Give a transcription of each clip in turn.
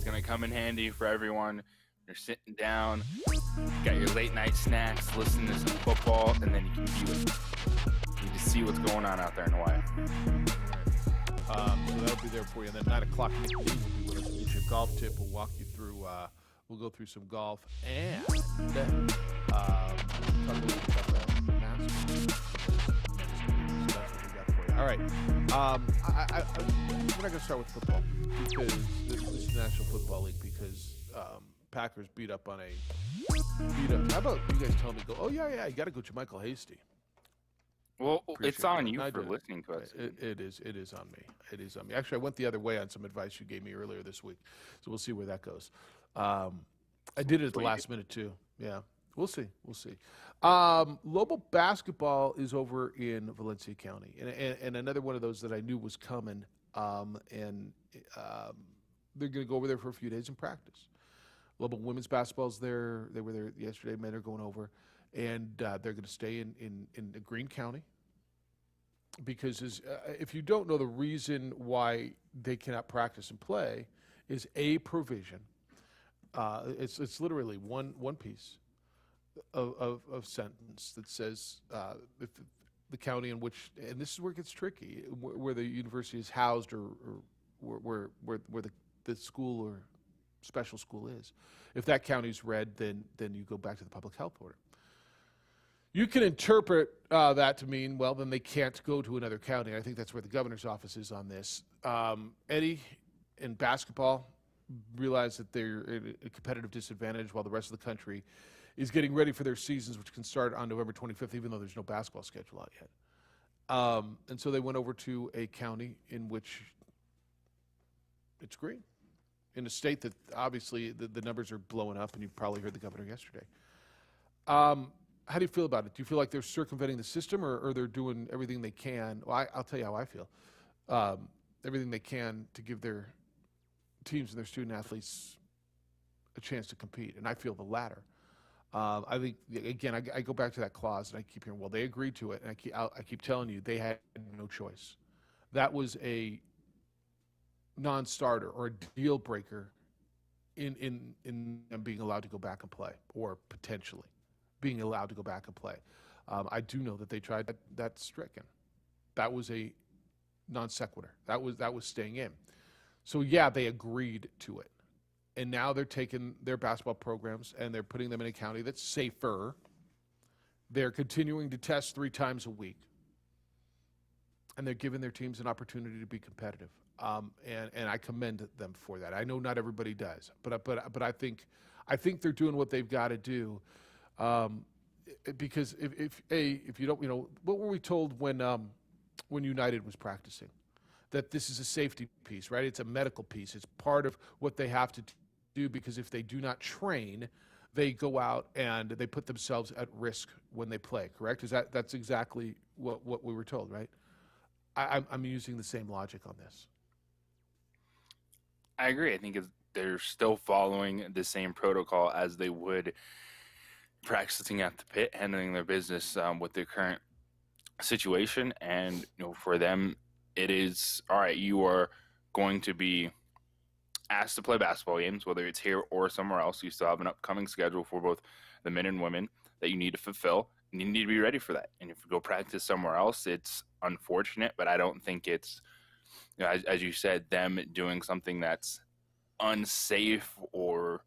It's going to come in handy for everyone. You're sitting down, got your late night snacks, listening to some football, and then you can see what's going on out there in Hawaii. So that'll be there for you. And then 9 o'clock, Nick D will be with us. We'll get you a golf tip. We'll walk you through. We'll go through some golf and then talk a little bit about the Masters. So that's what we got for you. All right. We're not going to start with football because this is the National Football League because Packers beat up. How about you guys tell me, oh, yeah, you got to go to Michael Hasty. Well, Appreciate it's on it. you I for do. listening to us. It is on me. It is on me. Actually, I went the other way on some advice you gave me earlier this week, so we'll see where that goes. I did it at the last minute too. Yeah, we'll see. Lobo basketball is over in Valencia County, and another one of those that I knew was coming. They're going to go over there for a few days and practice. Lobo women's basketball's there. They were there yesterday. Men are going over. And they're going to stay in Greene County because if you don't know, the reason why they cannot practice and play is a provision. It's literally one piece of sentence that says if the county in which, and this is where it gets tricky, where the university is housed or where the school or special school is. If that county's red, then you go back to the public health order. You can interpret that to mean, well, then they can't go to another county. I think that's where the governor's office is on this. Eddie, in basketball, realized that they're at a competitive disadvantage while the rest of the country is getting ready for their seasons, which can start on November 25th, even though there's no basketball schedule out yet. And so they went over to a county in which it's green, in a state that obviously the numbers are blowing up, and you've probably heard the governor yesterday. How do you feel about it? Do you feel like they're circumventing the system or they're doing everything they can? Well, I'll tell you how I feel. Everything they can to give their teams and their student athletes a chance to compete, and I feel the latter. I think, again, I go back to that clause, and I keep hearing, well, they agreed to it, and I keep telling you they had no choice. That was a non-starter or a deal breaker in them being allowed to go back and play, or potentially being allowed to go back and play. I do know that they tried that stricken. That was a non sequitur. That was staying in. So yeah, they agreed to it. And now they're taking their basketball programs and they're putting them in a county that's safer. They're continuing to test 3 times a week. And they're giving their teams an opportunity to be competitive. And I commend them for that. I know not everybody does, but I think they're doing what they've got to do. Because if you don't, what were we told when United was practicing? That this is a safety piece, right? It's a medical piece. It's part of what they have to do, because if they do not train, they go out and they put themselves at risk when they play, correct? That's exactly what we were told, right? I'm using the same logic on this. I agree. I think they're still following the same protocol as they would practicing at the pit, handling their business with their current situation. And for them, it is all right. You are going to be asked to play basketball games, whether it's here or somewhere else. You still have an upcoming schedule for both the men and women that you need to fulfill, and you need to be ready for that. And if you go practice somewhere else, it's unfortunate, but I don't think it's, as you said, them doing something that's unsafe or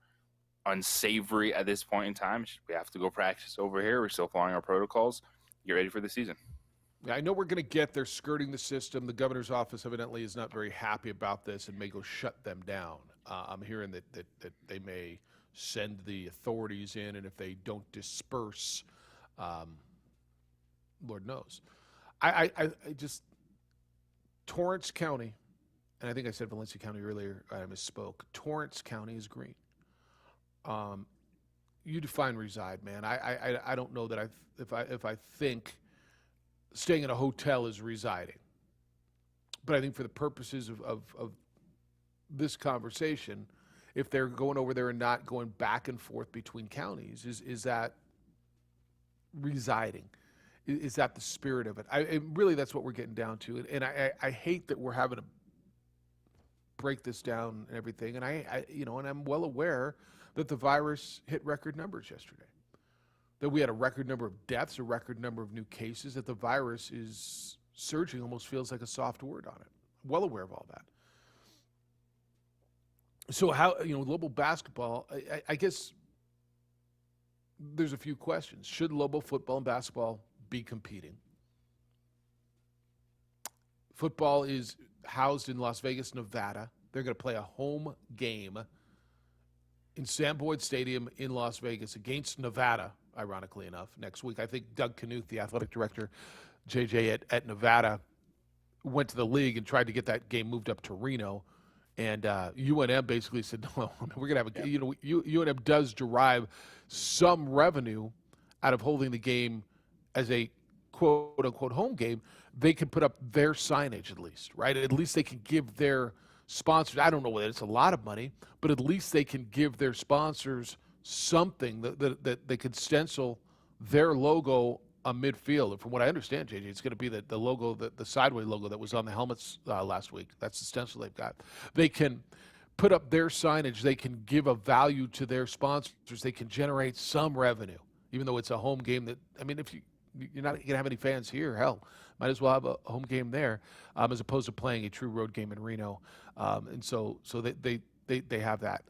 unsavory at this point in time. We have to go practice over here. We're still following our protocols. Get ready for the season. Yeah, I know we're going to they're skirting the system. The governor's office evidently is not very happy about this and may go shut them down. I'm hearing that they may send the authorities in, and if they don't disperse, Lord knows. I just, Torrance County, and I think I said Valencia County earlier, I misspoke. Torrance County is green. You define reside, man. I don't know that if I think staying in a hotel is residing, but I think for the purposes of this conversation, if they're going over there and not going back and forth between counties, is that residing? Is that the spirit of it? Really, that's what we're getting down to. And I hate that we're having break this down and everything. And and I'm well aware that the virus hit record numbers yesterday. That we had a record number of deaths, a record number of new cases, that the virus is surging almost feels like a soft word on it. Well aware of all that. So how, Lobo basketball, I guess there's a few questions. Should Lobo football and basketball be competing? Football is housed in Las Vegas, Nevada. They're going to play a home game in Sam Boyd Stadium in Las Vegas against Nevada, ironically enough, next week. I think Doug Knuth, the athletic director, JJ at Nevada, went to the league and tried to get that game moved up to Reno. And UNM basically said, no, we're going to have UNM does derive some revenue out of holding the game as a quote-unquote home game. They can put up their signage at least, right? At least they can give their sponsors, I don't know whether it's a lot of money, but at least they can give their sponsors something that they could stencil their logo on midfield. And from what I understand, JJ, it's going to be the logo, the sideway logo that was on the helmets last week. That's the stencil they've got. They can put up their signage. They can give a value to their sponsors. They can generate some revenue, even though it's a home game if you're not going to have any fans here, hell, might as well have a home game there as opposed to playing a true road game in Reno. And so they have that.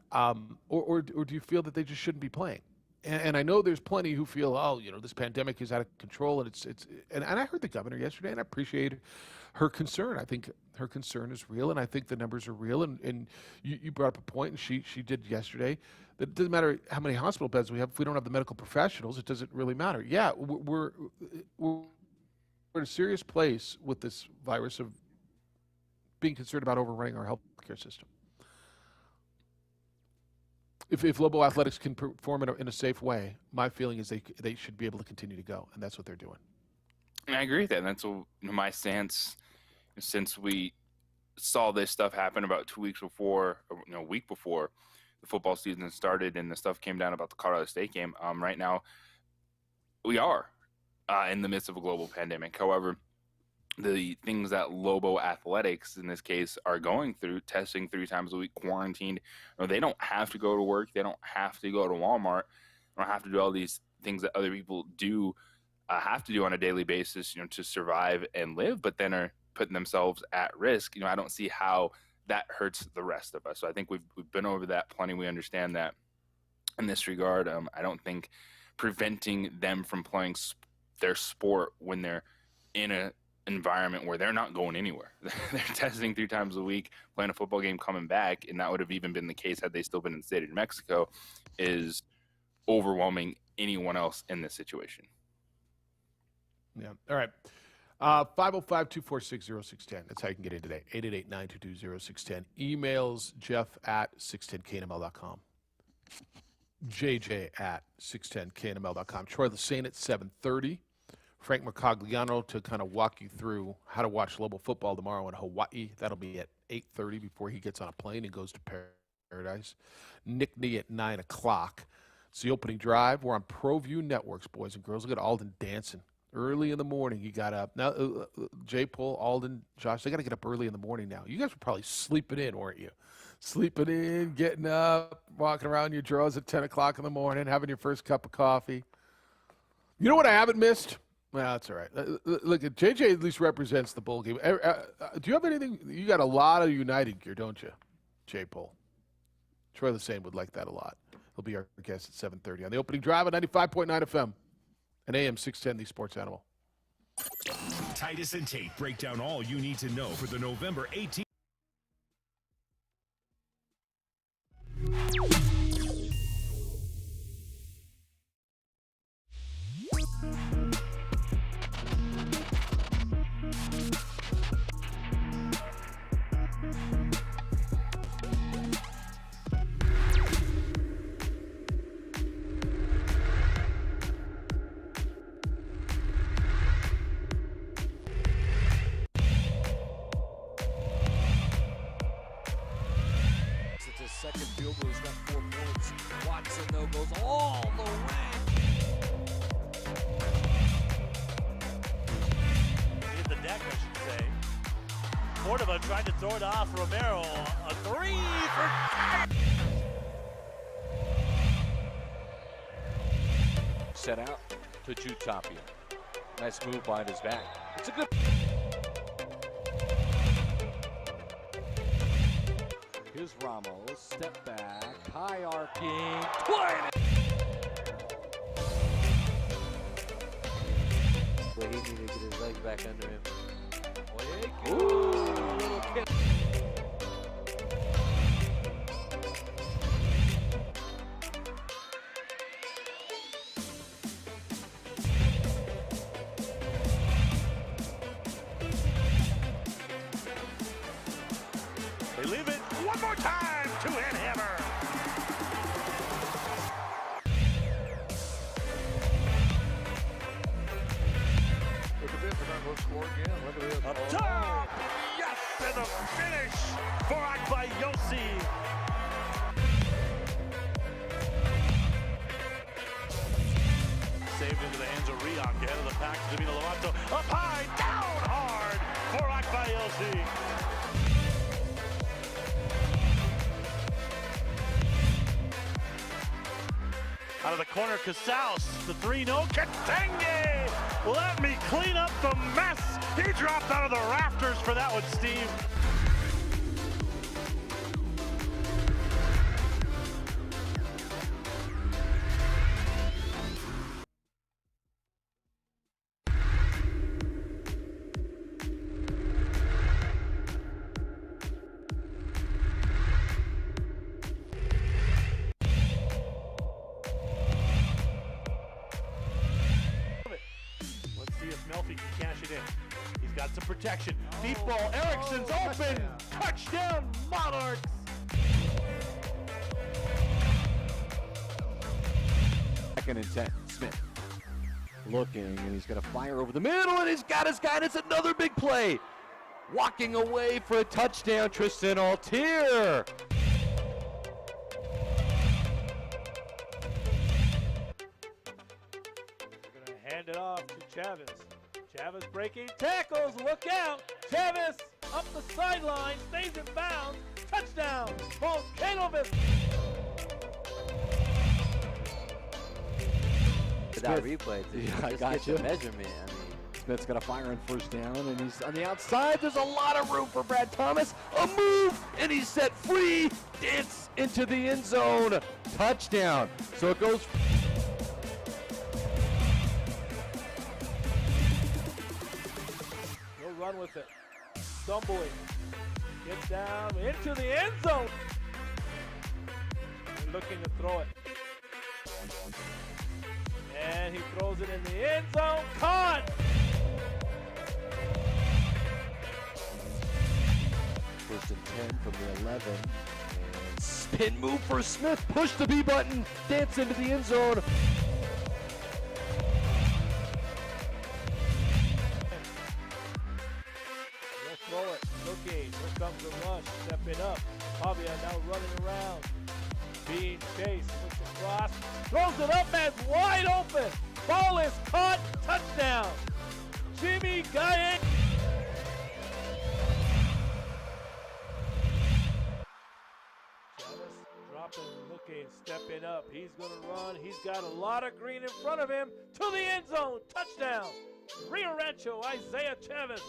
Or do you feel that they just shouldn't be playing? And I know there's plenty who feel, this pandemic is out of control, and and I heard the governor yesterday, and I appreciate her concern. I think her concern is real, and I think the numbers are real. And you brought up a point, and she did yesterday, that it doesn't matter how many hospital beds we have. If we don't have the medical professionals, it doesn't really matter. Yeah, we're in a serious place with this virus of being concerned about overrunning our healthcare system. If Lobo Athletics can perform in a safe way, my feeling is they should be able to continue to go, and that's what they're doing. And I agree with that. And that's my stance since we saw this stuff happen about 2 weeks before, a week before the football season started, and the stuff came down about the Colorado State game. Right now, we are in the midst of a global pandemic. However, the things that Lobo Athletics, in this case, are going through, testing 3 times a week, quarantined, they don't have to go to work. They don't have to go to Walmart. They don't have to do all these things that other people do have to do on a daily basis, to survive and live, but then are putting themselves at risk. I don't see how that hurts the rest of us. So I think we've been over that plenty. We understand that in this regard. I don't think preventing them from playing their sport when they're in a environment where they're not going anywhere. They're testing 3 times a week, playing a football game, coming back, and that would have even been the case had they still been in the state of New Mexico, is overwhelming anyone else in this situation. Yeah. All right. 505-246-0610. That's how you can get in today. 888-922-0610. Emails jeff@610knml.com. JJ@610knml.com. Troy Lassane at 7:30. Frank Mercogliano to kind of walk you through how to watch Lobo football tomorrow in Hawaii. That'll be at 8:30 before he gets on a plane and goes to Paradise. Nick Nee at 9 o'clock. It's the opening drive. We're on ProView Networks, boys and girls. Look at Alden dancing. Early in the morning, he got up. Now, Jay Pohl, Alden, Josh, they got to get up early in the morning now. You guys were probably sleeping in, weren't you? Sleeping in, getting up, walking around your drawers at 10 o'clock in the morning, having your first cup of coffee. You know what I haven't missed? Well, that's all right. Look, JJ at least represents the bowl game. Do you have anything? You got a lot of United gear, don't you, Jay Pohl? Troy Lassane would like that a lot. He'll be our guest at 7:30 on the opening drive at 95.9 FM and AM 610, the Sports Animal. Titus and Tate break down all you need to know for the November 18th. Cordova tried to throw it off Romero. A three for... Set out to Tapia. Nice move behind his back. It's a good... Here's Ramos, step back, high arcing, twine! But he needed to get his legs back under him. Ooh, little kick. They leave it one more time to Hammer. Up top! Yes! And the finish for Akbayosi. Saved into the hands of Riak, ahead of the pack to Davina Lovato. Up high, down hard for Akbayosi. Out of the corner, Casals, the 3-0, Katenge! Let me clean up the mess! He dropped out of the rafters for that one, Steve. Melfi can cash it in. He's got some protection. Deep ball. Ericsson's open. Touchdown, Monarchs. Second and 10. Smith looking, and he's going to fire over the middle, and he's got his guy, and it's another big play. Walking away for a touchdown, Tristan Altier. They're going to hand it off to Chavez. Chavez breaking tackles. Look out. Chavez up the sideline. Stays in bounds. Touchdown. Volcanovic. That replay, I just got get you. the measurement. I mean, Smith's got a fire on first down, and he's on the outside. There's a lot of room for Brad Thomas. A move, and he's set free. Dance into the end zone. Touchdown. So it goes. He'll run with it. Stumbling. Gets down into the end zone. And looking to throw it. And he throws it in the end zone. Caught! First and 10 from the 11. And spin move for Smith. Push the B button. Dance into the end zone. He'll throw it. Looking. Here comes the rush. Stepping up. Tapia now running around. Being chased. Looks across. Throws it up, man's wide open. Ball is caught. Touchdown. Jimmy Gaye. Chavez dropping, looking, stepping up. He's going to run. He's got a lot of green in front of him. To the end zone. Touchdown. Rio Rancho, Isaiah Chavez.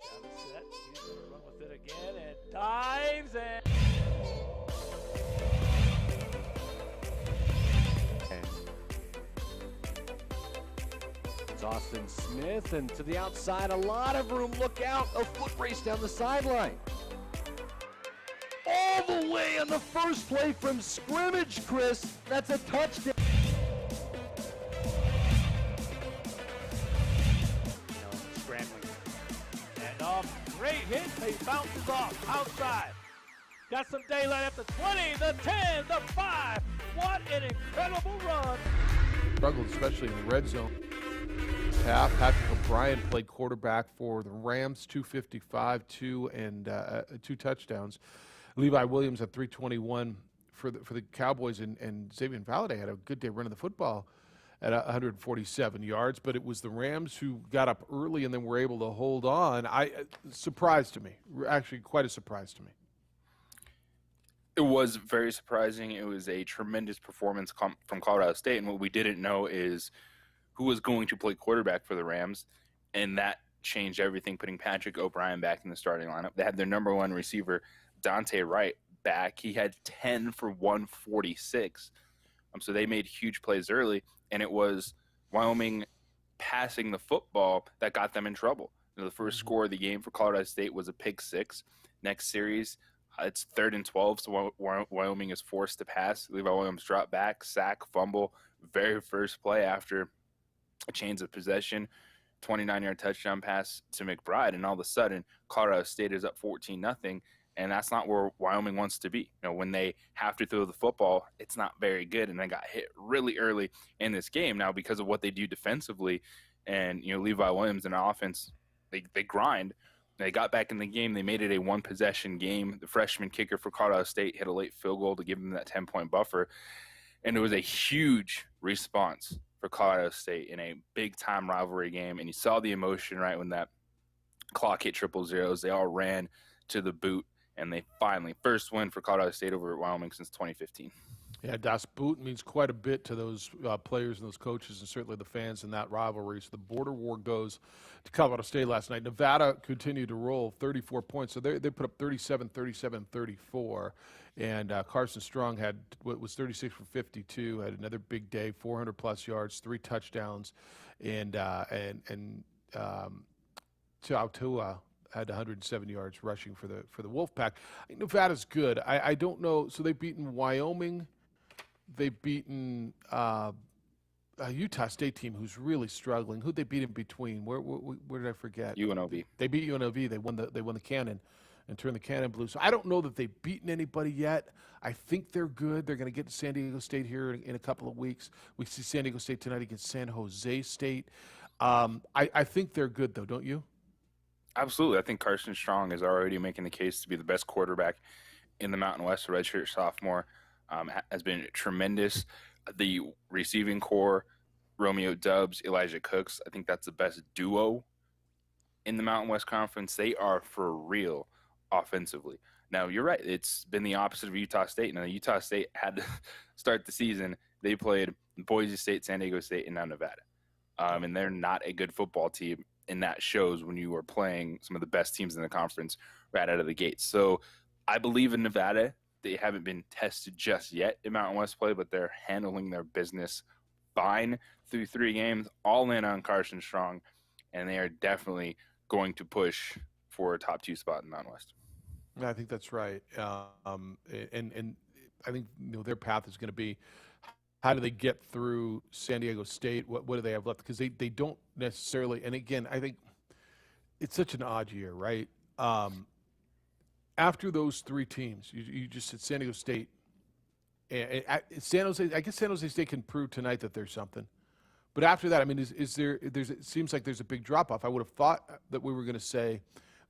Chavez set. He's going to run with it again and dives and... It's Austin Smith, and to the outside, a lot of room. Look out, a foot race down the sideline. All the way on the first play from scrimmage, Chris. That's a touchdown. Scrambling. And great hit. He bounces off outside. Got some daylight at the 20, the 10, the 5. What an incredible run. Struggled, especially in the red zone. Half. Patrick O'Brien played quarterback for the Rams, 255, two touchdowns. Levi Williams at 321 for the Cowboys, and Xavier Valladay had a good day running the football. at 147 yards, but it was the Rams who got up early and then were able to hold on. Surprised to me, actually quite a surprise to me. It was very surprising. It was a tremendous performance from Colorado State, and what we didn't know is who was going to play quarterback for the Rams, and that changed everything, putting Patrick O'Brien back in the starting lineup. They had their number one receiver, Dante Wright, back. He had 10 for 146. So they made huge plays early, and it was Wyoming passing the football that got them in trouble. The first score of the game for Colorado State was a pick six. Next series, it's 3rd and 12, so Wyoming is forced to pass. Levi Williams dropped back, sack, fumble, very first play after a chains of possession, 29-yard touchdown pass to McBride, and all of a sudden, Colorado State is up 14-0, and that's not where Wyoming wants to be. When they have to throw the football, it's not very good, and they got hit really early in this game. Now, because of what they do defensively, and Levi Williams and offense, they grind. They got back in the game. They made it a one-possession game. The freshman kicker for Colorado State hit a late field goal to give them that 10-point buffer, and it was a huge response for Colorado State in a big-time rivalry game. And you saw the emotion right when that clock hit 000. They all ran to the boot, and they finally, first win for Colorado State over at Wyoming since 2015. Yeah, Das Boot means quite a bit to those players and those coaches and certainly the fans in that rivalry. So the border war goes to Colorado State last night. Nevada continued to roll 34 points. So they put up 37, 37, 34. And Carson Strong was 36 for 52, had another big day, 400-plus yards, 3 touchdowns. And Tuatua had 107 yards rushing for the Wolfpack. Nevada's good. I don't know. So they've beaten Wyoming. They've beaten a Utah State team who's really struggling. Who'd they beat in between? Where did I forget? UNLV. They beat UNLV. They won the Cannon and turned the Cannon blue. So I don't know that they've beaten anybody yet. I think they're good. They're going to get to San Diego State here in a couple of weeks. We see San Diego State tonight against San Jose State. I think they're good, though, don't you? Absolutely. I think Carson Strong is already making the case to be the best quarterback in the Mountain West. A redshirt sophomore has been tremendous. The receiving core, Romeo Dubs, Elijah Cooks, I think that's the best duo in the Mountain West Conference. They are for real offensively. Now, you're right. It's been the opposite of Utah State. Now, Utah State had to start the season. They played Boise State, San Diego State, and now Nevada. And they're not a good football team, and that shows when you are playing some of the best teams in the conference right out of the gate. So I believe in Nevada. They haven't been tested just yet in Mountain West play, but they're handling their business fine through 3 games, all in on Carson Strong, and they are definitely going to push for a top 2 spot in the Mountain West. I think that's right. And I think their path is going to be, how do they get through San Diego State? What do they have left? Because they don't necessarily – and, again, I think it's such an odd year, right? After those 3 teams, you just said San Diego State. And San Jose, I guess San Jose State can prove tonight that there's something. But after that, I mean, it seems like there's a big drop-off. I would have thought that we were going to say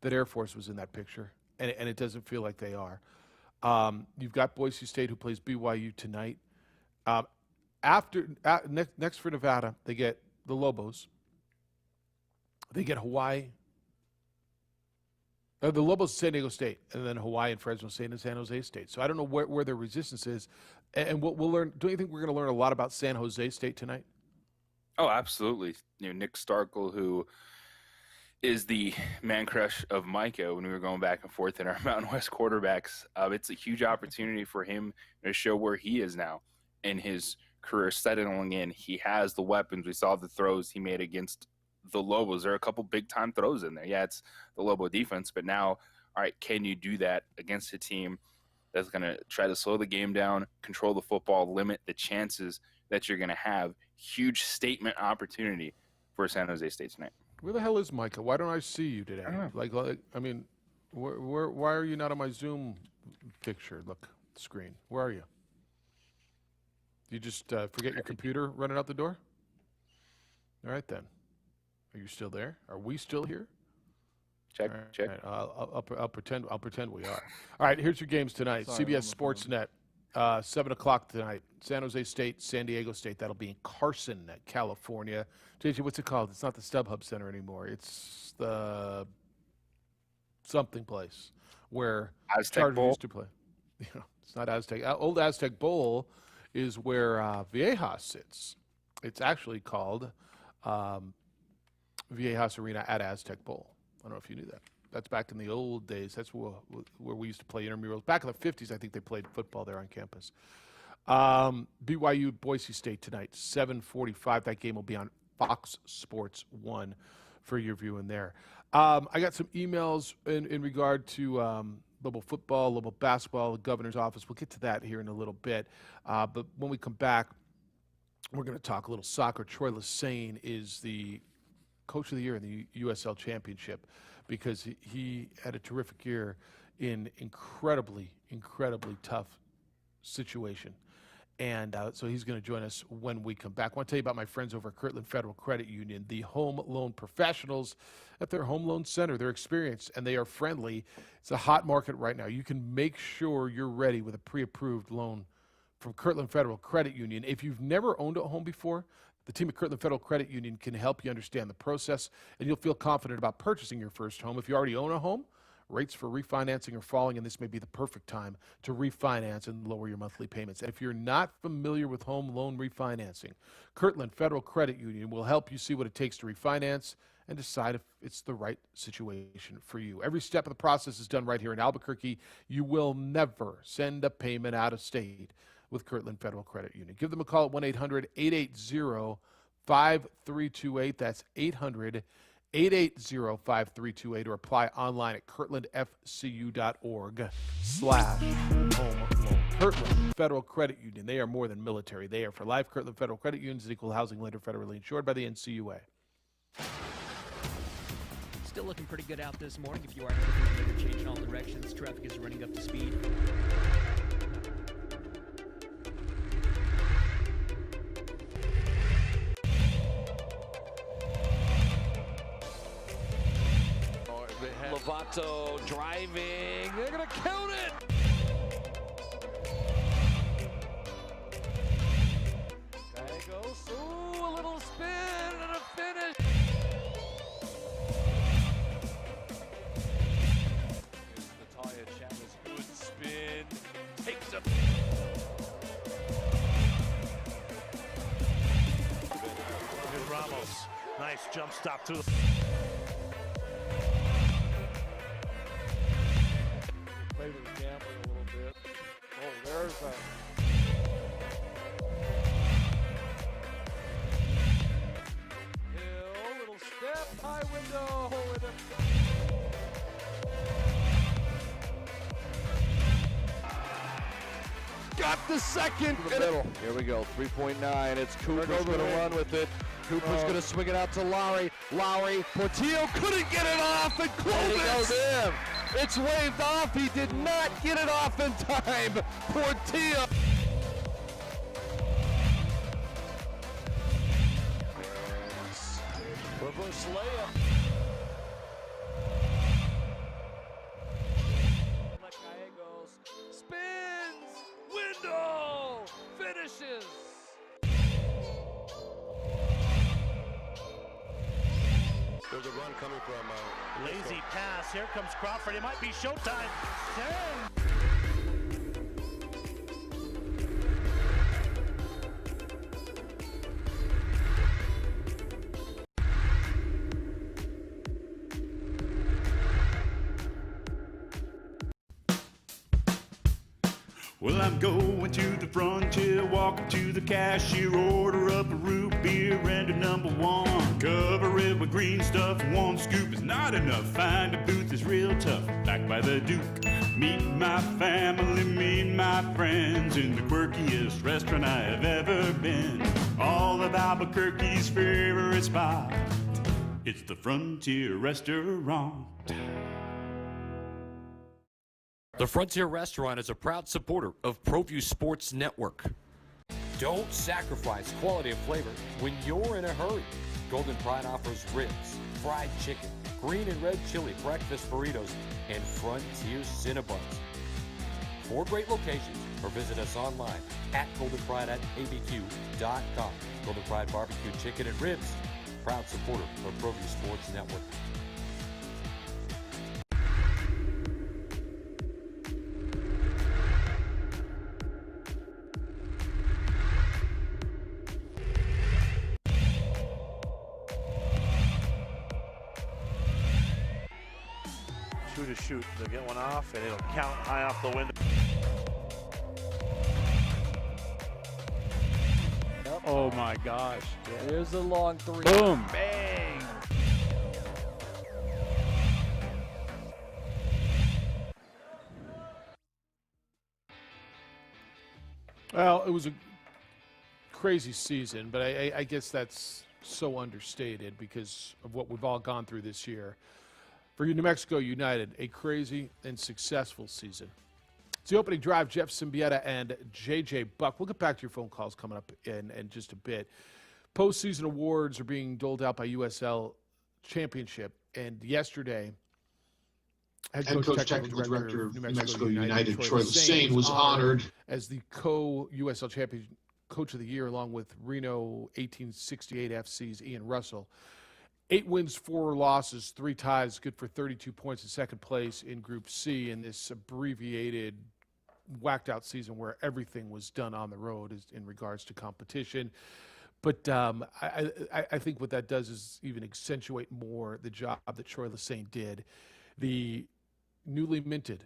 that Air Force was in that picture, and it doesn't feel like they are. You've got Boise State, who plays BYU tonight. Next for Nevada, they get the Lobos. They get Hawaii. The Lobos, San Diego State, and then Hawaii and Fresno State and San Jose State. So I don't know where their resistance is. And we'll learn. Don't you think we're going to learn a lot about San Jose State tonight? Oh, absolutely. Nick Starkel, who is the man crush of Micah when we were going back and forth in our Mountain West quarterbacks. It's a huge opportunity for him to show where he is now in his career settling in. He has the weapons. We saw the throws he made against the Lobos. There are a couple big-time throws in there. Yeah, it's the Lobo defense, but now, all right, can you do that against a team that's going to try to slow the game down, control the football, limit the chances that you're going to have? Huge statement opportunity for San Jose State tonight. Where the hell is Micah? Why don't I see you today? I mean, why are you not on my Zoom picture? Look, screen. Where are you? You just forget your computer running out the door? All right, then. Are you still there? Are we still here? Check. Right. I'll pretend we are. All right, here's your games tonight. Sorry, CBS Sportsnet. 7 o'clock tonight. San Jose State, San Diego State. That'll be in Carson, California. JJ, what's it called? It's not the StubHub Center anymore. It's the something place where Aztec Chargers Bowl? used to play. It's not Aztec. Old Aztec Bowl is where Viejas sits. It's actually called Viejas Arena at Aztec Bowl. I don't know if you knew that. That's back in the old days. That's where we used to play intramurals. Back in the 50s, I think they played football there on campus. BYU Boise State tonight, 7:45. That game will be on Fox Sports 1 for your viewing there. I got some emails in regard to Louisville football, Louisville basketball, the governor's office. We'll get to that here in a little bit. But when we come back, we're going to talk a little soccer. Troy Lesane is the Coach of the Year in the USL Championship because he had a terrific year in incredibly tough situation. And so he's going to join us when we come back. I want to tell you about my friends over at Kirtland Federal Credit Union, the home loan professionals at their home loan center. They're experienced and they are friendly. It's a hot market right now. You can make sure you're ready with a pre-approved loan from Kirtland Federal Credit Union. If you've never owned a home before, the team at Kirtland Federal Credit Union can help you understand the process, and you'll feel confident about purchasing your first home. If you already own a home, rates for refinancing are falling, and this may be the perfect time to refinance and lower your monthly payments. And if you're not familiar with home loan refinancing, Kirtland Federal Credit Union will help you see what it takes to refinance and decide if it's the right situation for you. Every step of the process is done right here in Albuquerque. You will never send a payment out of state with Kirtland Federal Credit Union. Give them a call at 1-800-880-5328. That's 800-880-5328, or apply online at kirtlandfcu.org/home loan. Kirtland Federal Credit Union. They are more than military. They are for life. Kirtland Federal Credit Union is an equal housing lender federally insured by the NCUA. Still looking pretty good out this morning. If you are noticing the interchange in all directions, traffic is running up to speed. Lovato driving. They're going to count it. Gallegos. Ooh, a little spin and a finish. Natalia Chavez, good spin. Takes a. Here's Ramos. Nice jump stop to the. Played with the gambling a little bit. Oh, there's that. Hill, little step, high window with him. Got the second. Here we go, 3.9. It's Cooper's going to run with it. Cooper's going to swing it out to Lowry. Lowry, Portillo couldn't get it off, and Clovis goes in. It's waved off. He did not get it off in time. Portillo. Reverse layup. Gallegos spins, window, finishes. There's a run coming from Lazy pass. Here comes Crawford. It might be showtime. Dang. Well, I'm going to the frontier, walking to the cashier, order up a root beer and a number one. Cover it with green stuff, one scoop is not enough. Find a booth is real tough, back by the Duke. Meet my family, meet my friends in the quirkiest restaurant I have ever been. All of Albuquerque's favorite spot, it's the Frontier Restaurant. The Frontier Restaurant is a proud supporter of ProView Sports Network. Don't sacrifice quality and flavor when you're in a hurry. Golden Pride offers ribs, fried chicken, green and red chili breakfast burritos, and Frontier Cinnabons. 4 great locations or visit us online at goldenpride@abq.com. Golden Pride Barbecue Chicken and Ribs, proud supporter of ProView Sports Network. Shoot. They'll get one off, and it'll count high off the window. Oh my gosh. There's the long three. Boom. Bang! Well, it was a crazy season, but I guess that's so understated because of what we've all gone through this year. For New Mexico United, a crazy and successful season. It's the opening drive, Jeff Siembieda and J.J. Buck. We'll get back to your phone calls coming up in just a bit. Postseason awards are being doled out by USL Championship, and yesterday, head coach technical director of New Mexico United, Troy Saiz, was honored as the co-USL Champion Coach of the Year, along with Reno 1868 FC's Ian Russell. 8 wins, 4 losses, 3 ties, good for 32 points in second place in Group C in this abbreviated, whacked-out season where everything was done on the road in regards to competition. But I think what that does is even accentuate more the job that Troy Lesesne did. The newly minted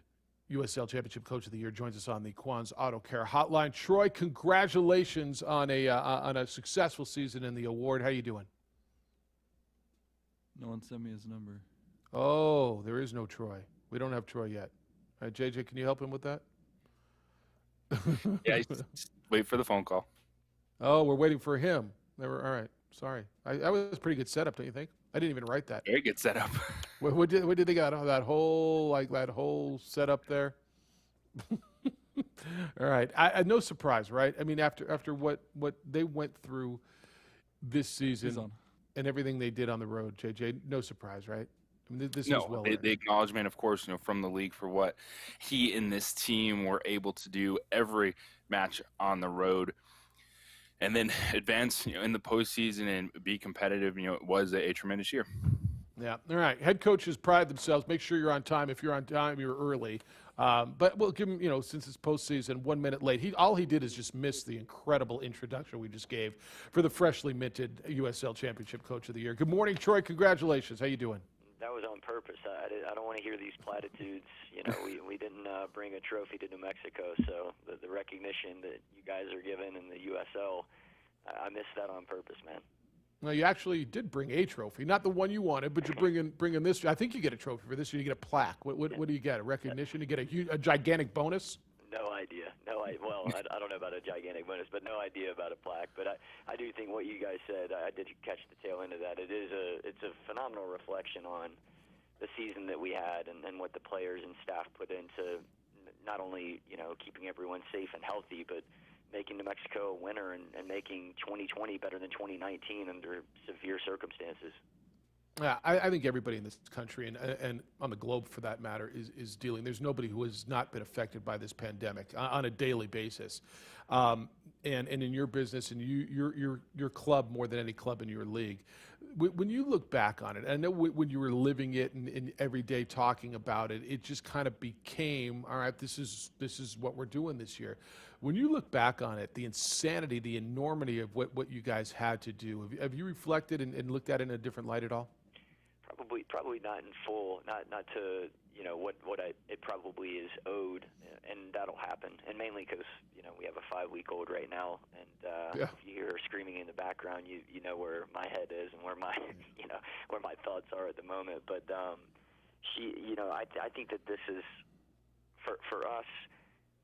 USL Championship Coach of the Year joins us on the Quan's Auto Care Hotline. Troy, congratulations on a successful season and the award. How you doing? No one sent me his number. Oh, there is no Troy. We don't have Troy yet. All right, JJ, can you help him with that? Yeah, just wait for the phone call. Oh, we're waiting for him. All right. Sorry. That was a pretty good setup, don't you think? I didn't even write that. Very good setup. What did they got? Oh, that whole setup there. All right. No surprise, right? I mean, after what they went through this season and everything they did on the road, JJ, no surprise, right? I mean, this is well the acknowledgement, of course, from the league for what he and this team were able to do every match on the road, and then advance, in the postseason and be competitive. It was a tremendous year. Yeah. All right. Head coaches pride themselves. Make sure you're on time. If you're on time, you're early. But we'll give him, since it's postseason, 1 minute late. All he did is just miss the incredible introduction we just gave for the freshly minted USL Championship Coach of the Year. Good morning, Troy. Congratulations. How you doing? That was on purpose. I don't want to hear these platitudes. We didn't bring a trophy to New Mexico, so the recognition that you guys are given in the USL, I missed that on purpose, man. Well, you actually did bring a trophy, not the one you wanted, but you're bringing this. I think you get a trophy for this year. You get a plaque. What do you get? A recognition? You get a gigantic bonus? No idea. Well, I don't know about a gigantic bonus, but no idea about a plaque. But I do think what you guys said, I did catch the tail end of that. It's a phenomenal reflection on the season that we had and what the players and staff put into not only keeping everyone safe and healthy, but making New Mexico a winner and making 2020 better than 2019 under severe circumstances. Yeah, I think everybody in this country and on the globe, for that matter, is dealing. There's nobody who has not been affected by this pandemic on a daily basis. And in your business and your club more than any club in your league, when you look back on it, I know when you were living it and every day talking about it, it just kind of became, all right, this is what we're doing this year. When you look back on it, the insanity, the enormity of what you guys had to do, have you reflected and looked at it in a different light at all? Probably not in full, not to what it probably is owed, and that'll happen. And mainly because we have a 5-week-old right now, and if you hear her screaming in the background, you know where my head is and where my where my thoughts are at the moment. But I think that this is for us.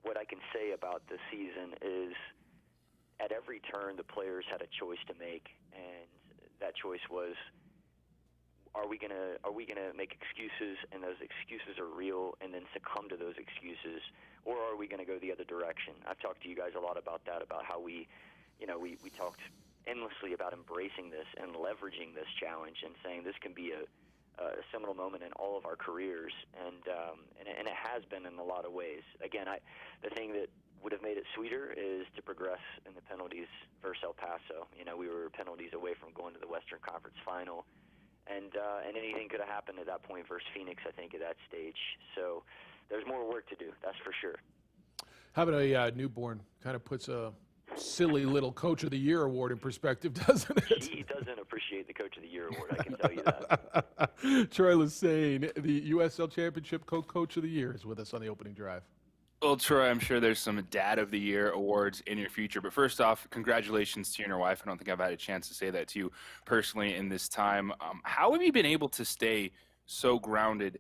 What I can say about this season is, at every turn, the players had a choice to make, and that choice was, are we gonna make excuses, and those excuses are real, and then succumb to those excuses, or are we gonna go the other direction? I've talked to you guys a lot about that, about how we talked endlessly about embracing this and leveraging this challenge and saying this can be a seminal moment in all of our careers, and it has been in a lot of ways. Again, the thing that would have made it sweeter is to progress in the penalties versus El Paso. You know, we were penalties away from going to the Western Conference Final, and anything could have happened at that point versus Phoenix, I think, at that stage. So there's more work to do, that's for sure. Having a newborn kind of puts a silly little Coach of the Year award in perspective, doesn't it? He doesn't appreciate the Coach of the Year award, I can tell you that. Troy Lesane, the USL Championship Coach of the Year, is with us on the opening drive. Well, Troy, I'm sure there's some Dad of the Year awards in your future. But first off, congratulations to you and your wife. I don't think I've had a chance to say that to you personally in this time. How have you been able to stay so grounded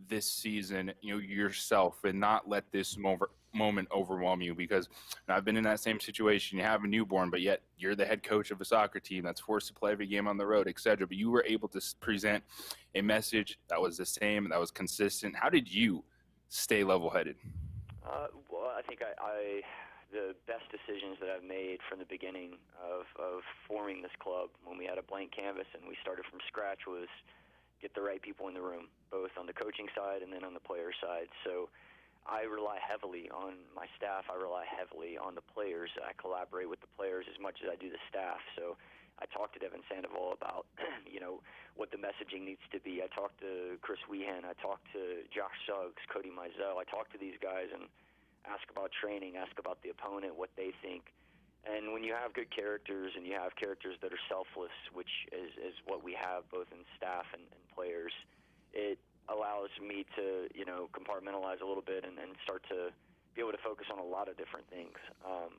this season, yourself, and not let this moment overwhelm you? Because I've been in that same situation. You have a newborn, but yet you're the head coach of a soccer team that's forced to play every game on the road, etc. But you were able to present a message that was the same, that was consistent. How did you stay level-headed? Well, I think the best decisions that I've made from the beginning of forming this club, when we had a blank canvas and we started from scratch, was get the right people in the room, both on the coaching side and then on the player side. So I rely heavily on my staff. I rely heavily on the players. I collaborate with the players as much as I do the staff. So I talked to Devin Sandoval about, what the messaging needs to be. I talked to Chris Weehan. I talked to Josh Suggs, Cody Mizell. I talked to these guys and ask about training, ask about the opponent, what they think. And when you have good characters and you have characters that are selfless, which is what we have both in staff and players, it allows me to, compartmentalize a little bit and start to be able to focus on a lot of different things,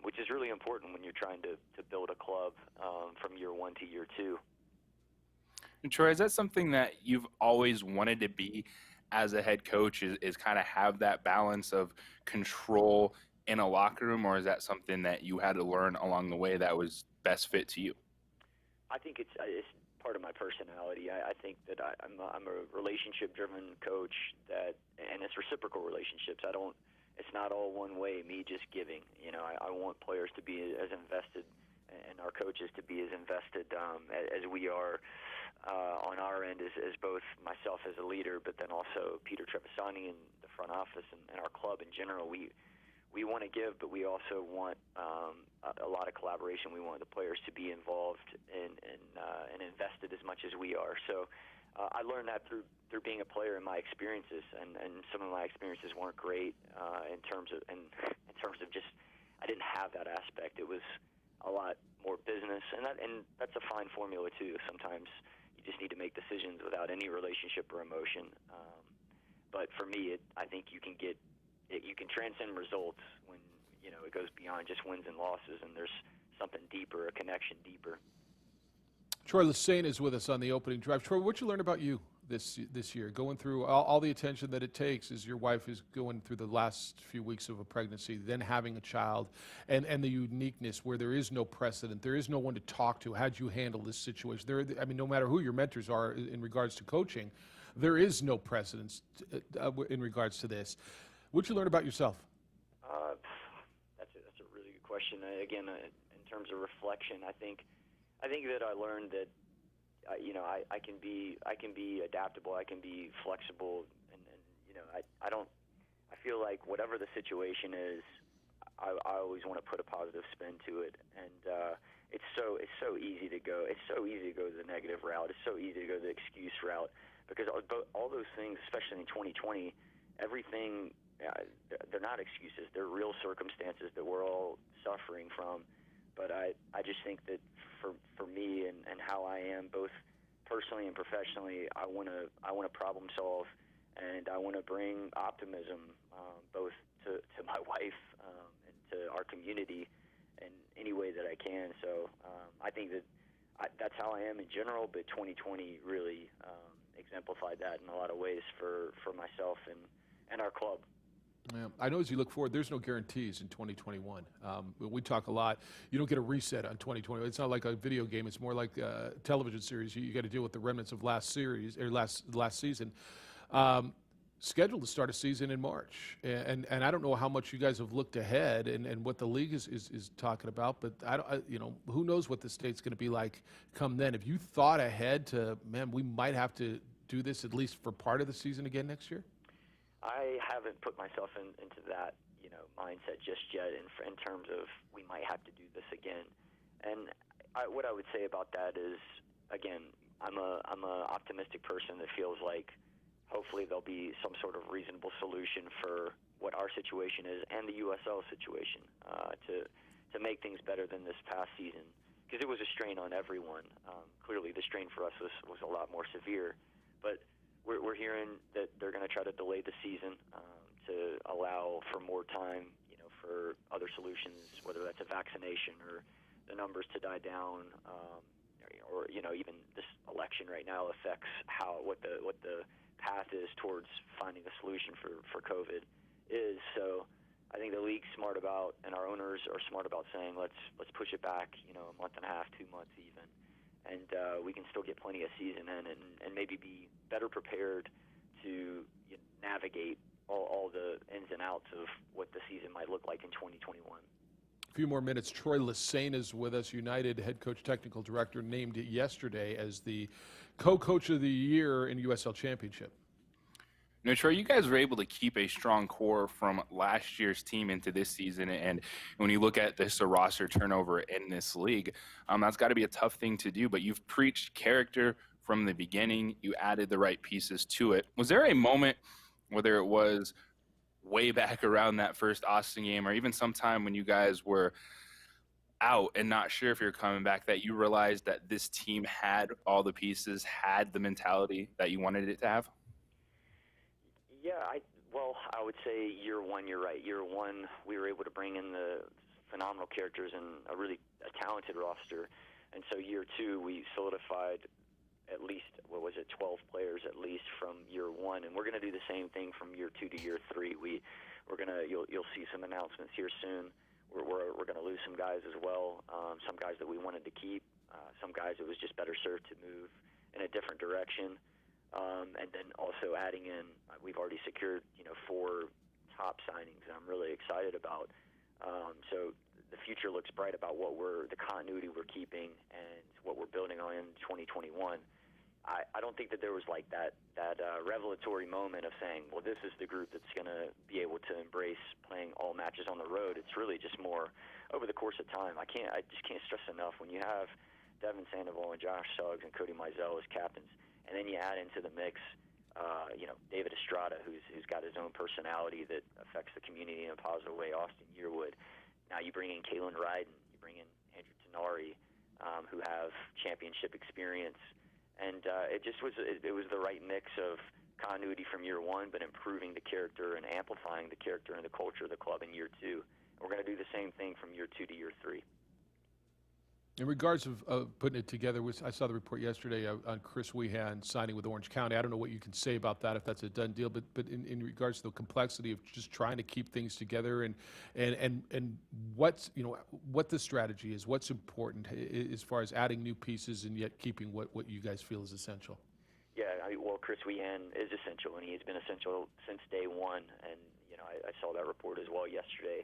which is really important when you're trying to build a club from year one to year two. And Troy, is that something that you've always wanted to be as a head coach, is kind of have that balance of control in a locker room, or is that something that you had to learn along the way that was best fit to you? I think it's part of my personality. I think that I'm a relationship-driven coach, and it's reciprocal relationships. It's not all one way, me just giving. I want players to be as invested and our coaches to be as invested as we are on our end as both myself as a leader, but then also Peter Trevisani and the front office and our club in general. We want to give, but we also want a lot of collaboration. We want the players to be involved and invested as much as we are. So I learned that through being a player in my experiences, and some of my experiences weren't great in terms of just I didn't have that aspect. It was a lot more business, and that's a fine formula too. Sometimes you just need to make decisions without any relationship or emotion. But for me, I think you can transcend results when it goes beyond just wins and losses, and there's something deeper, a connection deeper. Troy Lesane is with us on the opening drive. Troy, what you learn about you this year, going through all the attention that it takes as your wife is going through the last few weeks of a pregnancy, then having a child, and the uniqueness where there is no precedent, there is no one to talk to. How'd you handle this situation? No matter who your mentors are in regards to coaching, there is no precedence in regards to this. What'd you learn about yourself? That's a really good question. Again, in terms of reflection, I think that I learned that I can be adaptable, I can be flexible, and I feel like whatever the situation is, I always want to put a positive spin to it, and it's so easy to go. It's so easy to go the negative route. It's so easy to go the excuse route, because all those things, especially in 2020, everything. They're not excuses. They're real circumstances that we're all suffering from. But I just think that for me and how I am, both personally and professionally, I want to problem solve, and I want to bring optimism both to my wife and to our community in any way that I can. So I think that that's how I am in general, but 2020 really exemplified that in a lot of ways for myself and our club. Yeah, I know as you look forward, there's no guarantees in 2021. We talk a lot. You don't get a reset on 2020. It's not like a video game. It's more like a television series. You got to deal with the remnants of last season. Scheduled to start a season in March, and I don't know how much you guys have looked ahead and what the league is talking about. But who knows what the state's going to be like come then? Have you thought ahead to, we might have to do this at least for part of the season again next year? I haven't put myself into that mindset just yet in terms of we might have to do this again. And what I would say about that is, again, I'm a optimistic person that feels like hopefully there'll be some sort of reasonable solution for what our situation is and the USL situation to make things better than this past season, because it was a strain on everyone. Clearly, the strain for us was a lot more severe, but we're hearing that they're going to try to delay the season to allow for more time, for other solutions, whether that's a vaccination or the numbers to die down, or even this election right now affects what the path is towards finding a solution for COVID is. So I think the league's smart about, and our owners are smart about saying, let's push it back, a month and a half, 2 months even, and we can still get plenty of season in and maybe be better prepared to navigate all the ins and outs of what the season might look like in 2021. A few more minutes. Troy Lesane is with us, United head coach, technical director, named yesterday as the co-coach of the year in USL Championship. Troy, you guys were able to keep a strong core from last year's team into this season, and when you look at this roster turnover in this league, that's got to be a tough thing to do, but you've preached character from the beginning. You added the right pieces to it. Was there a moment, whether it was way back around that first Austin game or even sometime when you guys were out and not sure if you're coming back, that you realized that this team had all the pieces, had the mentality that you wanted it to have? Yeah, I would say year one, you're right. Year one, we were able to bring in the phenomenal characters and a talented roster. And so year two, we solidified at least, 12 players at least from year one. And we're going to do the same thing from year two to year three. You'll see some announcements here soon. We're going to lose some guys as well, some guys that we wanted to keep, some guys it was just better served to move in a different direction. And then also adding in, we've already secured, 4 top signings that I'm really excited about. So the future looks bright about the continuity we're keeping and what we're building on in 2021. I don't think that there was like that revelatory moment of saying, well, this is the group that's going to be able to embrace playing all matches on the road. It's really just more over the course of time. I just can't stress enough when you have Devin Sandoval and Josh Suggs and Cody Mizell as captains, and then you add into the mix, David Estrada, who's got his own personality that affects the community in a positive way, Austin Yearwood. Now you bring in Kalen Ryden, you bring in Andrew Tenari, who have championship experience, and it was the right mix of continuity from year one, but improving the character and amplifying the character and the culture of the club in year two. And we're going to do the same thing from year two to year three. In regards of putting it together, I saw the report yesterday on Chris Wehan signing with Orange County. I don't know what you can say about that, if that's a done deal, but in regards to the complexity of just trying to keep things together and what's, what the strategy is, what's important as far as adding new pieces and yet keeping what you guys feel is essential. Yeah, Chris Wehan is essential, and he has been essential since day one, and I saw that report as well yesterday.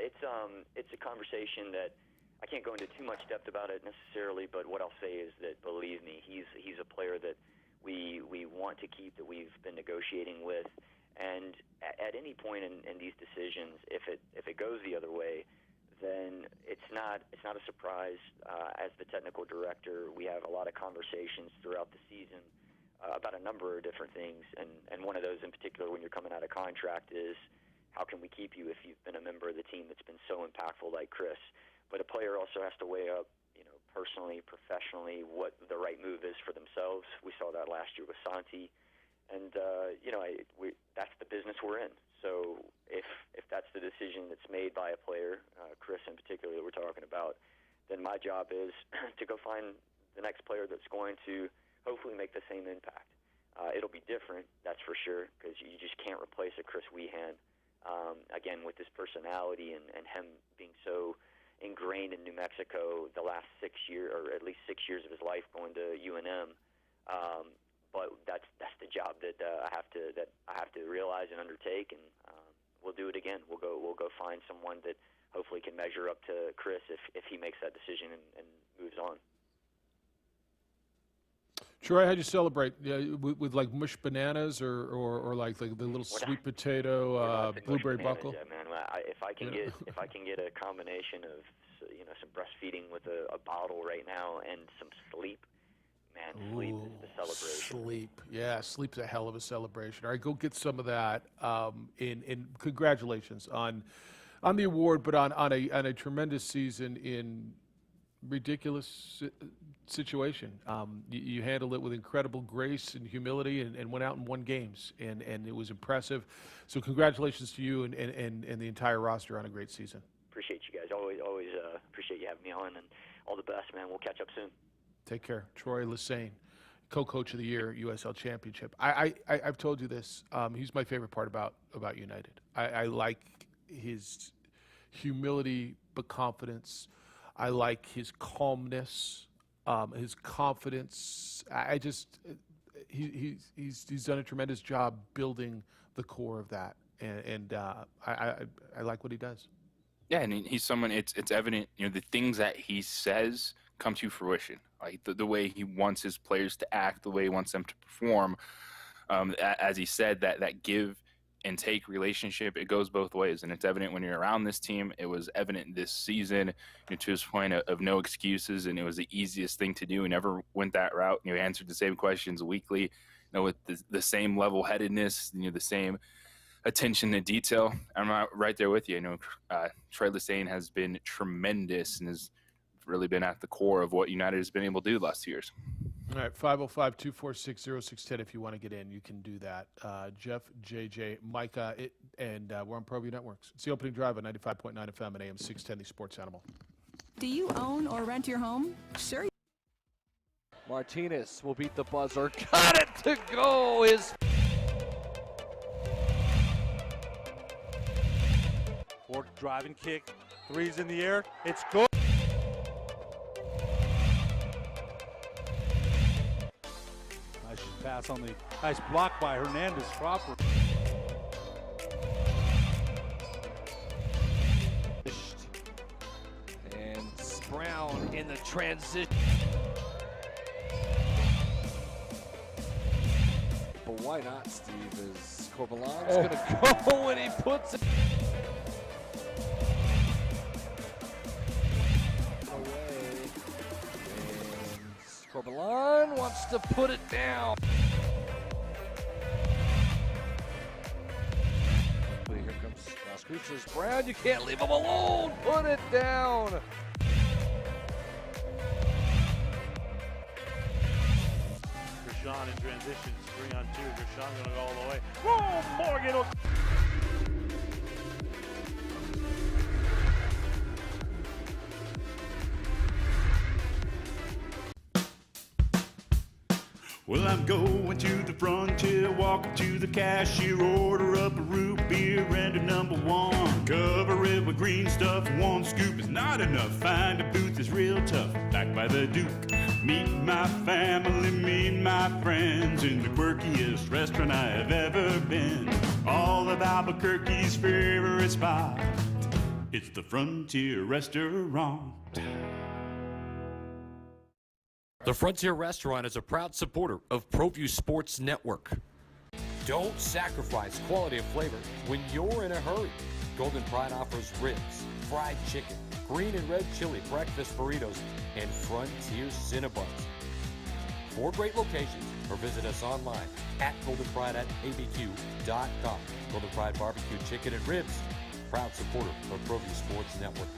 It's a conversation that I can't go into too much depth about it necessarily, but what I'll say is that, believe me, he's a player that we want to keep, that we've been negotiating with, and at any point in these decisions, if it goes the other way, then it's not a surprise. As the technical director, we have a lot of conversations throughout the season about a number of different things, and one of those in particular, when you're coming out of contract, is how can we keep you if you've been a member of the team that's been so impactful like Chris. But a player also has to weigh up, personally, professionally, what the right move is for themselves. We saw that last year with Santi, and that's the business we're in. So if that's the decision that's made by a player, Chris in particular that we're talking about, then my job is to go find the next player that's going to hopefully make the same impact. It'll be different, that's for sure, because you just can't replace a Chris Wehan. Again, with his personality and him being so ingrained in New Mexico the last 6 years, or at least 6 years of his life, going to UNM. But that's the job that I have to realize and undertake, and we'll do it again. We'll go find someone that hopefully can measure up to Chris if he makes that decision and moves on. Troy, how'd you celebrate? With like mushed bananas or like the little sweet potato blueberry buckle? Yet, man. If I can get a combination of some breastfeeding with a bottle right now and some sleep, man, sleep is the celebration. Sleep, yeah, sleep's a hell of a celebration. All right, go get some of that. And congratulations on the award, but on a tremendous season in ridiculous situation. You handled it with incredible grace and humility and went out and won games, and it was impressive. So congratulations to you and the entire roster on a great season. Appreciate you guys. Always appreciate you having me on, and all the best, man. We'll catch up soon. Take care. Troy Lesane, co-coach of the year, USL Championship. I've told you this. He's my favorite part about United. I like his humility but confidence. I like his calmness, his confidence. He's done a tremendous job building the core of that, and I like what he does. Yeah, and he's someone. It's evident. The things that he says come to fruition. Like the way he wants his players to act, the way he wants them to perform. As he said, that give and take relationship, it goes both ways, and it's evident when you're around this team. It was evident this season, to his point of no excuses, and it was the easiest thing to do. He never went that route. He answered the same questions weekly, with the same level-headedness, the same attention to detail. I'm right there with you. Troy Lesane has been tremendous and has really been at the core of what United has been able to do the last 2 years. All right, 505-246-0610 if you want to get in. You can do that. Jeff, JJ, Micah, and we're on ProView Networks. It's the opening drive on 95.9 FM and AM 610, the Sports Animal. Do you own or rent your home? Sure. Martinez will beat the buzzer. Got it to go. His forward driving kick. Three's in the air. It's good. Nice pass on the nice block by Hernandez Crawford. And Brown in the transition. But why not, Steve? Is Corbelan's going to go when he puts it away? And Corbelan wants to put it down. But here comes Screechers. Brown, you can't leave him alone. Put it down. Gershon in transition, 3-on-2. Gershon going to go all the way. Whoa, Morgan! Well, I'm going to the frontier, walking to the cashier, order up a root beer and a number one. Cover it with green stuff, one scoop is not enough. Find a booth is real tough, back by the Duke. Meet my family, meet my friends in the quirkiest restaurant I have ever been. All of Albuquerque's favorite spot, it's the Frontier Restaurant. The Frontier Restaurant is a proud supporter of ProView Sports Network. Don't sacrifice quality of flavor when you're in a hurry. Golden Pride offers ribs, fried chicken, green and red chili breakfast burritos, and Frontier Cinnabons. 4 great locations, or visit us online at goldenpride@abq.com. Golden Pride Barbecue Chicken and Ribs, proud supporter of ProView Sports Network.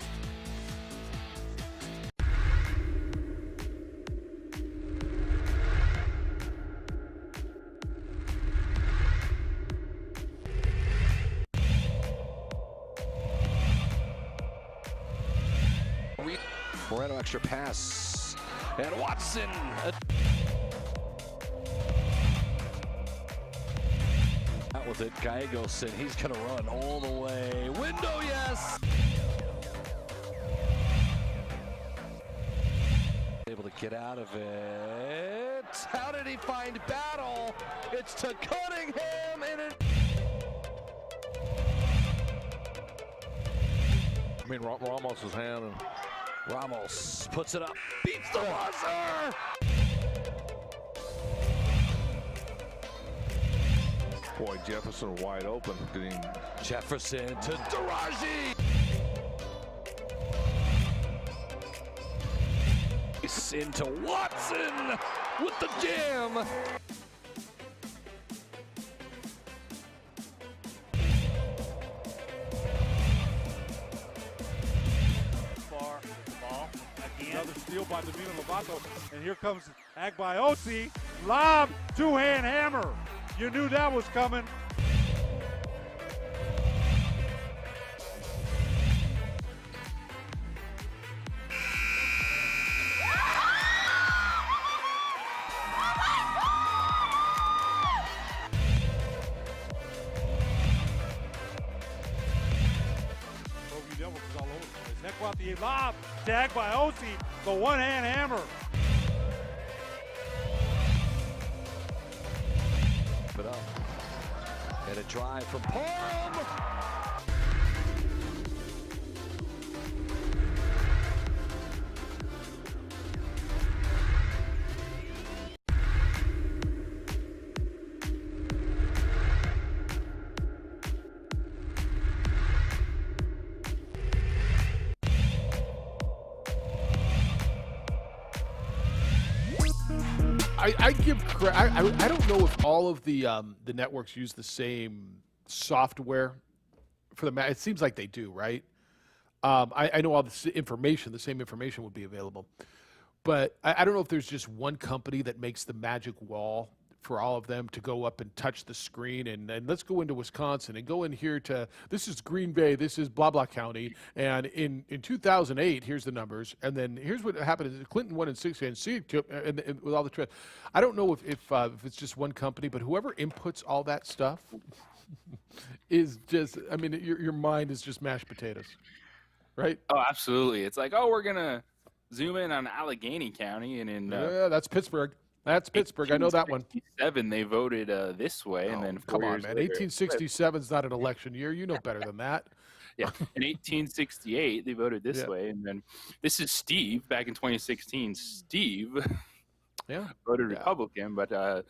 Moreno extra pass, and Watson. Out with it, Gallegos, he's going to run all the way. Window, yes! Able to get out of it. How did he find Battle? It's to Cunningham, and it... Ramos' hand. And Ramos puts it up, beats the buzzer! Boy, Jefferson wide open. Getting Jefferson to Daraji. Into Watson with the jam. Far ball again. Another steal by Davino Lovato, and here comes Agbaiosi. Lob, two-hand hammer. You knew that was coming. Devils is all over the place. Neck out the lob, tagged by Osi, the one-hand hammer. Put up. And a drive from Parham. I give credit. I don't know if all of the networks use the same software for the match. It seems like they do, right? I know all the same information would be available, but I don't know if there's just one company that makes the magic wall for all of them to go up and touch the screen and let's go into Wisconsin and go in here to, this is Green Bay, this is blah, blah county. And in 2008, here's the numbers. And then here's what happened. Clinton won in 6 and with all the trends. I don't know if it's just one company, but whoever inputs all that stuff is just, I mean, your mind is just mashed potatoes, right? Oh, absolutely. It's like, oh, we're going to zoom in on Allegheny County and in yeah, that's Pittsburgh. That's Pittsburgh. I know that one. 1867, they voted this way, and then come on, man. 1867 is not an election year. You know better than that. Yeah. In 1868, they voted this way, and then this is Steve back in 2016. Steve voted Republican, but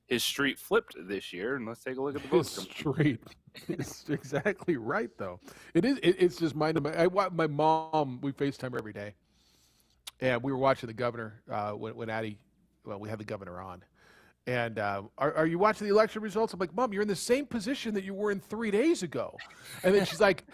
his street flipped this year, and let's take a look at the votes. His street is exactly right, though. It is. It's just mind. My mom, we FaceTime her every day, and we were watching the governor when Addie. Well, we had the governor on. And are you watching the election results? I'm like, Mom, you're in the same position that you were in 3 days ago. And then she's like,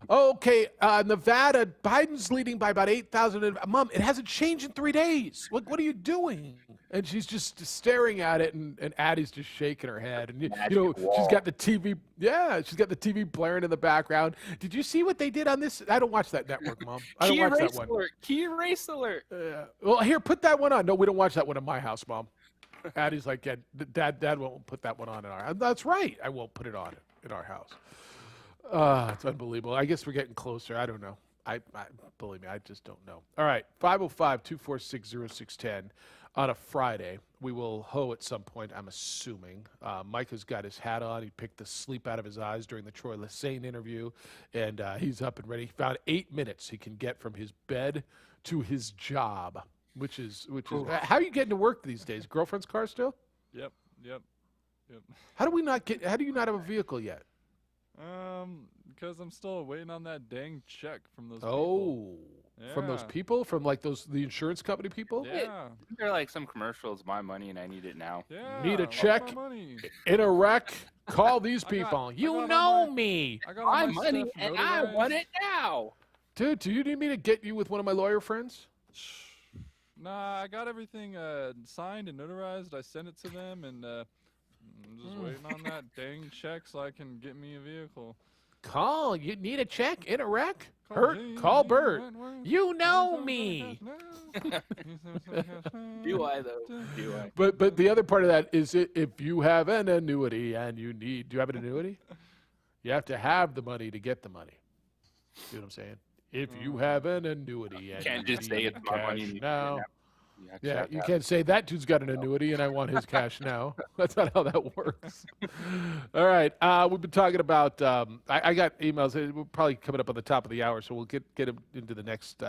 oh, okay, Nevada, Biden's leading by about 8,000. Mom, it hasn't changed in 3 days. What are you doing? And she's just staring at it, and Addie's just shaking her head. And, she's got the TV. Yeah, she's got the TV blaring in the background. Did you see what they did on this? I don't watch that network, Mom. I don't watch that one. Key erase alert. Well, here, put that one on. No, we don't watch that one in my house, Mom. Addie's like, yeah, Dad won't put that one on in our house. That's right. I won't put it on in our house. It's unbelievable. I guess we're getting closer. I don't know. I believe me, I just don't know. All right, 505-246-0610 on a Friday. We will hoe at some point, I'm assuming. Micah's got his hat on. He picked the sleep out of his eyes during the Troy Lesane interview, and he's up and ready. He found 8 minutes he can get from his bed to his job. Which is how are you getting to work these days? Girlfriend's car still? Yep. How do you not have a vehicle yet? Because I'm still waiting on that dang check from those people. From those people? From like the insurance company people? Yeah. They're like some commercials, my money and I need it now. Yeah. Need a check in a wreck? Call these people. You know me. I got my money and I want it now. Dude, do you need me to get you with one of my lawyer friends? Nah, I got everything signed and notarized. I sent it to them, and I'm just waiting on that dang check so I can get me a vehicle. Call. You need a check in a wreck? Call Bert. You know me. Do I, though? Do I? But the other part of that is if you have an annuity and do you have an annuity? You have to have the money to get the money. See what I'm saying? If you have an annuity and you can't just say it's my money now. Yeah, you can't say that dude's got an annuity and I want his cash now. That's not how that works. All right, we've been talking about. I got emails. We're probably coming up on the top of the hour, so we'll get into the next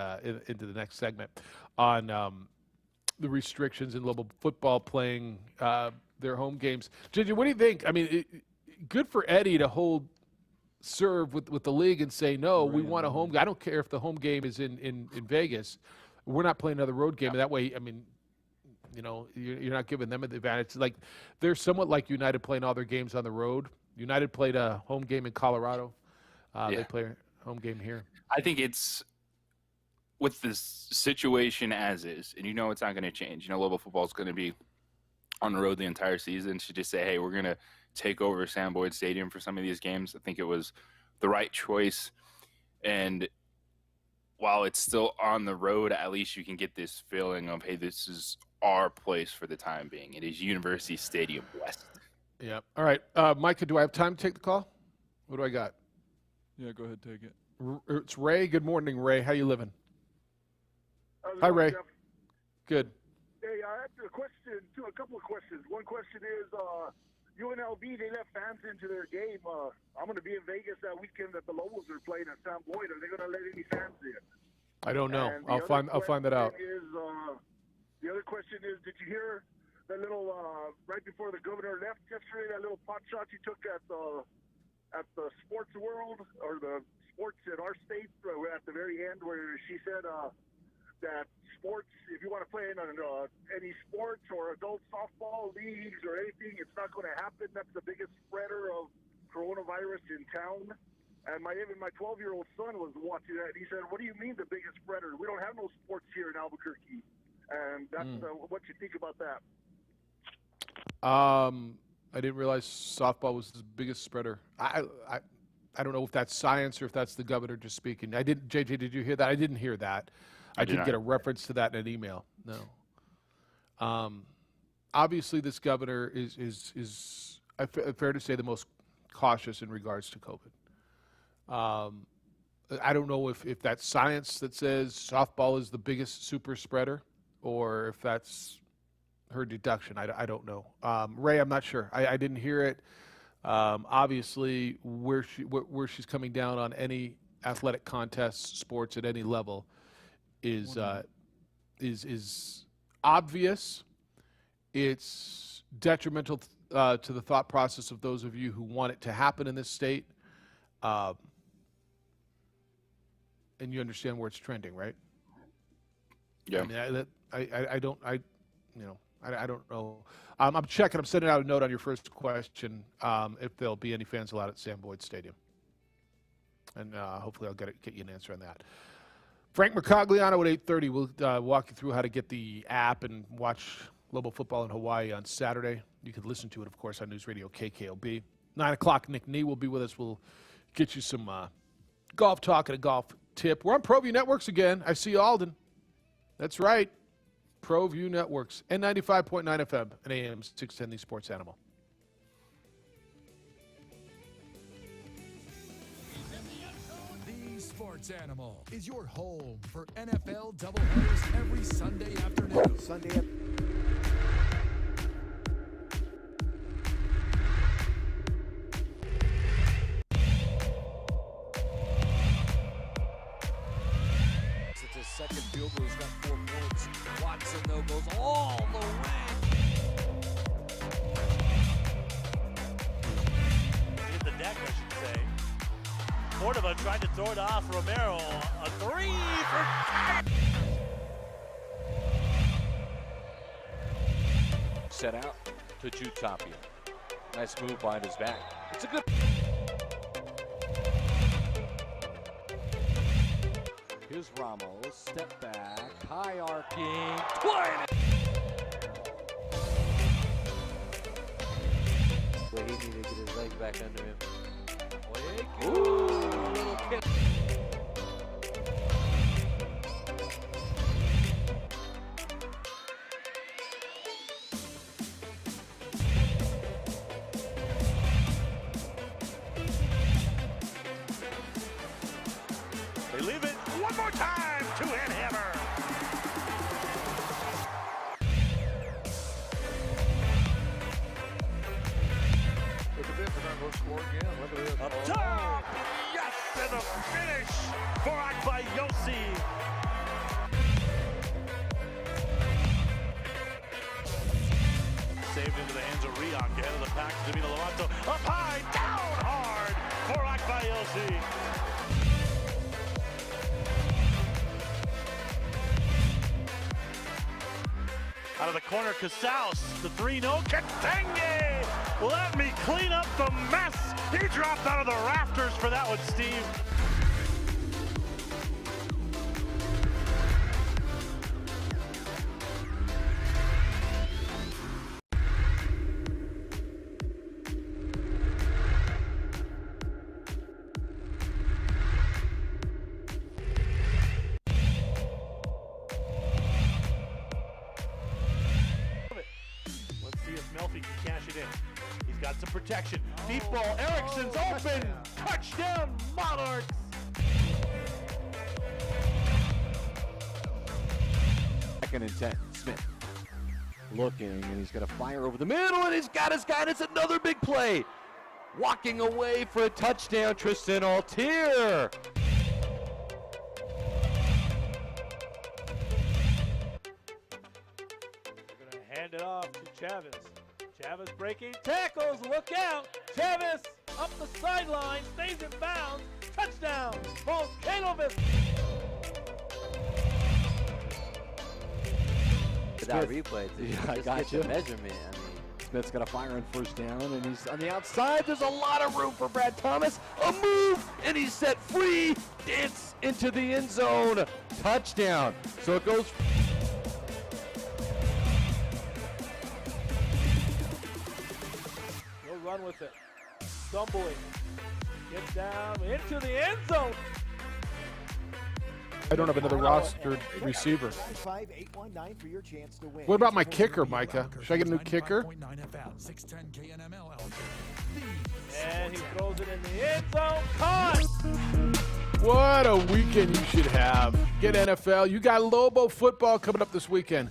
segment on the restrictions in global football playing their home games. JJ, what do you think? I mean, good for Eddie to serve with the league and say, no, we want a home game. I don't care if the home game is in Vegas. We're not playing another road game. That way, I mean, you know, you're not giving them an advantage. Like, they're somewhat like United playing all their games on the road. United played a home game in Colorado. They play a home game here. I think it's with this situation as is, and you know it's not going to change. You know, Louisville football is going to be on the road the entire season. Should just say, hey, we're going to take over Sam Boyd Stadium for some of these games. I think it was the right choice. And while it's still on the road, at least you can get this feeling of, hey, this is our place for the time being. It is University Stadium West. Yeah. All right. Micah, do I have time to take the call? What do I got? Yeah, go ahead, take it. It's Ray. Good morning, Ray. How you living? Hi, Ray. Jeff? Good. Hey, I have a couple of questions. One question is, UNLV, they let fans into their game. I'm going to be in Vegas that weekend that the Lobos are playing at Sam Boyd. Are they going to let any fans in? I don't know. I'll find that out. The other question is, did you hear that little right before the governor left yesterday? That little pot shot you took at the sports world or the sports in our state at the very end, where she said that sports, if you want to play in any sports or adult softball leagues or anything, it's not going to happen. That's the biggest spreader of coronavirus in town. And even my 12-year-old son was watching that, and he said, what do you mean the biggest spreader? We don't have no sports here in Albuquerque. And that's what you think about that. I didn't realize softball was the biggest spreader. I don't know if that's science or if that's the governor just speaking. JJ, did you hear that? I didn't hear that. I did get a reference to that in an email. No. Obviously, this governor is fair to say the most cautious in regards to COVID. I don't know if that's science that says softball is the biggest super spreader, or if that's her deduction. I don't know. Ray, I'm not sure. I didn't hear it. Obviously, where she's coming down on any athletic contests, sports at any level, is obvious. It's detrimental to the thought process of those of you who want it to happen in this state. And you understand where it's trending, right? Yeah. I don't know. I'm checking. I'm sending out a note on your first question if there'll be any fans allowed at Sam Boyd Stadium, and hopefully I'll get you an answer on that. Frank Mercogliano at 8:30. We'll walk you through how to get the app and watch Lobo football in Hawaii on Saturday. You can listen to it, of course, on News Radio KKOB. 9 o'clock, Nick Nee will be with us. We'll get you some golf talk and a golf tip. We're on ProView Networks again. I see Alden. That's right. ProView Networks and 95.9 FM and AM 610, the Sports Animal. The Sports Animal is your home for NFL doubleheaders every Sunday afternoon. It's his second field goal. He's got 4 points. Watson, though, goes all the way. Hit the deck, I should say. Cordova tried to throw it off. Romero, a 3 for... Set out to Tapia. Nice move behind his back. It's a good... Here's Ramos, step back, high arcing, But he needed to get his legs back under him. Ooh, a little kick. They leave it one more time to Hammer. Look at this, they're going to go score again. Look at this. Up top! Yes, and a finish for Akbayosi. Saved into the hands of Leon, ahead of the pack, Davina Lovato, up high, down hard for Akbayelsi. Out of the corner, Casals, the 3-0, Katenge! Let me clean up the mess! He dropped out of the rafters for that one, Steve. Melfi can cash it in. He's got some protection. Deep ball. Erickson's open. Touchdown, Monarchs. Second and 10. Smith looking, and he's going to fire over the middle, and he's got his guy, and it's another big play. Walking away for a touchdown, Tristan Altier. They're going to hand it off to Chavez. Chavez breaking tackles, look out! Chavez up the sideline, stays in bounds, touchdown, Volcanovic! That replay, I got you. Measurement. I mean, Smith's got a fire on first down, and he's on the outside. There's a lot of room for Brad Thomas. A move, and he's set free. Dance into the end zone. Touchdown. So it goes. He'll run with it. Stumbling. Gets down into the end zone. I don't have another rostered receiver. What about my kicker, Micah? Should I get a new kicker? And he throws it in the end zone. Caught! What a weekend you should have. Get NFL. You got Lobo football coming up this weekend.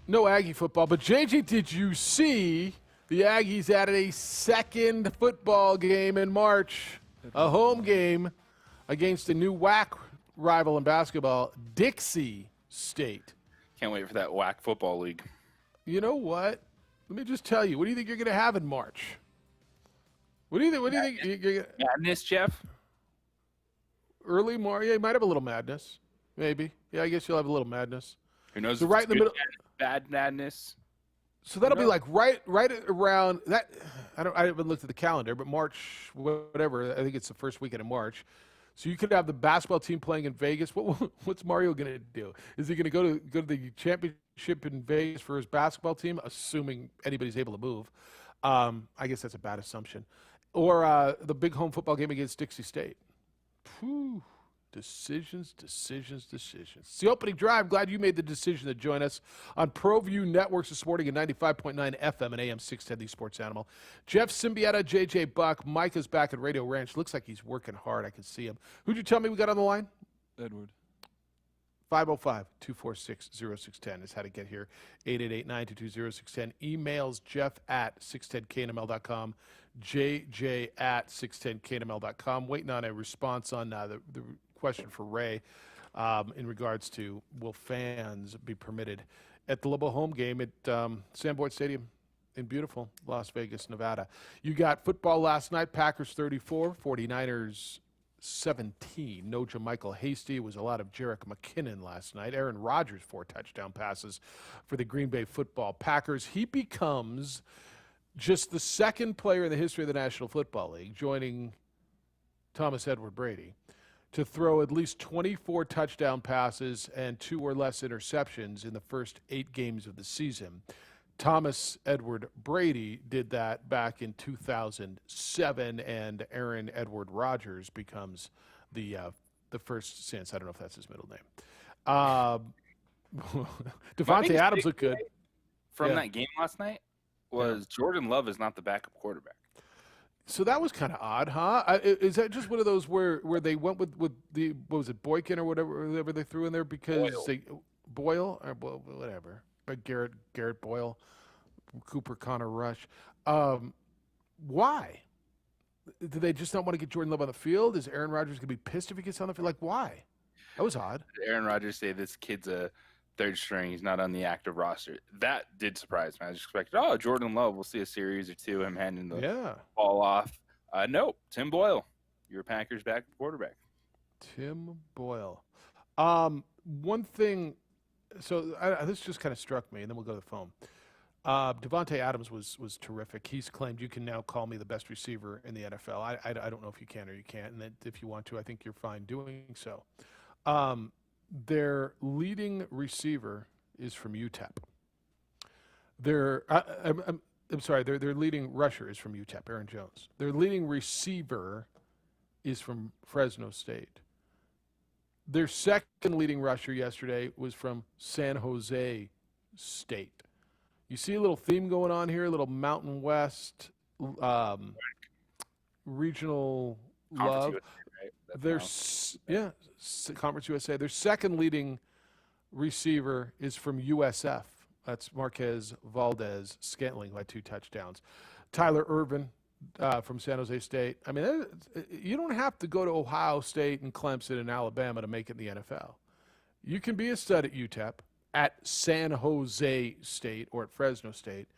No Aggie football, but JJ, did you see the Aggies added a second football game in March? A home game against a new WAC rival in basketball, Dixie State. Can't wait for that WAC football league. You know what? Let me just tell you. What do you think you're going to have in March? What do you think? What do you think? You're Madness, Jeff? Early March? Yeah, you might have a little madness. Maybe. Yeah, I guess you'll have a little madness. Who knows? So right in the middle. Bad madness. So that'll be like right around that. I haven't looked at the calendar, but March, whatever. I think it's the first weekend of March. So you could have the basketball team playing in Vegas. What's Mario going to do? Is he going to go to the championship in Vegas for his basketball team, assuming anybody's able to move? I guess that's a bad assumption. Or the big home football game against Dixie State. Whew. Decisions. It's the opening drive. Glad you made the decision to join us on ProView Networks this morning at 95.9 FM and AM 610, the Sports Animal. Jeff Siembieda, JJ Buck. Micah's back at Radio Ranch. Looks like he's working hard. I can see him. Who'd you tell me we got on the line? Edward. 505-246-0610 is how to get here. 888-922-0610. Emails Jeff at 610knml.com. JJ at 610knml.com. Waiting on a response on the question for Ray in regards to will fans be permitted at the Lobo home game at Sanborn Stadium in beautiful Las Vegas, Nevada. You got football last night, Packers 34, 49ers 17. No JaMychal Hasty. It was a lot of Jerick McKinnon last night. Aaron Rodgers, 4 touchdown passes for the Green Bay football Packers. He becomes just the second player in the history of the National Football League, joining Thomas Edward Brady, to throw at least 24 touchdown passes and 2 or less interceptions in the first 8 games of the season. Thomas Edward Brady did that back in 2007, and Aaron Edward Rodgers becomes the first since. I don't know if that's his middle name. Devontae Adams looked good. From that game last night was Jordan Love is not the backup quarterback. So that was kind of odd, huh? Is that just one of those where they went with the, what was it, Boykin or whatever they threw in there because Boyle or whatever, Garrett Boyle, Cooper Connor Rush. Why? Do they just not want to get Jordan Love on the field? Is Aaron Rodgers going to be pissed if he gets on the field? Like, why? That was odd. Did Aaron Rodgers say this kid's a third string. He's not on the active roster. That did surprise me. I just expected, Jordan Love, we'll see a series or two, him handing the ball off. Nope, Tim Boyle, your Packers back quarterback. Tim Boyle. One thing, this just kind of struck me, and then we'll go to the phone. Devontae Adams was terrific. He's claimed, you can now call me the best receiver in the NFL. I don't know if you can or you can't, and that if you want to, I think you're fine doing so. Their leading receiver is from UTEP. Their leading rusher is from UTEP, Aaron Jones. Their leading receiver is from Fresno State. Their second leading rusher yesterday was from San Jose State. You see a little theme going on here, a little Mountain West regional love. Conference USA. Their second leading receiver is from USF. That's Marquez Valdez Scantling by 2 touchdowns. Tyler Irvin from San Jose State. I mean, you don't have to go to Ohio State and Clemson and Alabama to make it in the NFL. You can be a stud at UTEP, at San Jose State, or at Fresno State,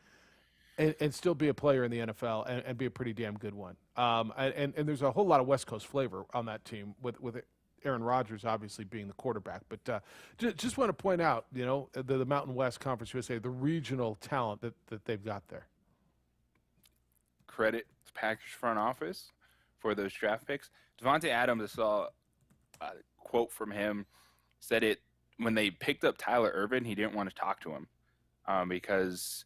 and still be a player in the NFL and be a pretty damn good one. And there's a whole lot of West Coast flavor on that team with Aaron Rodgers obviously being the quarterback. But just want to point out, the Mountain West Conference USA, the regional talent that they've got there. Credit to Packers front office for those draft picks. Devontae Adams, I saw a quote from him, said it when they picked up Tyler Irvin, he didn't want to talk to him because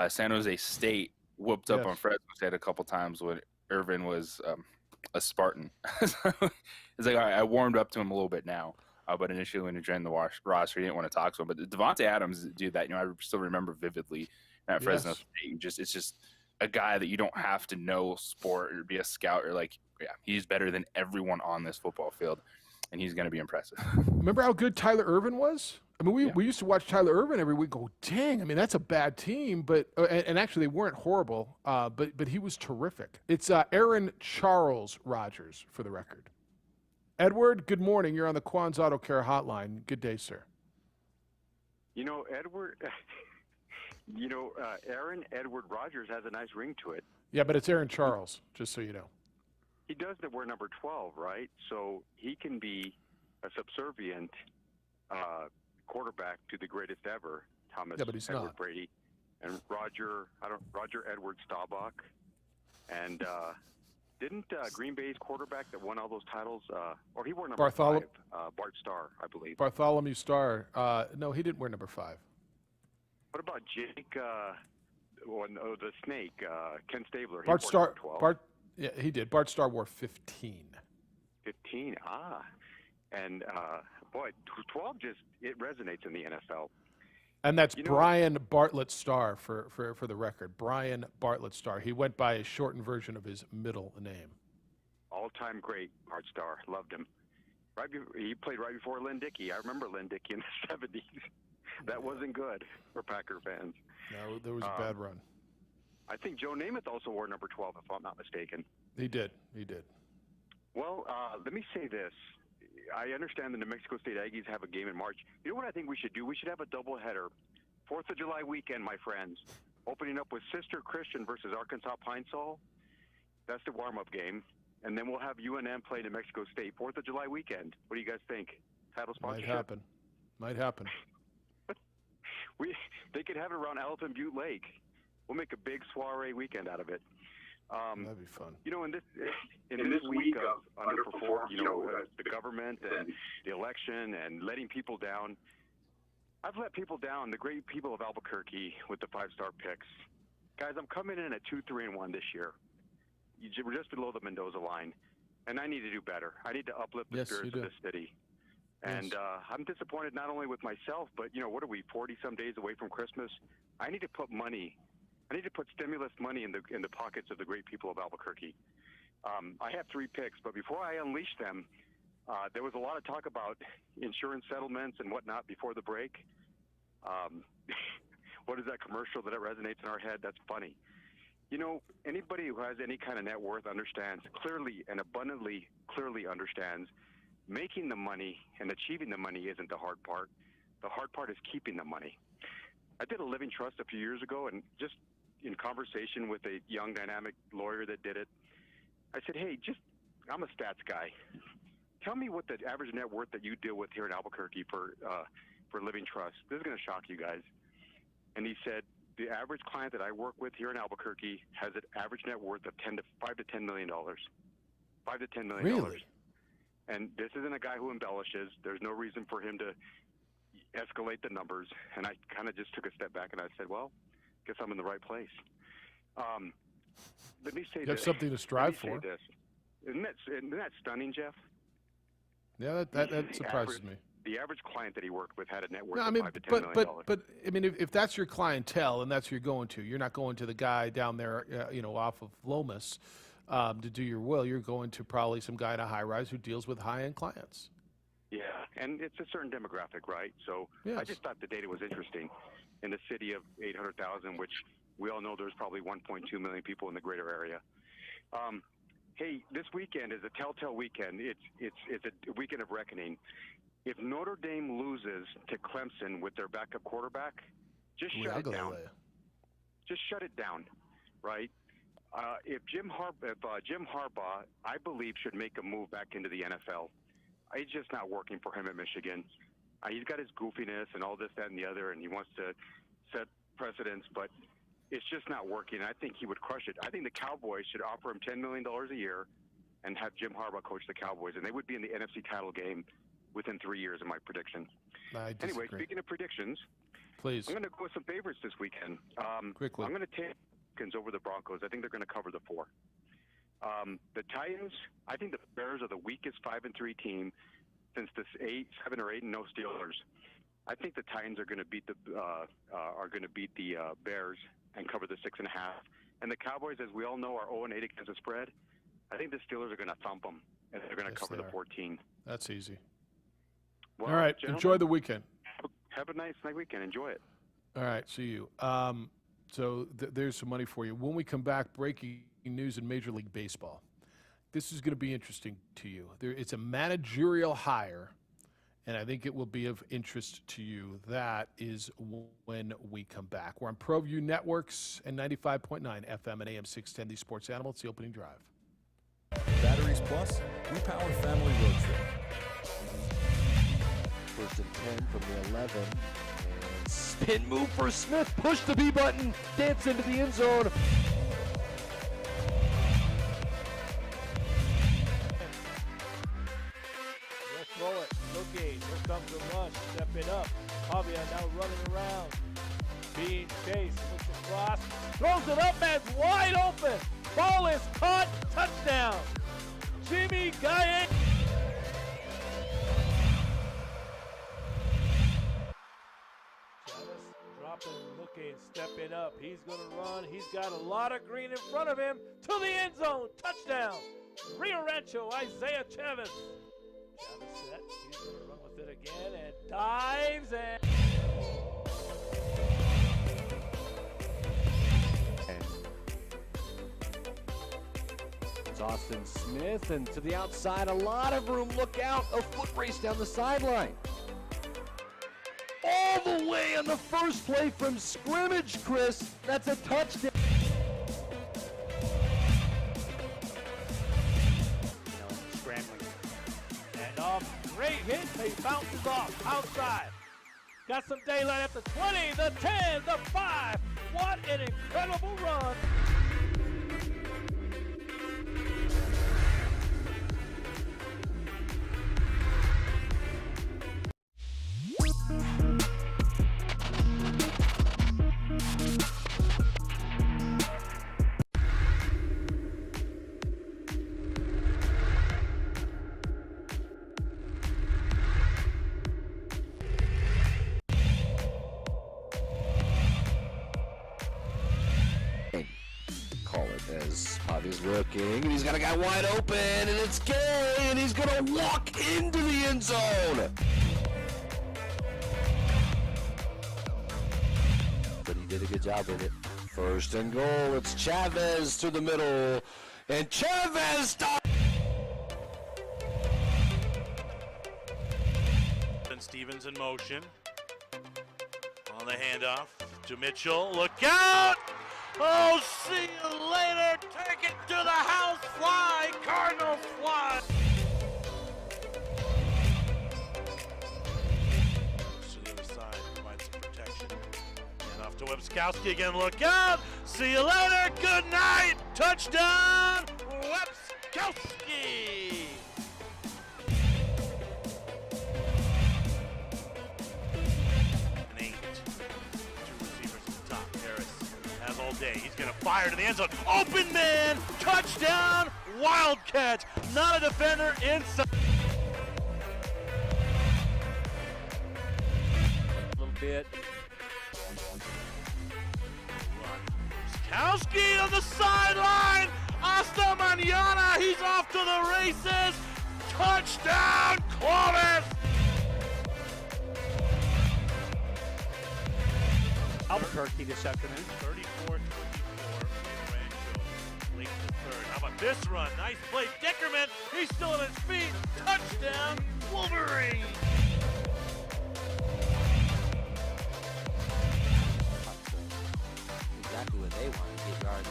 San Jose State whooped up on Fresno State a couple times when Irvin was a Spartan. It's like, all right, I warmed up to him a little bit now, but initially when he joined the roster, he didn't want to talk to him. But Devontae Adams did that. I still remember vividly at Fresno State. It's just a guy that you don't have to know sport or be a scout or he's better than everyone on this football field, and he's going to be impressive. Remember how good Tyler Irvin was? I mean, we used to watch Tyler Irvin every week. Go, dang! I mean, that's a bad team, but and actually they weren't horrible. But he was terrific. It's Aaron Charles Rogers for the record. Edward, good morning. You're on the Quan's Auto Care Hotline. Good day, sir. Edward. Aaron Edward Rogers has a nice ring to it. Yeah, but it's Aaron Charles, just so you know. He does wear number 12, right? So he can be a subservient quarterback to the greatest ever, Thomas Edward Brady, and Roger Edward Staubach. And didn't Green Bay's quarterback that won all those titles, or he wore number 5, Bart Starr, I believe. Bartholomew Starr. No, he didn't wear number 5. What about Jake, the Snake, Ken Stabler? Bart Starr. Yeah, he did. Bart Starr wore 15. 15, and 12 it resonates in the NFL. And that's Brian Bartlett Starr for the record. Brian Bartlett Starr. He went by a shortened version of his middle name. All-time great, Bart Starr. Loved him. He played right before Lynn Dickey. I remember Lynn Dickey in the 70s. That wasn't good for Packer fans. No, there was a bad run. I think Joe Namath also wore number 12, if I'm not mistaken. He did. Well, let me say this. I understand the New Mexico State Aggies have a game in March. You know what I think we should do? We should have a doubleheader. 4th of July weekend, my friends. Opening up with Sister Christian versus Arkansas Pine Sol. That's the warm-up game. And then we'll have UNM play New Mexico State. 4th of July weekend. What do you guys think? Title sponsorship? Might happen. They could have it around Elephant Butte Lake. We'll make a big soiree weekend out of it. That'd be fun. In this week of underperform, the government and the election and letting people down, I've let people down, the great people of Albuquerque with the 5-star picks. Guys, I'm coming in at 2-3-1 this year. We're just below the Mendoza line, and I need to do better. I need to uplift the spirits of this city. And I'm disappointed not only with myself, but, what are we, 40-some days away from Christmas? I need to put money. I need to put stimulus money in the pockets of the great people of Albuquerque. I have 3 picks, but before I unleash them, there was a lot of talk about insurance settlements and whatnot before the break. What is that commercial that resonates in our head? That's funny. Anybody who has any kind of net worth understands clearly and abundantly clearly understands making the money and achieving the money isn't the hard part. The hard part is keeping the money. I did a living trust a few years ago, and just in conversation with a young, dynamic lawyer that did it, I said, hey, I'm a stats guy. Tell me what the average net worth that you deal with here in Albuquerque for living trust. This is going to shock you guys. And he said, the average client that I work with here in Albuquerque has an average net worth of $5 to $10 million. $5 to $10 million. Really? And this isn't a guy who embellishes. There's no reason for him to escalate the numbers. And I kind of just took a step back and I said, well, guess I'm in the right place. Let me say You have something to strive for. This. Isn't that stunning, Jeff? Yeah, that surprises me. The average client that he worked with had a net worth No, I of mean, $5 to $10 million. but I mean, if that's your clientele and that's who you're going to, you're not going to the guy down there, off of Lomas to do your will. You're going to probably some guy in a high-rise who deals with high-end clients. Yeah, and it's a certain demographic, right? So I just thought the data was interesting. In the city of 800,000, which we all know there's probably 1.2 million people in the greater area. Hey, this weekend is a telltale weekend. It's a weekend of reckoning. If Notre Dame loses to Clemson with their backup quarterback, just shut it down. Just shut it down, right? If Jim Harbaugh, I believe, should make a move back into the NFL. It's just not working for him at Michigan. He's got his goofiness and all this, that, and the other, and he wants to set precedents, but it's just not working. I think he would crush it. I think the Cowboys should offer him $10 million a year and have Jim Harbaugh coach the Cowboys, and they would be in the NFC title game within 3 years, in my prediction. Anyway, speaking of predictions, please, I'm going to go with some favorites this weekend. Quickly. I'm going to take Falcons over the Broncos. I think they're going to cover the 4. The Titans, I think the Bears are the weakest 5-3 team since this 7 or 8 and no Steelers. I think the Titans are going to beat the Bears and cover the 6.5. And the Cowboys, as we all know, are 0-8 against the spread. I think the Steelers are going to thump them, and they're going to cover the 14. That's easy. Well, all right, enjoy the weekend. Have a nice weekend. Enjoy it. All right, see you. So there's some money for you. When we come back, breaking news in Major League Baseball. This is going to be interesting to you. It's a managerial hire, and I think it will be of interest to you. That is when we come back. We're on ProView Networks and 95.9 FM and AM 610, the Sports Animal. It's the opening drive. Batteries Plus, we power family road trip. First and 10 from the 11. And spin move for Smith. Push the B button. Dance into the end zone. Throw it. Looking. Here comes the rush. Stepping up. Tapia now running around. Being chased. Looks across. Throws it up. Man's wide open. Ball is caught. Touchdown. Siembieda. Dropping, looking, stepping up. He's going to run. He's got a lot of green in front of him. To the end zone. Touchdown. Rio Rancho, Isaiah Chavez. Chavez set. He's going to run with it again and dives and... It's Austin Smith, and to the outside, a lot of room. Look out, a foot race down the sideline. All the way on the first play from scrimmage, Chris. That's a touchdown. Scrambling. And off, great hit. He bounces off outside. Got some daylight at the 20, the 10, the 5. What an incredible run. Call it as Pavi's looking, and he's got a guy wide open, and it's Gay, and he's going to walk into the end zone. But he did a good job with it. First and goal, it's Chavez to the middle, and Chavez stops. And Stevens in motion. On the handoff to Mitchell. Look out! Oh, see you later. Take it to the house. Fly. Cardinals fly. To the other side. Provide some protection. And off to Webskowski again. Look out. See you later. Good night. Touchdown. Webskowski. All day. He's going to fire to the end zone. Open man! Touchdown! Wildcat! Not a defender inside. A little bit. Skowski on the sideline! Hasta mañana! He's off to the races! Touchdown! Clovis! Albuquerque this afternoon. 34-24. Late in the third. How about this run? Nice play. Dickerman, he's still on his feet. Touchdown, Wolverine. Exactly what they want to get yards.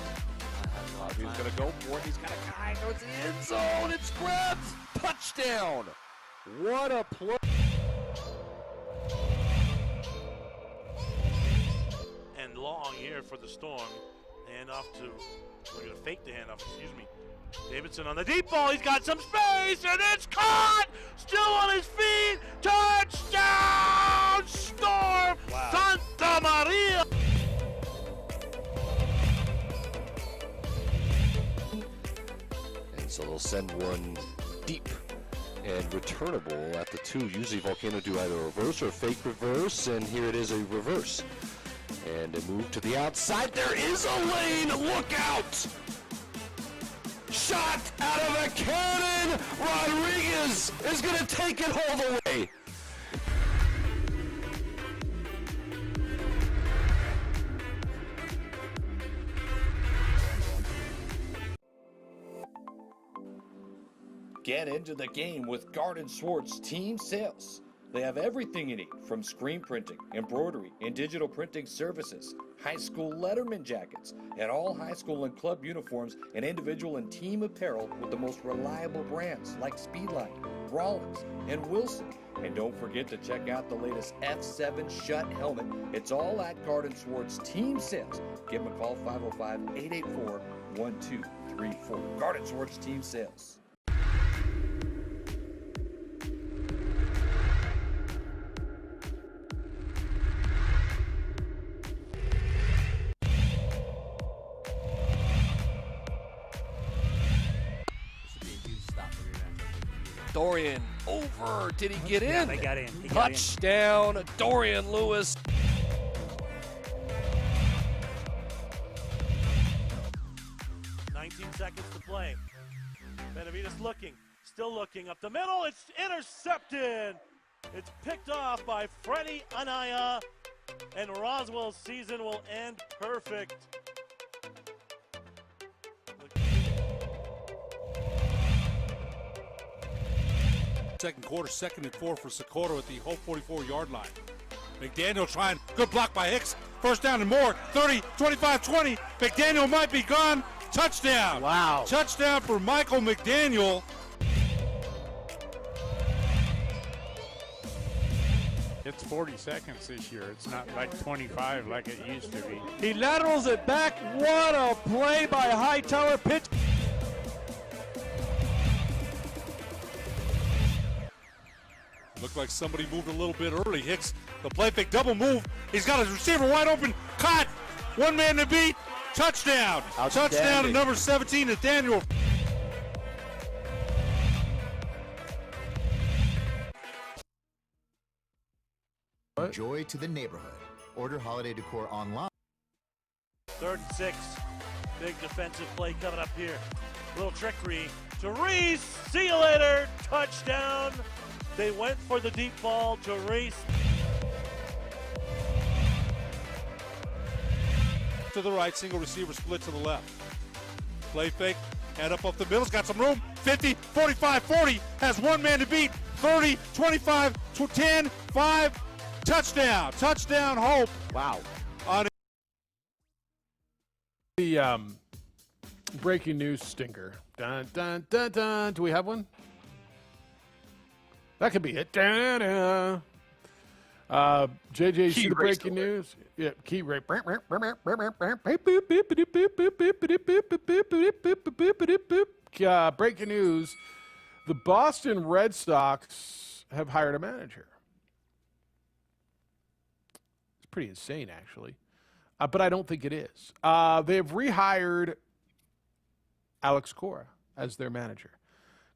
He's going to go for it. He's got a guy towards the end zone. It's grabbed. Touchdown. What a play. And long here for the Storm. Handoff to, we're going to fake the handoff, excuse me. Davidson on the deep ball. He's got some space, and it's caught. Still on his feet. Touchdown, Storm. Wow. Santa Maria. And so they'll send one deep and returnable at the 2. Usually Volcano do either a reverse or a fake reverse, and here it is a reverse. And a move to the outside. There is a lane. Look out! Shot out of a cannon. Rodriguez is going to take it all the way. Get into the game with Garden Swartz Team Sales. They have everything you need, from screen printing, embroidery, and digital printing services, high school letterman jackets, and all high school and club uniforms, and individual and team apparel with the most reliable brands like Speedline, Rollins, and Wilson. And don't forget to check out the latest F7 Shut helmet. It's all at Garden Swartz Team Sales. Give them a call, 505-884-1234. Garden Swartz Team Sales. Dorian over. Did he get in? Yeah, they got in. Touchdown, Dorian Lewis. Seconds to play. Benavides looking, still looking up the middle. It's intercepted. It's picked off by Freddie Anaya, and Roswell's season will end perfect. Second quarter, 2nd and 4 for Socorro at the whole 44-yard line. McDaniel trying, good block by Hicks. First down and more, 30, 25, 20. McDaniel might be gone. Touchdown. Wow. Touchdown for Michael McDaniel. It's 40 seconds this year. It's not like 25 like it used to be. He laterals it back. What a play by Hightower. Pitch. Looked like somebody moved a little bit early. Hicks, the play fake, double move. He's got his receiver wide open. Caught. One man to beat. Touchdown. Touchdown to number 17, Nathaniel. Joy to the neighborhood. Order holiday decor online. 3rd and 6. Big defensive play coming up here. Little trickery to Reese. See you later. Touchdown. They went for the deep ball to Reese. To the right, single receiver split to the left. Play fake, head up the middle, got some room. 50, 45, 40, has one man to beat. 30, 25, 10, 5, touchdown, Hope. Wow. On The breaking news stinker. Dun, dun, dun, dun. Do we have one? That could be it. Dun, dun, dun. JJ, see the breaking news? Yeah, key rate. Breaking news. The Boston Red Sox have hired a manager. It's pretty insane, actually. But I don't think it is. They have rehired Alex Cora as their manager.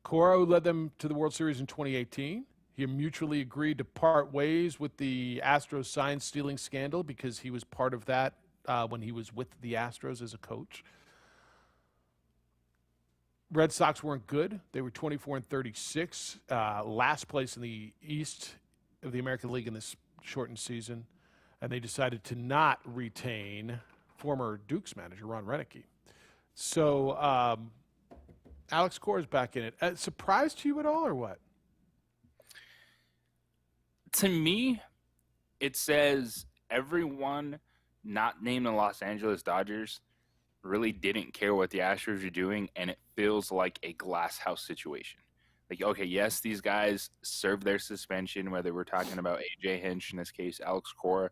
Cora, who led them to the World Series in 2018, he mutually agreed to part ways with the Astros sign stealing scandal because he was part of that when he was with the Astros as a coach. Red Sox weren't good. They were 24-36, last place in the East of the American League in this shortened season, and they decided to not retain former Dukes manager Ron Renicky. So Alex Cora's back in it. Surprise to you at all, or what? To me, it says everyone not named the Los Angeles Dodgers really didn't care what the Astros are doing, and it feels like a glass house situation. Like, okay, yes, these guys served their suspension, whether we're talking about A.J. Hinch, in this case, Alex Cora.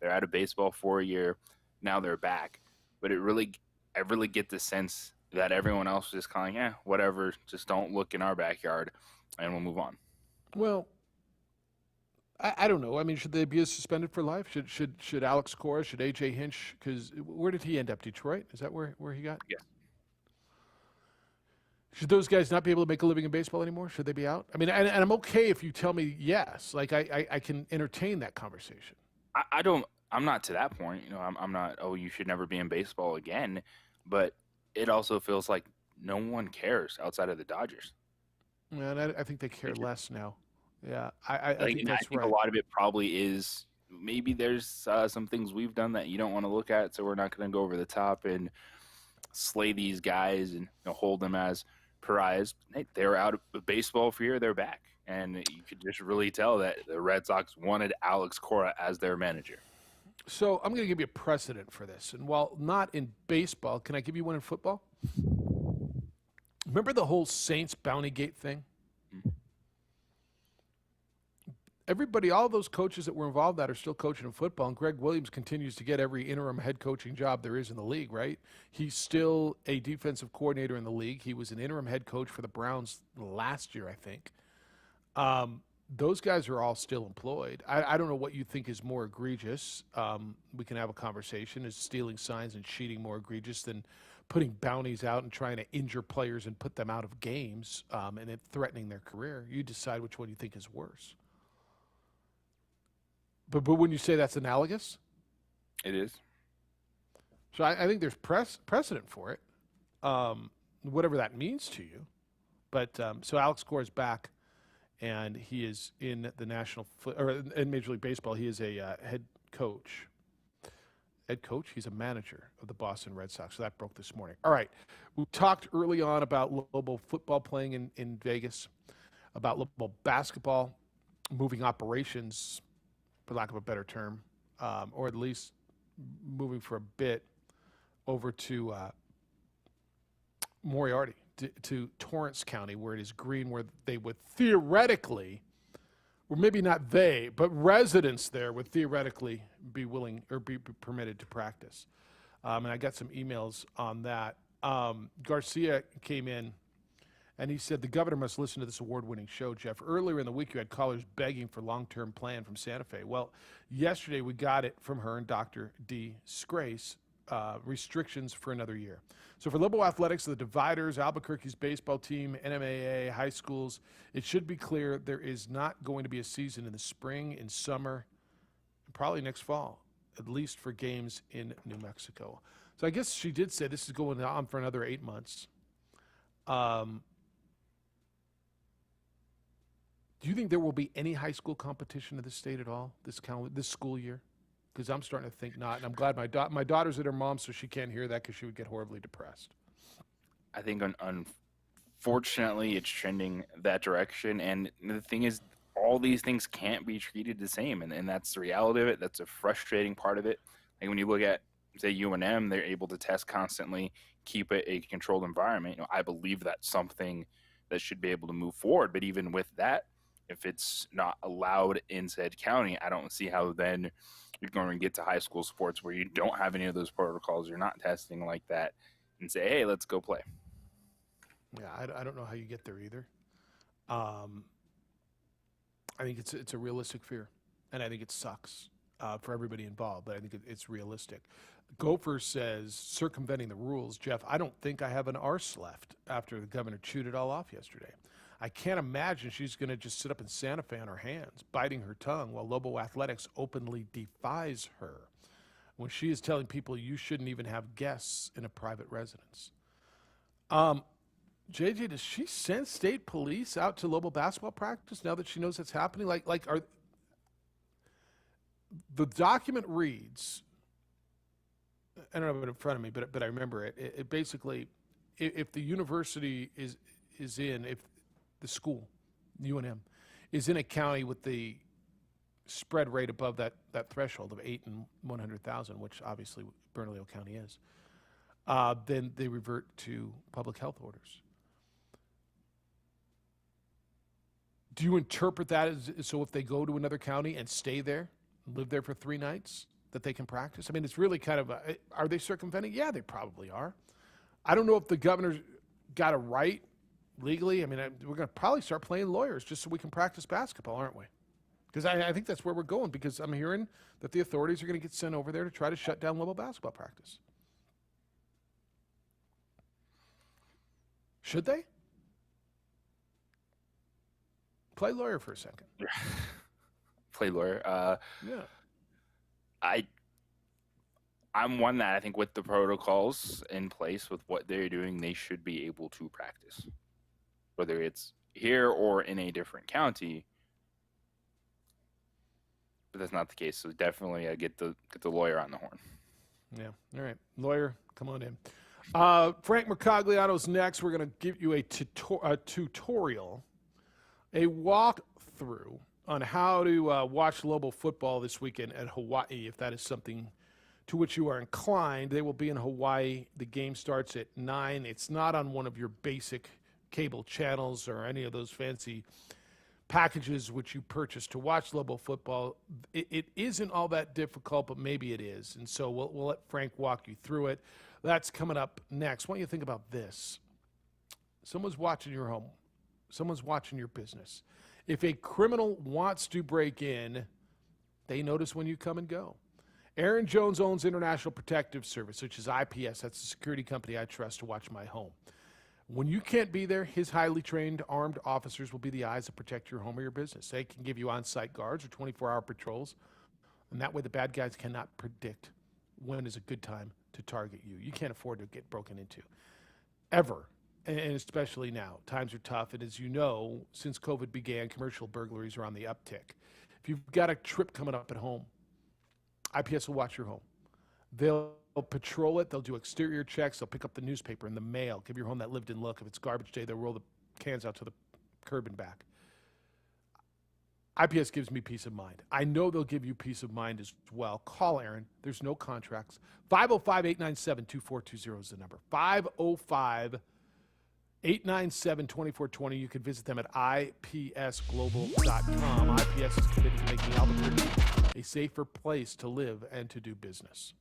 They're out of baseball for a year. Now they're back. But I really get the sense that everyone else is just calling, whatever, just don't look in our backyard, and we'll move on. Well, I don't know. I mean, should they be suspended for life? Should Alex Cora, should A.J. Hinch, because where did he end up? Detroit? Is that where he got? Yes. Should those guys not be able to make a living in baseball anymore? Should they be out? I mean, and I'm okay if you tell me yes. Like, I can entertain that conversation. I'm not to that point. You know, I'm not, you should never be in baseball again. But it also feels like no one cares outside of the Dodgers. Man, I think they care less now. Yeah, I think that's right. A lot of it probably is maybe there's some things we've done that you don't want to look at, so we're not going to go over the top and slay these guys and hold them as pariahs. Hey, they're out of baseball for a year, they're back. And you could just really tell that the Red Sox wanted Alex Cora as their manager. So I'm going to give you a precedent for this. And while not in baseball, can I give you one in football? Remember the whole Saints Bounty Gate thing? Everybody, all those coaches that were involved in that are still coaching in football, and Greg Williams continues to get every interim head coaching job there is in the league, right? He's still a defensive coordinator in the league. He was an interim head coach for the Browns last year, I think. Those guys are all still employed. I don't know what you think is more egregious. We can have a conversation. Is stealing signs and cheating more egregious than putting bounties out and trying to injure players and put them out of games and then threatening their career? You decide which one you think is worse. But when you say that's analogous? It is. So I think there's precedent for it, whatever that means to you. But so Alex Cora is back, and he is in the in Major League Baseball. He is a head coach. Head coach? He's a manager of the Boston Red Sox. So that broke this morning. All right. We talked early on about Lobo football playing in Vegas, about Lobo basketball, moving operations, for lack of a better term, or at least moving for a bit over to Moriarty, to Torrance County, where it is green, where they would theoretically, or maybe not they, but residents there would theoretically be willing or be permitted to practice. And I got some emails on that. Garcia came in, and he said, the governor must listen to this award-winning show, Jeff. Earlier in the week, you had callers begging for long-term plan from Santa Fe. Well, yesterday we got it from her and Dr. D. Scrace, restrictions for another year. So for Lobo Athletics, the Dividers, Albuquerque's baseball team, NMAA, high schools, it should be clear there is not going to be a season in the spring, in summer, and probably next fall, at least for games in New Mexico. So I guess she did say this is going on for another 8 months. Do you think there will be any high school competition in the state at all this school year? Because I'm starting to think not, and I'm glad my daughter's at her mom's, so she can't hear that because she would get horribly depressed. I think unfortunately it's trending that direction, and the thing is, all these things can't be treated the same, and that's the reality of it. That's a frustrating part of it. Like when you look at, say, UNM, they're able to test constantly, keep it a controlled environment. I believe that's something that should be able to move forward. But even with that, if it's not allowed in said county, I don't see how then you're going to get to high school sports where you don't have any of those protocols, you're not testing like that, and say, hey, let's go play. Yeah, I don't know how you get there either. I think it's a realistic fear, and I think it sucks for everybody involved, but I think it's realistic. Gopher says, circumventing the rules, Jeff, I don't think I have an arse left after the governor chewed it all off yesterday. I can't imagine she's going to just sit up in Santa Fe on her hands, biting her tongue while Lobo Athletics openly defies her when she is telling people you shouldn't even have guests in a private residence. JJ, does she send state police out to Lobo basketball practice now that she knows that's happening? Are the document reads, I don't have it in front of me, but I remember it. It basically, if the university is in, if the school, UNM, is in a county with the spread rate above that threshold of 8 in 100,000, which obviously Bernalillo County is, then they revert to public health orders. Do you interpret that as so if they go to another county and stay there, live there for 3 nights, that they can practice? I mean, it's really kind of are they circumventing? Yeah, they probably are. I don't know if the governor's got a right legally. I mean, we're going to probably start playing lawyers just so we can practice basketball, aren't we? Because I think that's where we're going, because I'm hearing that the authorities are going to get sent over there to try to shut down Lobo basketball practice. Should they? Play lawyer for a second. Play lawyer. Yeah. I'm one that I think with the protocols in place, with what they're doing, they should be able to practice, whether it's here or in a different county. But that's not the case. So definitely get the lawyer on the horn. Yeah. All right. Lawyer, come on in. Frank Mercogliano's next. We're going to give you a tutorial, a walkthrough on how to watch Lobo football this weekend at Hawaii, if that is something to which you are inclined. They will be in Hawaii. The game starts at 9. It's not on one of your basic cable channels or any of those fancy packages which you purchase to watch Lobo football. It isn't all that difficult, but maybe it is. And so we'll let Frank walk you through it. That's coming up next. Why don't you think about this? Someone's watching your home. Someone's watching your business. If a criminal wants to break in, they notice when you come and go. Aaron Jones owns International Protective Service, which is IPS. That's the security company I trust to watch my home. When you can't be there, his highly trained armed officers will be the eyes that protect your home or your business. They can give you on-site guards or 24-hour patrols, and that way the bad guys cannot predict when is a good time to target you. You can't afford to get broken into, ever, and especially now. Times are tough, and as you know, since COVID began, commercial burglaries are on the uptick. If you've got a trip coming up at home, IPS will watch your home. They'll patrol it. They'll do exterior checks. They'll pick up the newspaper and the mail, give your home that lived-in look. If it's garbage day, they'll roll the cans out to the curb and back. IPS gives me peace of mind. I know they'll give you peace of mind as well. Call Aaron. There's no contracts. 505-897-2420 is the number. 505-897-2420. You can visit them at ipsglobal.com. IPS is committed to making Albuquerque a safer place to live and to do business.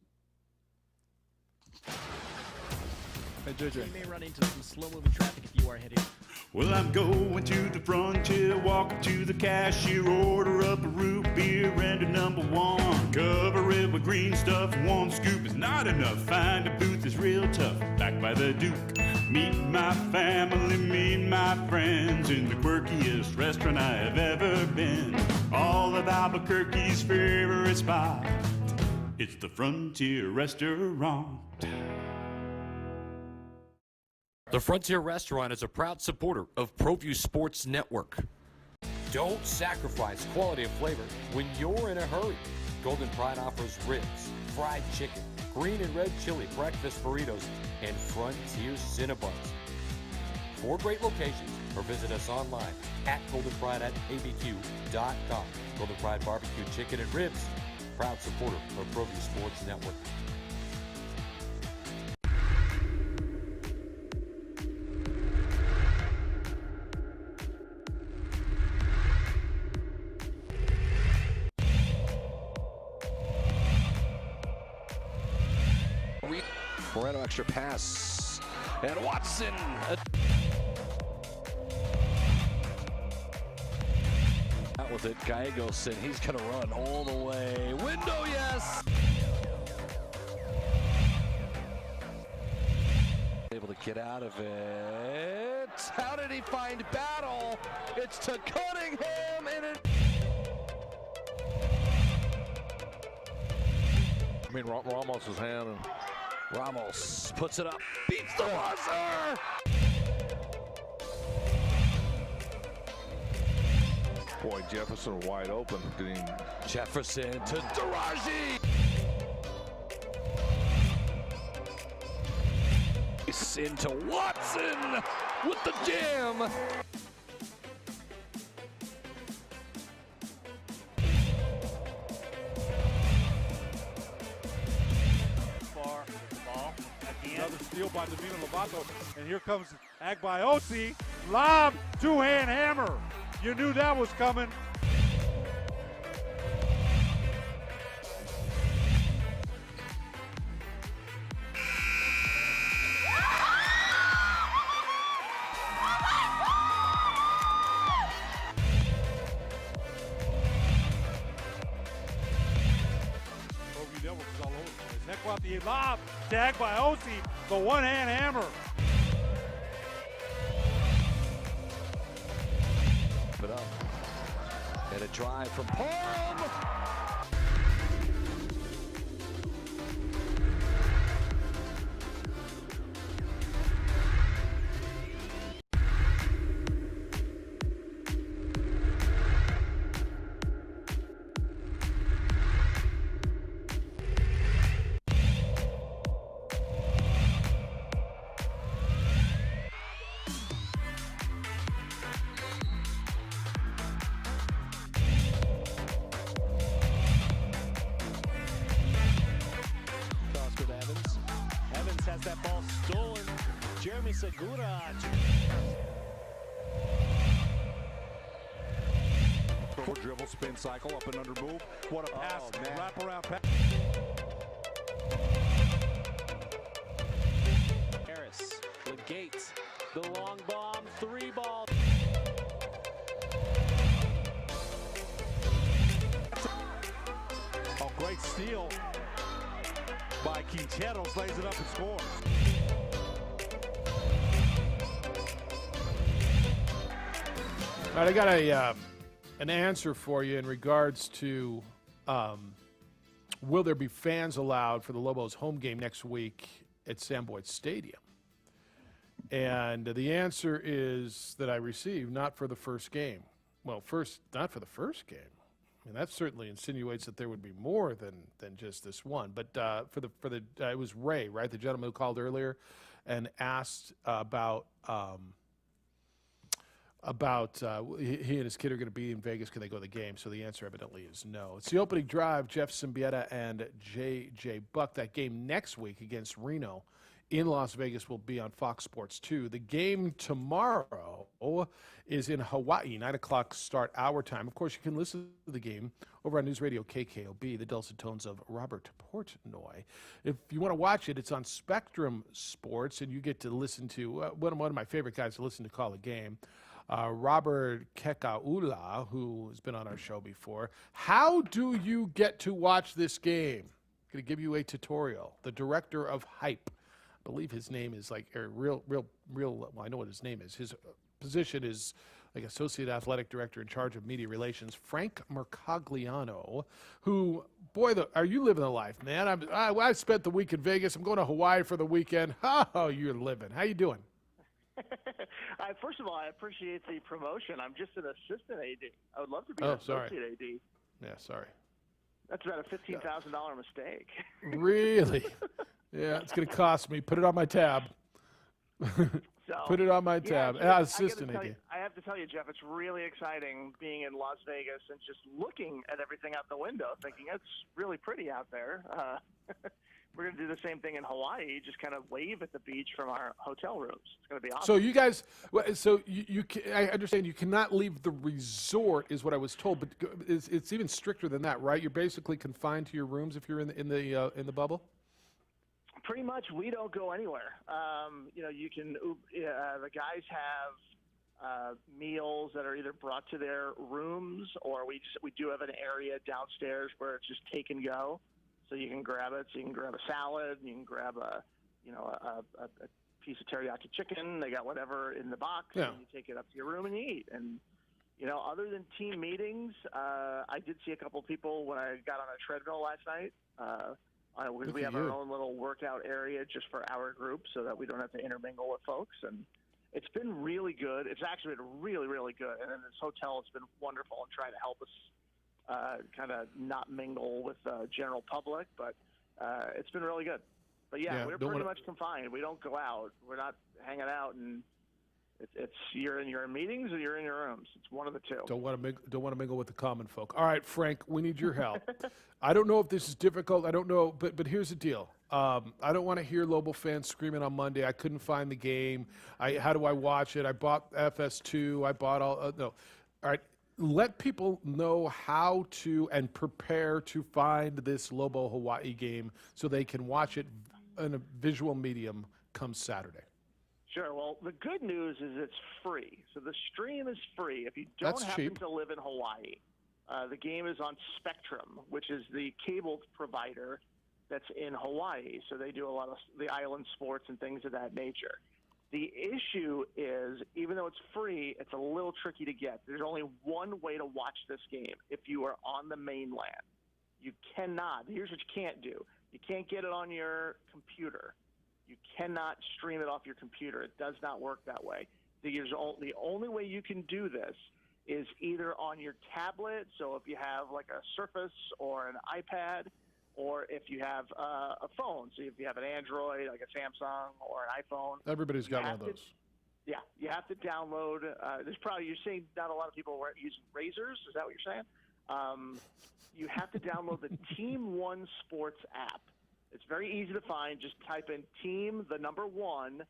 Hey, JJ. You may run into some slow-moving traffic if you are heading. Well, I'm going to the frontier, walk up to the cashier, order up a root beer and a number 1. Cover it with green stuff, 1 scoop is not enough. Find a booth is real tough, back by the Duke. Meet my family, meet my friends in the quirkiest restaurant I have ever been. All of Albuquerque's favorite spot, it's the Frontier Restaurant. The Frontier Restaurant is a proud supporter of ProView Sports Network. Don't sacrifice quality and flavor when you're in a hurry. Golden Pride offers ribs, fried chicken, green and red chili breakfast burritos, and Frontier Cinnabons. 4 great locations or visit us online at goldenpride@abq.com. Golden Pride Barbecue Chicken and Ribs, proud supporter of ProView Sports Network. Moreno extra pass. And Watson. Out with it, Gallegos, and he's going to run all the way. Window, yes! Able to get out of it. How did he find Battle? It's to Cunningham, and it... I mean, Ramos' hand. And Ramos puts it up, beats the buzzer! boy, Jefferson wide open. Jefferson to Daraji! Into Watson with the jam! Another steal by Davino Lovato, and here comes Agbaiosi. Lob, two-hand hammer. You knew that was coming. The lob to Agbaiosi, the one-hand hammer. Put up. And a drive from Parham. Has that ball stolen. Jeremy Segura. Forward dribble, spin cycle, up and under move. What a pass, wrap around pass. Harris, the gate, the long bomb, 3 ball. Oh, great steal by Quinteros, lays it up and scores. All right, I got an answer for you in regards to will there be fans allowed for the Lobos home game next week at Sam Boyd Stadium? And the answer is that I received not for the first game. Well, not for the first game. I mean, that certainly insinuates that there would be more than just this one. But it was Ray, right, the gentleman who called earlier and asked about he and his kid are going to be in Vegas. Can they go to the game? So the answer evidently is no. It's the opening drive. Jeff Siembieda and J.J. Buck. That game next week against Reno in Las Vegas will be on Fox Sports 2. The game tomorrow is in Hawaii, 9 o'clock start our time. Of course, you can listen to the game over on News Radio KKOB, the dulcet tones of Robert Portnoy. If you want to watch it, it's on Spectrum Sports, and you get to listen to one of my favorite guys to listen to call a game, Robert Kekaula, who has been on our show before. How do you get to watch this game? I'm going to give you a tutorial. The director of Hype, I believe his name is well, I know what his name is. His position is like Associate Athletic Director in charge of Media Relations, Frank Mercogliano, who, boy, are you living the life, man. I spent the week in Vegas. I'm going to Hawaii for the weekend. Oh, you're living. How you doing? First of all, I appreciate the promotion. I'm just an assistant AD. I would love to be an associate AD. Yeah, sorry. That's about a $15,000 mistake. Really? Yeah, it's going to cost me. Put it on my tab. Put it on my tab. Assistant AD. have to tell you, Jeff, it's really exciting being in Las Vegas and just looking at everything out the window, thinking it's really pretty out there. We're going to do the same thing in Hawaii, just kind of wave at the beach from our hotel rooms. It's going to be awesome. So you guys, I understand you cannot leave the resort, is what I was told, but it's even stricter than that, right? You're basically confined to your rooms if you're in the bubble. Pretty much, we don't go anywhere. You can. The guys have meals that are either brought to their rooms, or we do have an area downstairs where it's just take and go. So you can grab it. So you can grab a salad. You can grab a piece of teriyaki chicken. They got whatever in the box, and you take it up to your room and you eat. And other than team meetings, I did see a couple people when I got on a treadmill last night. We have our own little workout area just for our group, so that we don't have to intermingle with folks. And it's been really good. It's actually been really, really good. And then this hotel has been wonderful and trying to help us kind of not mingle with the general public, but it's been really good. But we're pretty much confined. We don't go out. We're not hanging out, and it's you're in your meetings or you're in your rooms. It's one of the two. Don't want to mingle with the common folk. All right, Frank, we need your help. I don't know if this is difficult. I don't know, but here's the deal. I don't want to hear Lobo fans screaming on Monday, I couldn't find the game. How do I watch it? I bought FS2. I bought all. No. All right. Let people know how to and prepare to find this Lobo Hawaii game so they can watch it in a visual medium come Saturday. Sure. Well, the good news is it's free. So the stream is free. If you don't happen to live in Hawaii, the game is on Spectrum, which is the cable provider that's in Hawaii. So they do a lot of the island sports and things of that nature. The issue is, even though it's free, it's a little tricky to get. There's only one way to watch this game if you are on the mainland. You cannot. Here's what you can't do. You can't get it on your computer. You cannot stream it off your computer. It does not work that way. The only way you can do this is either on your tablet, so if you have like a Surface or an iPad, or if you have a phone, so if you have an Android, like a Samsung or an iPhone. Everybody's got one of those. You have to download. You're saying not a lot of people were using razors. Is that what you're saying? You have to download the Team One Sports app. It's very easy to find. Just type in Team, the number 1,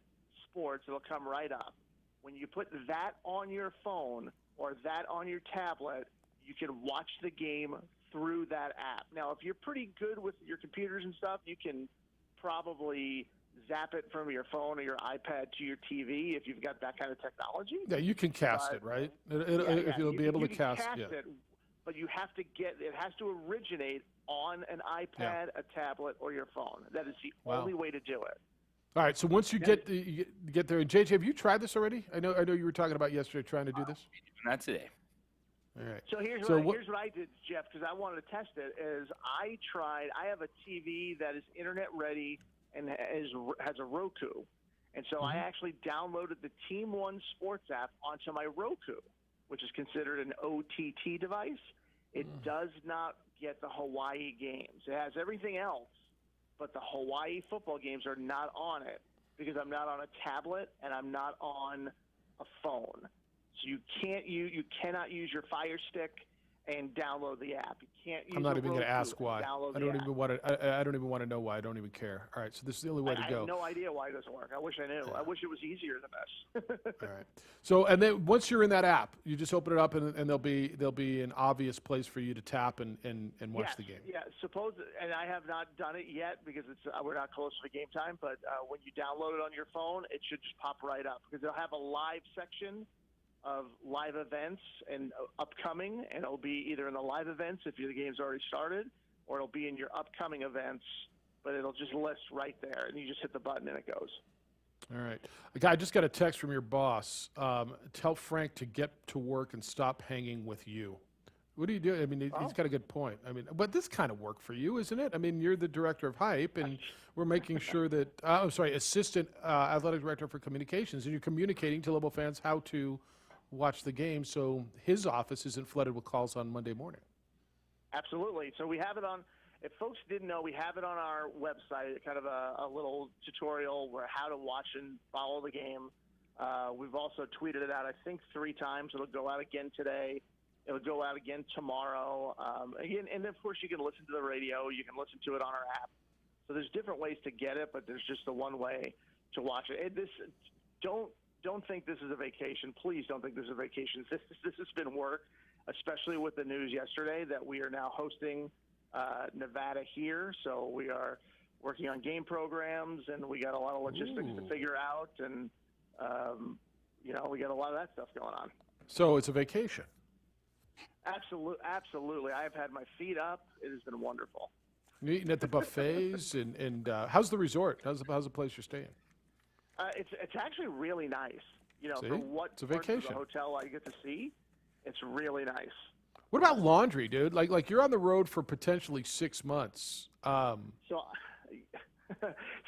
Sports. It'll come right up. When you put that on your phone or that on your tablet, you can watch the game through that app. Now, if you're pretty good with your computers and stuff, you can probably zap it from your phone or your iPad to your TV if you've got that kind of technology. Yeah, you can cast it, right? You'll be able to cast it. But you have to it has to originate on an iPad, a tablet, or your phone. That is the only way to do it. All right, so once you get there, and JJ, have you tried this already? I know you were talking about yesterday trying to do this. Not today. All right. So here's what I did, Jeff, because I wanted to test it. I have a TV that is internet ready and has a Roku, and so I actually downloaded the Team One Sports app onto my Roku, which is considered an OTT device. It does not get the Hawaii games. It has everything else, but the Hawaii football games are not on it because I'm not on a tablet and I'm not on a phone. So you cannot use your Fire Stick and download the app. You can't use I'm not even going to ask why. I don't even want to know why. I don't even care. All right, so this is the only way to go. I have no idea why it doesn't work. I wish I knew. I wish it was easier than this. All right. So, and then once you're in that app, you just open it up, and there'll be an obvious place for you to tap and watch the game. Yeah, and I have not done it yet because we're not close to the game time. But when you download it on your phone, it should just pop right up because they'll have a live section of live events and upcoming, and it'll be either in the live events if the game's already started, or it'll be in your upcoming events, but it'll just list right there, and you just hit the button and it goes. All right. I just got a text from your boss. Tell Frank to get to work and stop hanging with you. What do you do? I mean, he's got a good point. I mean, but this kind of work for you, isn't it? I mean, you're the director of Hype, and we're making sure that assistant athletic director for communications, and you're communicating to Lobo fans how to watch the game so his office isn't flooded with calls on Monday morning. Absolutely. So we have it on, if folks didn't know, we have it on our website, kind of a little tutorial where how to watch and follow the game. We've also tweeted it out, I think, 3 times. It'll go out again today. It'll go out again tomorrow. Again, and of course, you can listen to the radio. You can listen to it on our app. So there's different ways to get it, but there's just the one way to watch it. Don't think this is a vacation. Please don't think this is a vacation. This has been work, especially with the news yesterday that we are now hosting Nevada here. So we are working on game programs, and we got a lot of logistics to figure out, and we got a lot of that stuff going on. So it's a vacation. Absolutely. I've had my feet up. It has been wonderful. You're eating at the buffets, and how's the resort? How's the place you're staying? It's actually really nice. See? For what It's a parts vacation. of the hotel I get to see, it's really nice. What about laundry, dude? Like you're on the road for potentially 6 months. So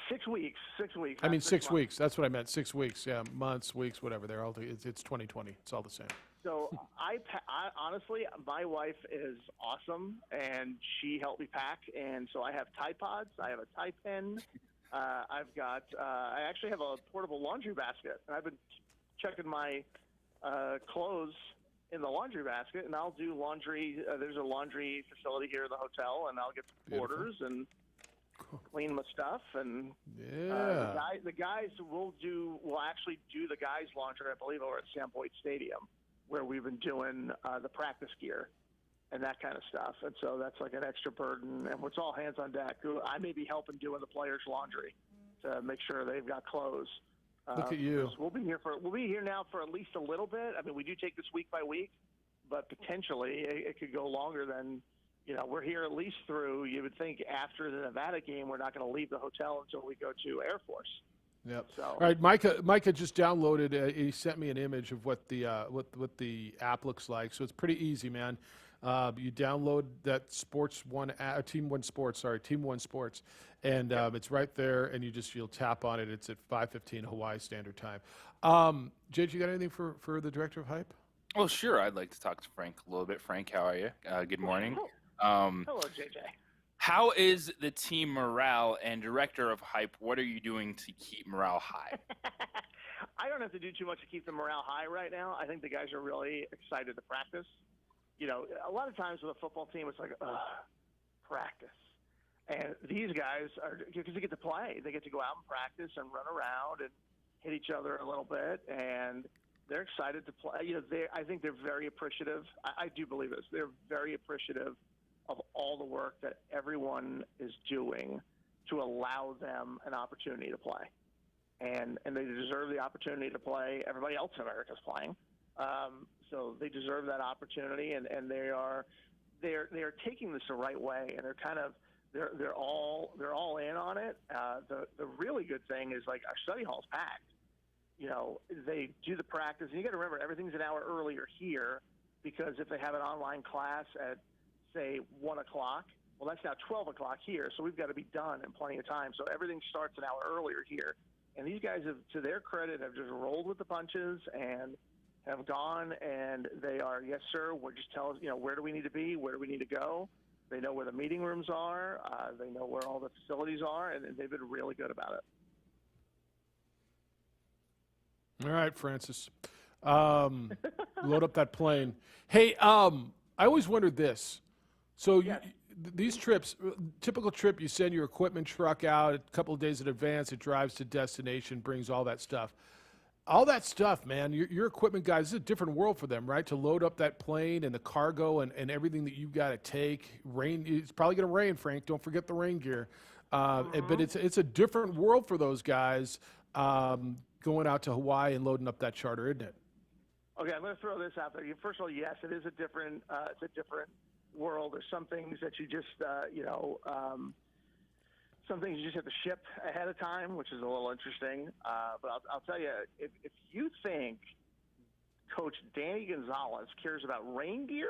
6 weeks. 6 weeks. I mean, not 6 months. weeks. That's what I meant. 6 weeks. Yeah, months, weeks, whatever. They're all. It's 2020. It's all the same. So I honestly, my wife is awesome, and she helped me pack. And so I have Tide Pods. I have a Tide pen. I've got. I actually have a portable laundry basket, and I've been checking my clothes in the laundry basket, and I'll do laundry. There's a laundry facility here in the hotel, and I'll get some orders and clean my stuff. And the guys will actually do the guys' laundry, I believe, over at Siembieda Stadium, where we've been doing the practice gear and that kind of stuff. And so that's like an extra burden, and it's all hands on deck. I may be helping doing the players' laundry to make sure they've got clothes. Look at you. We'll be here now for at least a little bit. I mean, we do take this week by week, but potentially it could go longer than, we're here at least through, you would think after the Nevada game, we're not going to leave the hotel until we go to Air Force. Yep. So, all right, Micah just downloaded. He sent me an image of what the app looks like. So it's pretty easy, man. You download that Team One Sports, and it's right there. And you'll tap on it. It's at 5:15 Hawaii Standard Time. JJ, you got anything for the director of Hype? Oh, sure. I'd like to talk to Frank a little bit. Frank, how are you? Good morning. hello, JJ. How is the team morale? And director of Hype, what are you doing to keep morale high? I don't have to do too much to keep the morale high right now. I think the guys are really excited to practice. A lot of times with a football team, it's like, practice. And these guys are, because they get to play. They get to go out and practice and run around and hit each other a little bit. And they're excited to play. I think they're very appreciative. I do believe this. They're very appreciative of all the work that everyone is doing to allow them an opportunity to play. And they deserve the opportunity to play. Everybody else in America is playing. So they deserve that opportunity, and they are taking this the right way, and they're all in on it. The really good thing is, like, our study hall's packed. They do the practice, and you got to remember everything's an hour earlier here, because if they have an online class at, say, 1 o'clock, well, that's now 12 o'clock here, so we've got to be done in plenty of time. So everything starts an hour earlier here, and these guys have, to their credit, have just rolled with the punches and have gone, and they are, yes, sir, just tell us, where do we need to be, where do we need to go. They know where the meeting rooms are. They know where all the facilities are, and they've been really good about it. All right, Francis. Load up that plane. Hey, I always wondered this. So these trips, typical trip, you send your equipment truck out a couple of days in advance. It drives to destination, brings all that stuff. All that stuff, man, your equipment guys, it's a different world for them, right? To load up that plane and the cargo and everything that you've got to take. Rain, it's probably going to rain, Frank. Don't forget the rain gear. But it's a different world for those guys going out to Hawaii and loading up that charter, isn't it? Okay, I'm going to throw this out there. First of all, yes, it is a different world. There's some things that you just, some things you just have to ship ahead of time, which is a little interesting. But I'll tell you, if you think Coach Danny Gonzalez cares about rain gear,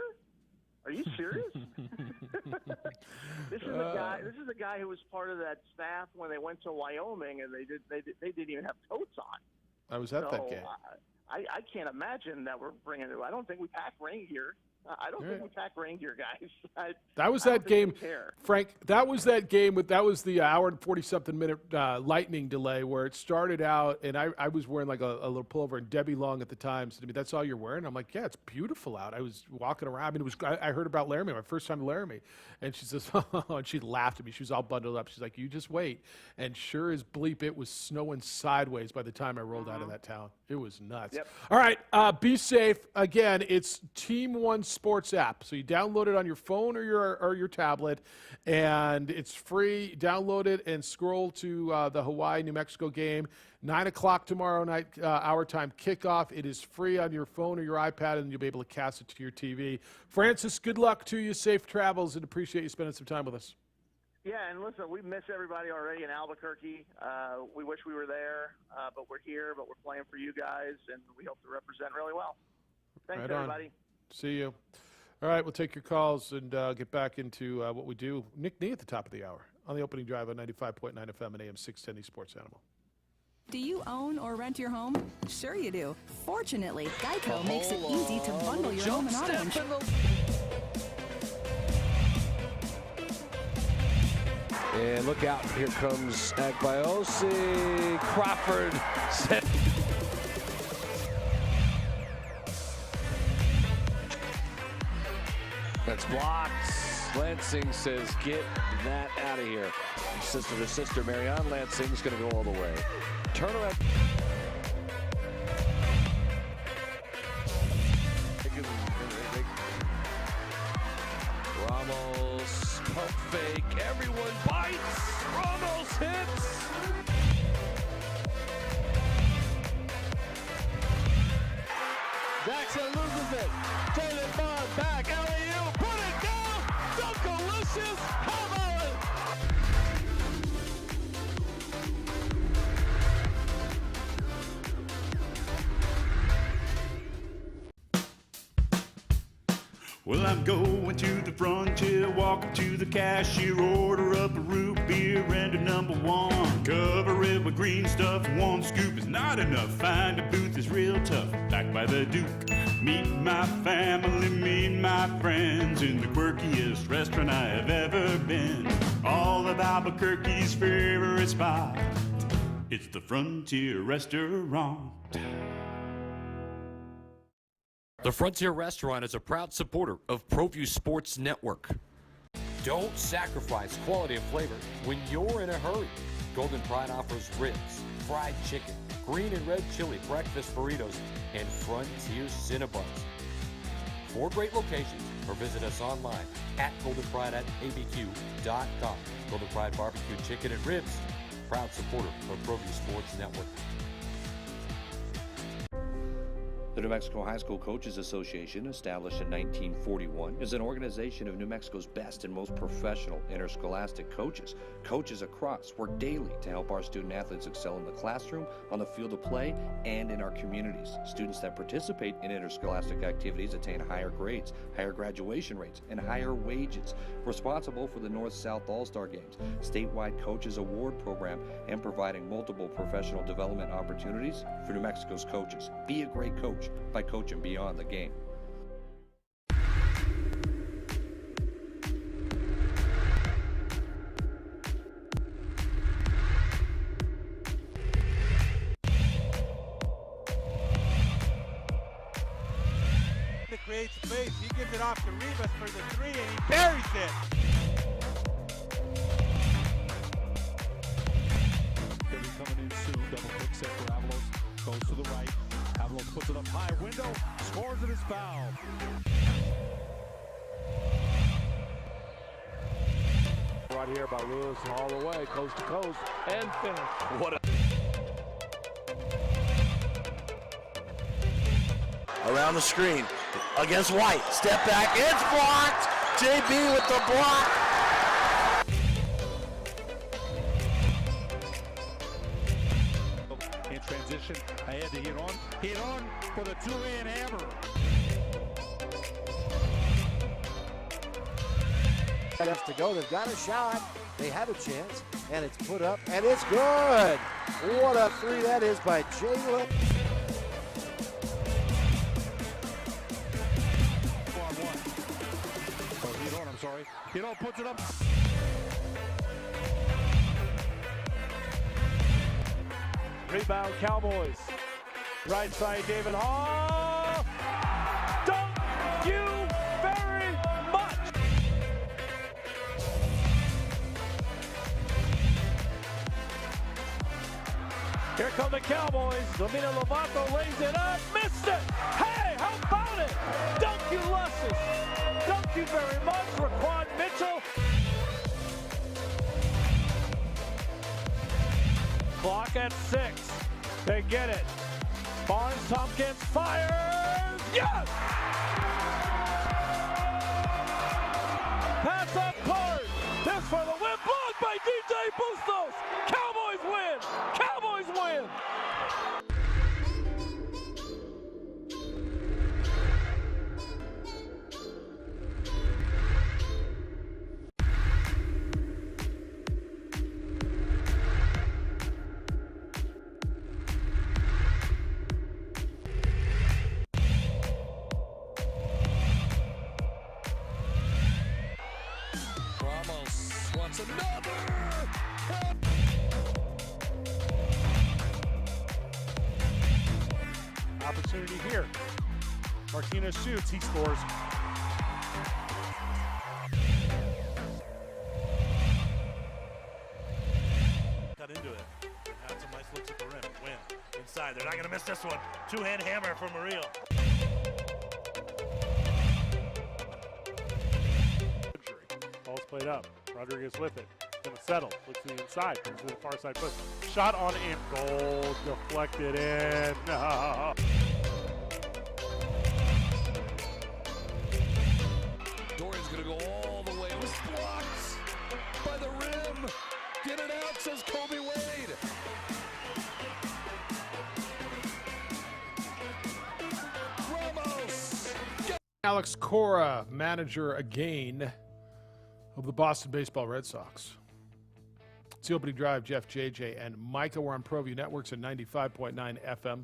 are you serious? This is a guy who was part of that staff when they went to Wyoming, and they didn't even have coats on. I was at that game. I can't imagine that we're bringing it. I don't think we pack rain gear. I don't think we pack rain gear, guys. That was that game, care. Frank. That was that game that was the hour and 40-something minute lightning delay where it started out, and I was wearing like a little pullover, and Debbie Long at the time said to me, "That's all you're wearing?" I'm like, "Yeah, it's beautiful out." I was walking around. I mean, I heard about Laramie, my first time to Laramie, and she says, and she laughed at me. She was all bundled up. She's like, "You just wait." And sure as bleep, it was snowing sideways by the time I rolled out of that town. It was nuts. Yep. All right, be safe. Again, it's Team One Sports app. So you download it on your phone or your tablet, and it's free. Download it and scroll to the Hawaii-New Mexico game. 9 o'clock tomorrow night, our time kickoff. It is free on your phone or your iPad, and you'll be able to cast it to your TV. Francis, good luck to you. Safe travels, and appreciate you spending some time with us. Yeah, and listen, we miss everybody already in Albuquerque. We wish we were there, but we're here, but we're playing for you guys, and we hope to represent really well. Thanks, Right on. everybody. See you. All right, we'll take your calls and get back into what we do. Nick Nee at the top of the hour on the opening drive on 95.9 FM and AM 610 Sports Animal. Do you own or rent your home? Sure you do. Fortunately, Geico makes it easy to bundle your home and auto insurance. And look out, here comes Agbayosi. Crawford set. That's blocked. Lansing says, get that out of here. Sister to sister, Marianne Lansing's going to go all the way. Turnaround. Ramos, pump fake, everyone bites. Ramos hits. Jackson loses it. Jalen Bond back. LAU. Put it down. Dunkalicious. How about it? Well, I'm going to the frontier, walking to the cashier, order up a root beer and a number one. Cover it with green stuff, one scoop is not enough. Find a booth is real tough, back by the Duke. Meet my family, meet my friends in the quirkiest restaurant I have ever been. All of Albuquerque's favorite spot, it's the Frontier Restaurant. The Frontier Restaurant is a proud supporter of ProView Sports Network. Don't sacrifice quality and flavor when you're in a hurry. Golden Pride offers ribs, fried chicken, green and red chili breakfast burritos, and Frontier Cinnabons. 4 great locations, or visit us online at goldenpride@abq.com. Golden Pride Barbecue Chicken and Ribs, proud supporter of ProView Sports Network. The New Mexico High School Coaches Association, established in 1941, is an organization of New Mexico's best and most professional interscholastic coaches. Coaches across work daily to help our student athletes excel in the classroom, on the field of play, and in our communities. Students that participate in interscholastic activities attain higher grades, higher graduation rates, and higher wages. Responsible for the North-South All-Star Games, statewide Coaches Award Program, and providing multiple professional development opportunities for New Mexico's coaches. Be a great coach by coaching beyond the game. To create space, he gives it off to Rivas for the 3 and he buries it. They'll be coming in soon. Double quick set for Avalos. Goes to the right. Avalos puts it up high. Window. Scores it as foul. Right here by Lewis all the way, coast to coast, and finish. What a... Around the screen, against White, step back, it's blocked! JB with the block! In transition, ahead to hit on for the two-hand hammer. Minutes to go, they've got a shot, they have a chance, and it's put up, and it's good! What a 3 that is by Jalen. Puts it up. Rebound, Cowboys. Right side, David Hall. Thank you very much. Here come the Cowboys. Domina Lovato lays it up. Missed it. Hey, how about it? Thank you, Lusses. Thank you very much, Raquan Mitchell. Clock at 6. They get it. Barnes Tompkins fires. Yes! Pass up court. This for the win. Blocked by DJ Bustos. Cowboys win. Cowboys win. Opportunity here. Martinez shoots, he scores. Cut into it. Had some nice looks at the rim. Win. Inside. They're not going to miss this one. Two-hand hammer from Murillo. Ball's played up. Rodriguez with it. Gonna settle. Looks to the inside. Comes to the far side push. Shot on in. Goal. Deflected in. No. Dorian's gonna go all the way. It was blocked by the rim. Get it out, says Kobe Wade. Ramos. Alex Cora, manager again of the Boston Baseball Red Sox. It's the opening drive. Jeff, JJ, and Micah. We're on ProView Networks at 95.9 FM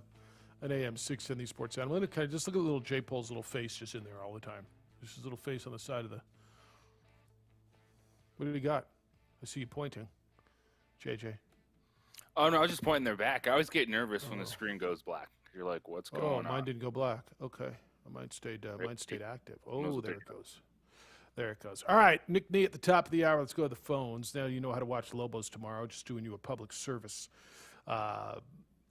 and AM 610 Sports Animal. Kind of just look at little J. Pole's little face just in there all the time. Just his little face on the side of the... What do we got? I see you pointing. JJ. Oh, no, I was just pointing their back. I always get nervous when the screen goes black. You're like, what's going on? Oh, mine didn't go black. Okay. Mine stayed active. Oh, there it goes. There it goes. All right, Nick Nee at the top of the hour. Let's go to the phones. Now you know how to watch Lobos tomorrow. Just doing you a public service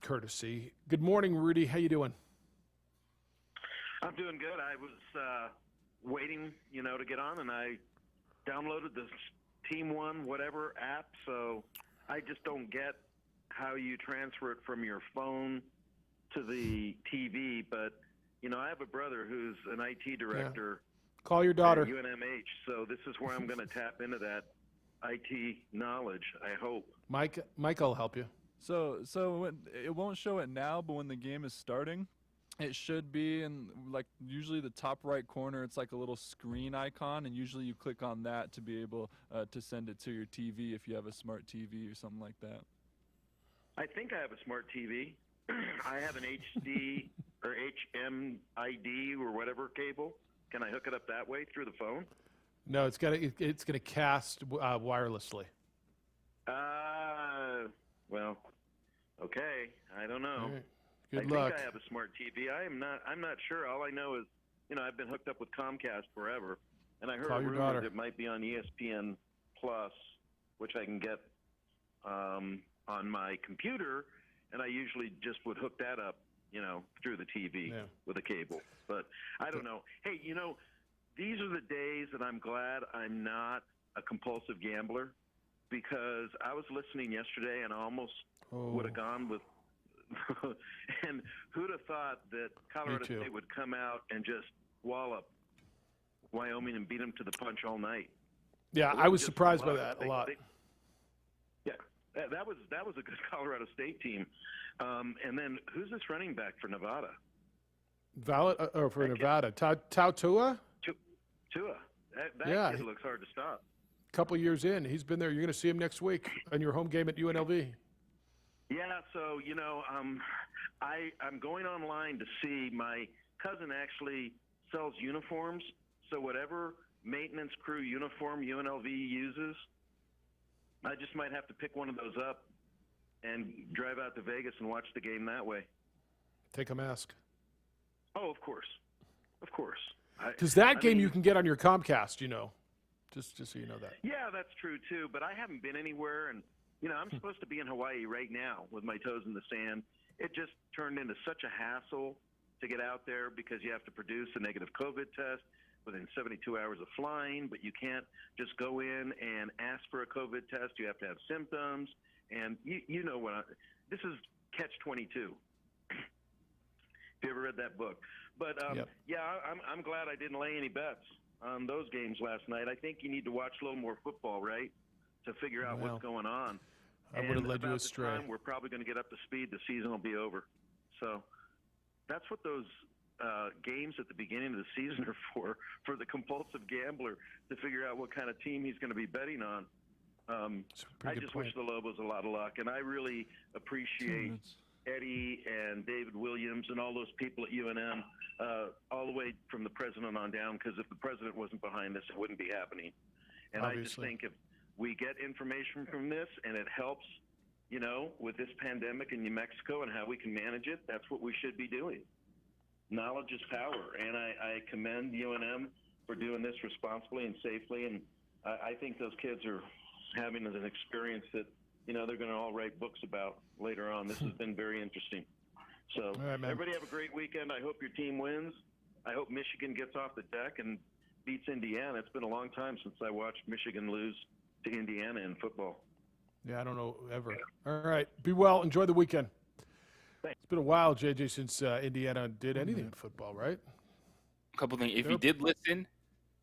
courtesy. Good morning, Rudy. How you doing? I'm doing good. I was waiting, to get on, and I downloaded this Team One whatever app, so I just don't get how you transfer it from your phone to the TV. But, I have a brother who's an IT director. Yeah. Call your daughter. At UNMH, so this is where I'm going to tap into that IT knowledge, I hope. Mike will help you. So it won't show it now, but when the game is starting, it should be in, usually the top right corner. It's like a little screen icon, and usually you click on that to be able to send it to your TV if you have a smart TV or something like that. I think I have a smart TV. I have an HD or HMID or whatever cable. Can I hook it up that way through the phone? No, it's gonna cast wirelessly. Well, okay. I don't know. Right. Good luck. I luck. think I have a smart TV. I'm not sure. All I know is, I've been hooked up with Comcast forever, and I heard Call a your rumor daughter. that it might be on ESPN Plus, which I can get on my computer, and I usually just would hook that up, through the TV with a cable. But I don't know. Hey, these are the days that I'm glad I'm not a compulsive gambler, because I was listening yesterday and I almost would have gone with and who'd have thought that Colorado State would come out and just wallop Wyoming and beat them to the punch all night? Yeah, I was surprised by that a lot. Yeah, that was a good Colorado State team. And then who's this running back for Nevada? Nevada. Tua? Tua. That kid looks hard to stop. Couple years in, he's been there. You're going to see him next week on your home game at UNLV. Yeah, so I'm going online to see. My cousin actually sells uniforms, so whatever maintenance crew uniform UNLV uses, I just might have to pick one of those up and drive out to Vegas and watch the game that way. Take a mask. Oh, of course. Of course. Because that game you can get on your Comcast, Just so you know that. Yeah, that's true, too. But I haven't been anywhere. And, I'm supposed to be in Hawaii right now with my toes in the sand. It just turned into such a hassle to get out there because you have to produce a negative COVID test within 72 hours of flying. But you can't just go in and ask for a COVID test. You have to have symptoms. And you know what? This is Catch-22. If you ever read that book. But, yeah, I'm glad I didn't lay any bets on those games last night. I think you need to watch a little more football, right, to figure out what's going on. I would have led you astray. Time we're probably going to get up to speed. The season will be over. So that's what those games at the beginning of the season are for the compulsive gambler to figure out what kind of team he's going to be betting on. I just wish the Lobos a lot of luck, and I really appreciate Eddie and David Williams and all those people at UNM, all the way from the president on down, because if the president wasn't behind this, it wouldn't be happening. And I just think if we get information from this and it helps, with this pandemic in New Mexico and how we can manage it, that's what we should be doing. Knowledge is power, and I commend UNM for doing this responsibly and safely, and I think those kids are having an experience that they're going to all write books about later on. This has been very interesting. So everybody have a great weekend. I hope your team wins. I hope Michigan gets off the deck and beats Indiana. It's been a long time since I watched Michigan lose to Indiana in football. Yeah, I don't know ever. All right. Be well. Enjoy the weekend. Thanks. It's been a while, JJ, since Indiana did anything in football, right? A couple things. If you did listen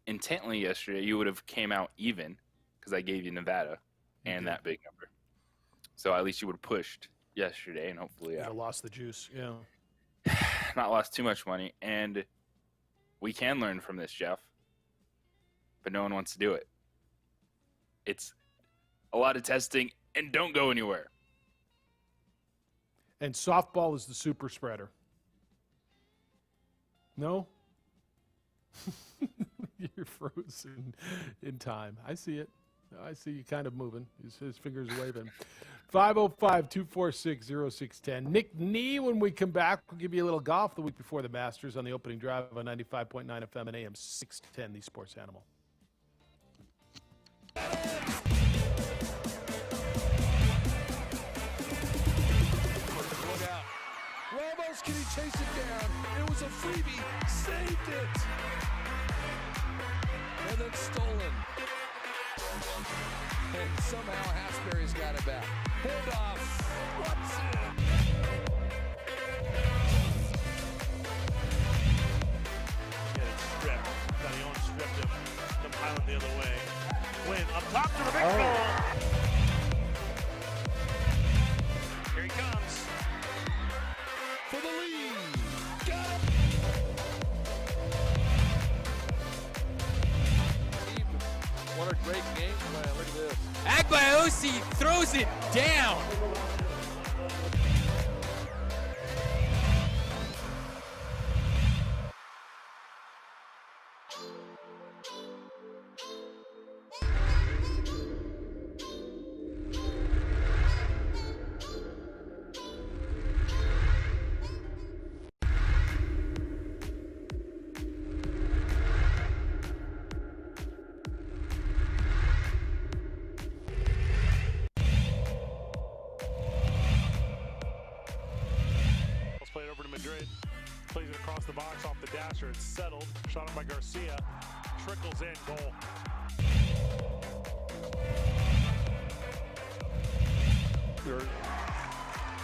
intently yesterday, you would have came out even because I gave you Nevada and that big number. So at least you would have pushed yesterday, and hopefully lost the juice. Yeah, not lost too much money. And we can learn from this, Jeff, but no one wants to do it. It's a lot of testing, and don't go anywhere. And softball is the super spreader. No? You're frozen in time. I see it. I see you kind of moving. His fingers waving. 505-246-0610. Nick Nee, when we come back, we'll give you a little golf the week before the Masters on the opening drive on 95.9 FM and AM 610, the Sports Animal. Look out. Ramos, can he chase it down? It was a freebie. Saved it. And then stolen. And somehow Hasbury's got it back. Handoff. Watson. Get it stripped. Galeon stripped him. Compiling the other way. Win up top to the big goal. Here he comes. For the lead. Got it. What a great game plan. Look at this. Agbayosi throws it down. Plays it across the box off the dasher. It's settled. Shot up by Garcia. Trickles in. Goal.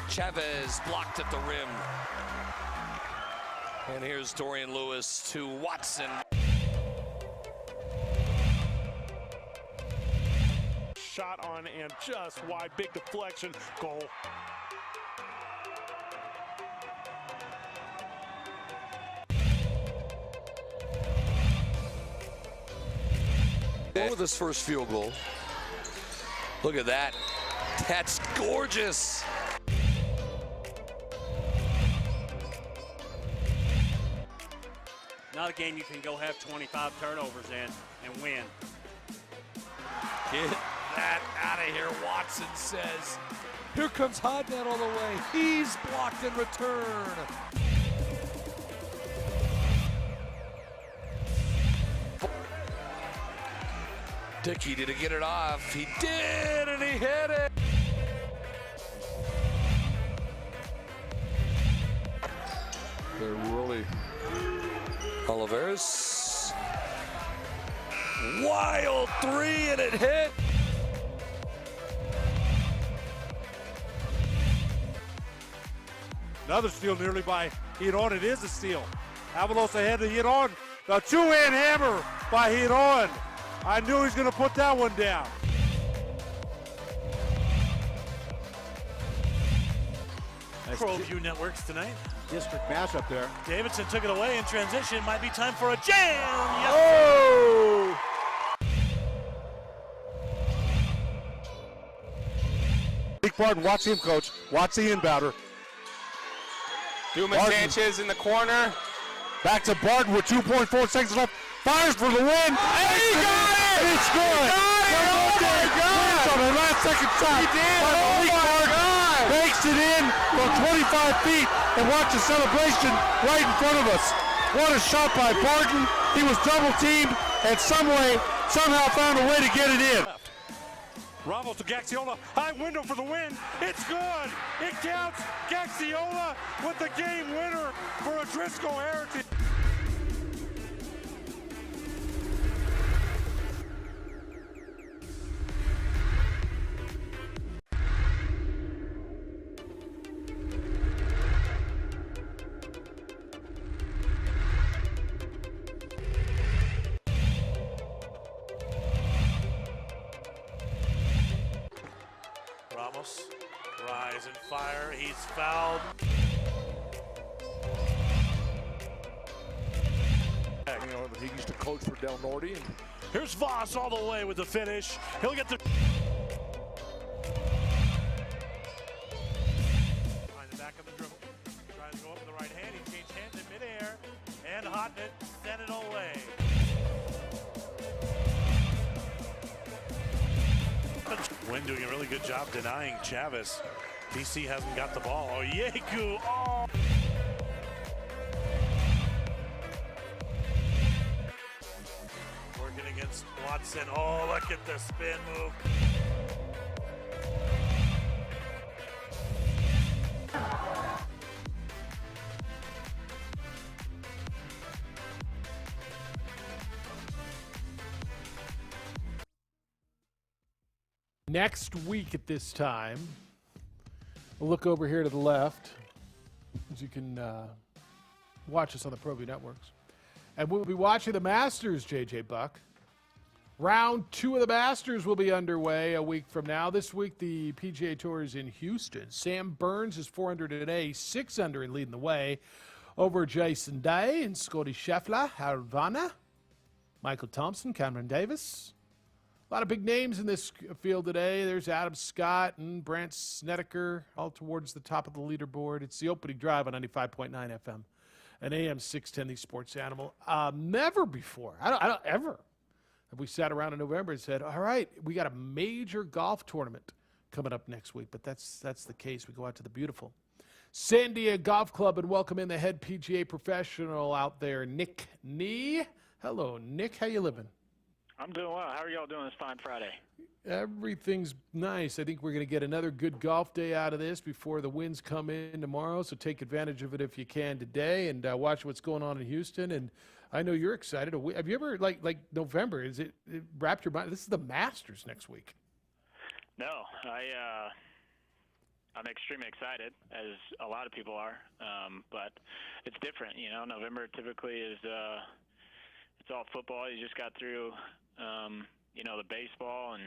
Chavez blocked at the rim. And here's Dorian Lewis to Watson. Shot on and just wide. Big deflection. Goal. With his first field goal. Look at that. That's gorgeous. not a game you can go have 25 turnovers in and win. Get that out of here, Watson says. Here comes Hodnett all the way. He's blocked in return. Dickey, did he get it off? He did, and he hit it. They're really... Oliveras. Wild three, and it hit. Another steal nearly by Hiron. It is a steal. Avalos ahead to Hiron. The two-hand hammer by Hiron. I knew he was going to put that one down. ProView Networks tonight. District matchup there. Davidson took it away in transition. Might be time for a jam. Yes. Oh! Big Barton, watch him, coach. Watch the inbounder. Duma Sanchez in the corner. Back to Barton with 2.4 seconds left. Fires for the win. And he got it! It's good. Oh my God! On the last second shot. He did. Oh my God! Bakes it in from 25 feet and watch the celebration right in front of us. What a shot by Barton. He was double teamed and somehow found a way to get it in. Ramos to Gaxiola, high window for the win. It's good. It counts. Gaxiola with the game winner for a Driscoll Heritage. Ramos, rise and fire. He's fouled. You know, he used to coach for Del Norte. And Here's Voss all the way with the finish. He'll get the... Behind the back of the dribble. Tries to go up with the right hand. He changed hands in midair. And Hodnett sent it away. Wynn doing a really good job denying Chavez. DC hasn't got the ball. Oh, Yeku. Oh. Working against Watson. Oh, look at the spin move. Next week at this time, we'll look over here to the left, as you can watch us on the ProView Networks. And we'll be watching the Masters, J.J. Buck. Round 2 of the Masters will be underway a week from now. This week, the PGA Tour is in Houston. Sam Burns is 4 under today, 6 under and leading the way over Jason Day and Scotty Scheffler, Havana, Michael Thompson, Cameron Davis. A lot of big names in this field today. There's Adam Scott and Brandt Snedeker all towards the top of the leaderboard. It's the opening drive on 95.9 FM and AM 610, the Sports Animal. Never before, I don't ever, have we sat around in November and said, all right, we got a major golf tournament coming up next week. But that's the case. We go out to the beautiful Sandia Golf Club and welcome in the head PGA professional out there, Nick Nee. Hello, Nick. How you living? I'm doing well. How are y'all doing this fine Friday? Everything's nice. I think we're going to get another good golf day out of this before the winds come in tomorrow. So take advantage of it if you can today and watch what's going on in Houston. And I know you're excited. Have you ever, like November, it wrapped your mind? This is the Masters next week. No, I'm extremely excited, as a lot of people are. But it's different, you know. November typically is it's all football. You just got through you know, the baseball, and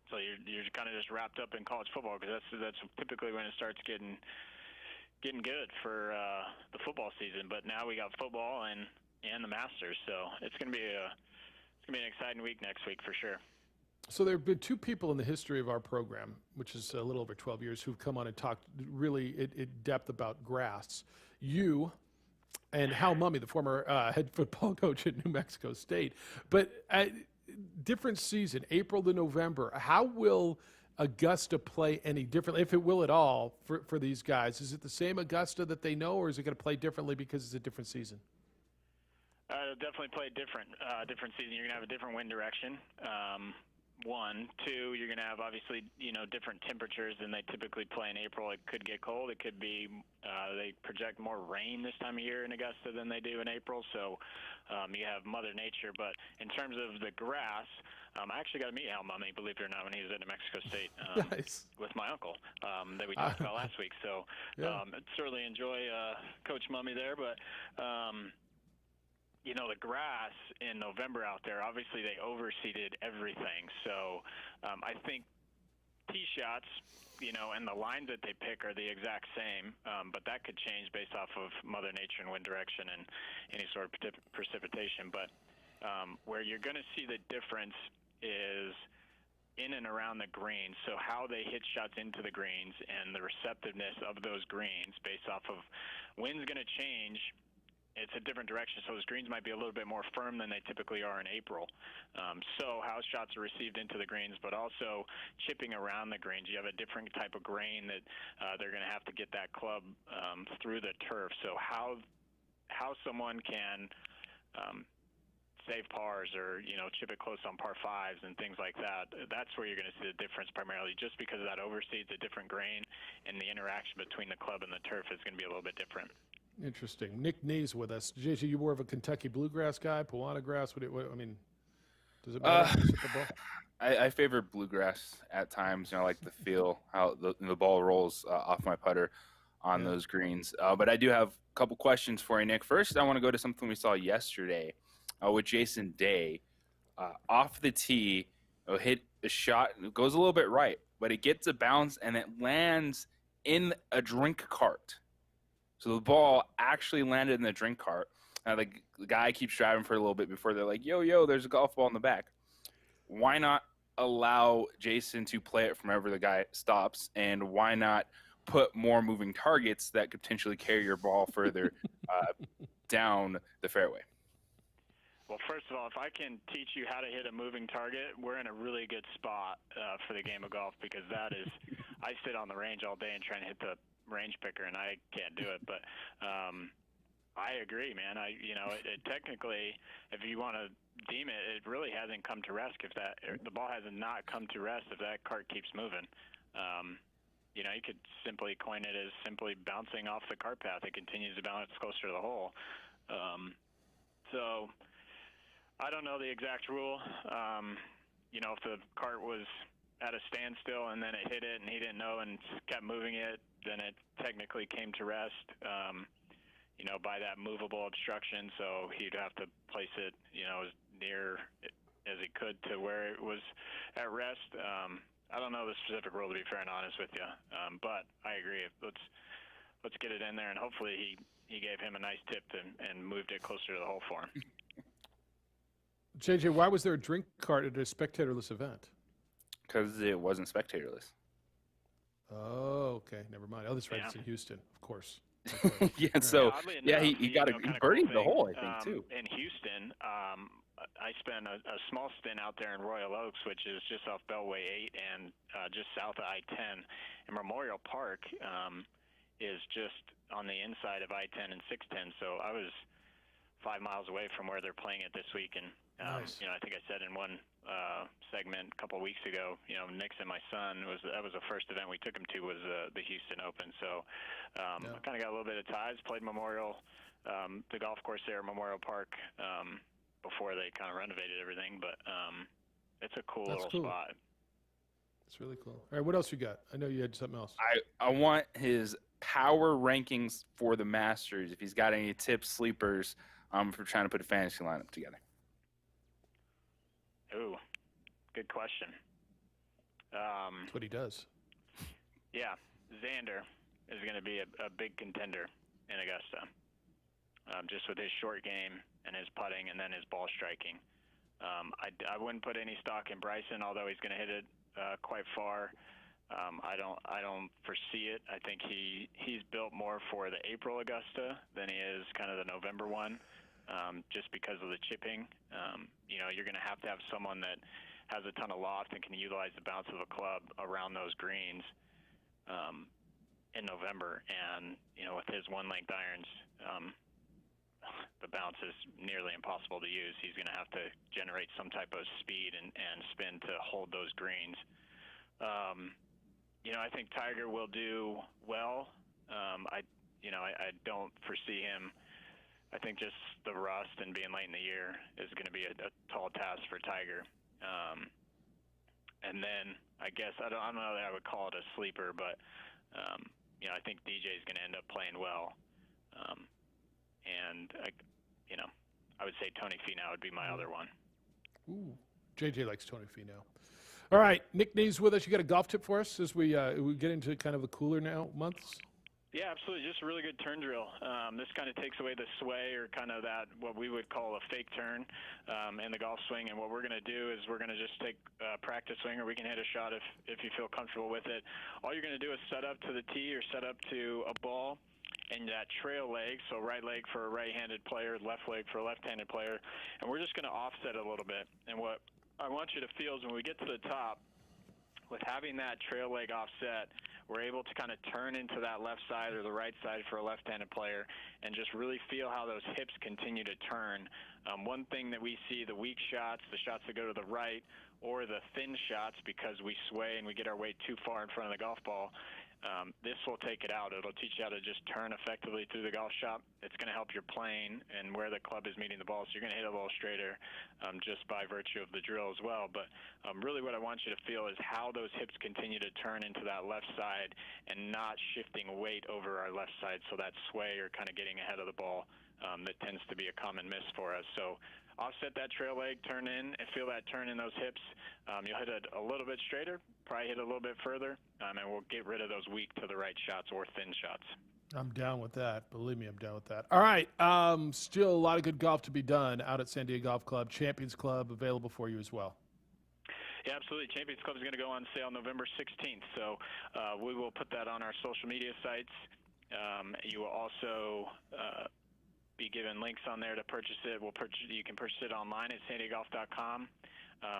so you're kind of just wrapped up in college football because that's typically when it starts getting good for the football season. But now we got football and the Masters, so it's gonna be an exciting week next week for sure. So there have been 2 people in the history of our program, which is a little over 12 years, who've come on and talked really in depth about grass. You and Hal Mumme, the former head football coach at New Mexico State. But different season, April to November. How will Augusta play any differently, if it will at all, for these guys? Is it the same Augusta that they know, or is it going to play differently because it's a different season? It'll definitely play different season. You're going to have a different wind direction. One. Two, you're going to have, obviously, different temperatures than they typically play in April. It could get cold. It could be, they project more rain this time of year in Augusta than they do in April. So you have Mother Nature. But in terms of the grass, I actually got to meet Hal Mumme, believe it or not, when he was at New Mexico State nice. with my uncle that we talked about last week. So I'd certainly enjoy Coach Mumme there. But the grass in November out there, obviously they overseeded everything. So I think tee shots, and the lines that they pick are the exact same, but that could change based off of Mother Nature and wind direction and any sort of precipitation. But where you're going to see the difference is in and around the greens. So how they hit shots into the greens and the receptiveness of those greens based off of wind's going to change. It's a different direction, so those greens might be a little bit more firm than they typically are in April. So how shots are received into the greens, but also chipping around the greens. You have a different type of grain that they're going to have to get that club through the turf. So how someone can save pars or chip it close on par fives and things like that, that's where you're going to see the difference primarily, just because of that overseed's a different grain, and the interaction between the club and the turf is going to be a little bit different. Interesting. Nick Nee's with us. JJ, you more of a Kentucky bluegrass guy, Powana grass? Does it matter? I favor bluegrass at times. I like the feel, how the ball rolls off my putter on those greens. But I do have a couple questions for you, Nick. First, I want to go to something we saw yesterday with Jason Day. Off the tee, hit a shot. It goes a little bit right, but it gets a bounce, and it lands in a drink cart. So the ball actually landed in the drink cart. The guy keeps driving for a little bit before they're like, yo, there's a golf ball in the back. Why not allow Jason to play it from wherever the guy stops? And why not put more moving targets that could potentially carry your ball further down the fairway? Well, first of all, if I can teach you how to hit a moving target, we're in a really good spot for the game of golf, because that is – I sit on the range all day and try and hit the range picker, and I can't do it. But I agree, man. It technically, if you want to deem it, it really hasn't come to rest. The ball has not come to rest if that cart keeps moving. You could simply coin it as simply bouncing off the cart path. It continues to bounce closer to the hole. So I don't know the exact rule. If the cart was at a standstill and then it hit it and he didn't know and kept moving it, then it technically came to rest, by that movable obstruction. So he'd have to place it, as near as he could to where it was at rest. I don't know the specific rule, to be fair and honest with you, but I agree. Let's get it in there, and hopefully he gave him a nice tip and moved it closer to the hole for him. JJ, why was there a drink cart at a spectatorless event? Because it wasn't spectatorless. Oh, okay. Never mind. Oh, that's right. It's in Houston, of course. He got he birdied the hole, I think, too. In Houston, I spent a small stint out there in Royal Oaks, which is just off Beltway 8 and just south of I-10. And Memorial Park is just on the inside of I-10 and 610. So I was 5 miles away from where they're playing it this week. And, nice. I think I said in one segment a couple of weeks ago, Nick's and my son, that was the first event we took him to, was the Houston Open. So I kind of got a little bit of ties, played the golf course there, Memorial Park, before they kind of renovated everything. But it's a cool spot. It's really cool. All right, what else you got? I know you had something else. I want his power rankings for the Masters, if he's got any tips, sleepers, for trying to put a fantasy lineup together. Ooh, good question. That's what he does. Yeah, Xander is going to be a big contender in Augusta, just with his short game and his putting and then his ball striking. I wouldn't put any stock in Bryson, although he's going to hit it quite far. I don't foresee it. I think he's built more for the April Augusta than he is kind of the November one, just because of the chipping. You're going to have someone that has a ton of loft and can utilize the bounce of a club around those greens in November. And with his one-length irons, the bounce is nearly impossible to use. He's going to have to generate some type of speed and spin to hold those greens. I think Tiger will do well. I don't foresee him. I think just the rust and being late in the year is going to be a tall task for Tiger. And then I guess I don't know that I would call it a sleeper, but I think DJ is going to end up playing well. And I would say Tony Finau would be my other one. Ooh, JJ likes Tony Finau. All right, Nick Nee's with us. You got a golf tip for us as we get into kind of the cooler now months? Yeah, absolutely. Just a really good turn drill. This kind of takes away the sway or kind of that what we would call a fake turn in the golf swing. And what we're going to do is we're going to just take a practice swing, or we can hit a shot if you feel comfortable with it. All you're going to do is set up to the tee or set up to a ball and that trail leg, so right leg for a right-handed player, left leg for a left-handed player. And we're just going to offset a little bit. And what I want you to feel is when we get to the top, with having that trail leg offset, we're able to kind of turn into that left side or the right side for a left-handed player and just really feel how those hips continue to turn. One thing that we see, the weak shots, the shots that go to the right, or the thin shots because we sway and we get our weight too far in front of the golf ball, this will take it out. It'll teach you how to just turn effectively through the golf shop. It's going to help your plane and where the club is meeting the ball, so you're going to hit a little straighter just by virtue of the drill as well. But really what I want you to feel is how those hips continue to turn into that left side and not shifting weight over our left side, so that sway or kind of getting ahead of the ball that tends to be a common miss for us. So offset that trail leg, turn in, and feel that turn in those hips. You'll hit it a little bit straighter, probably hit a little bit further, and we'll get rid of those weak to the right shots or thin shots. I'm down with that. Believe me, I'm down with that. All right. Still a lot of good golf to be done out at San Diego Golf Club. Champions Club available for you as well. Yeah, absolutely. Champions Club is going to go on sale November 16th, so we will put that on our social media sites. You will also be given links on there to purchase it. You can purchase it online at sandiegolf.com.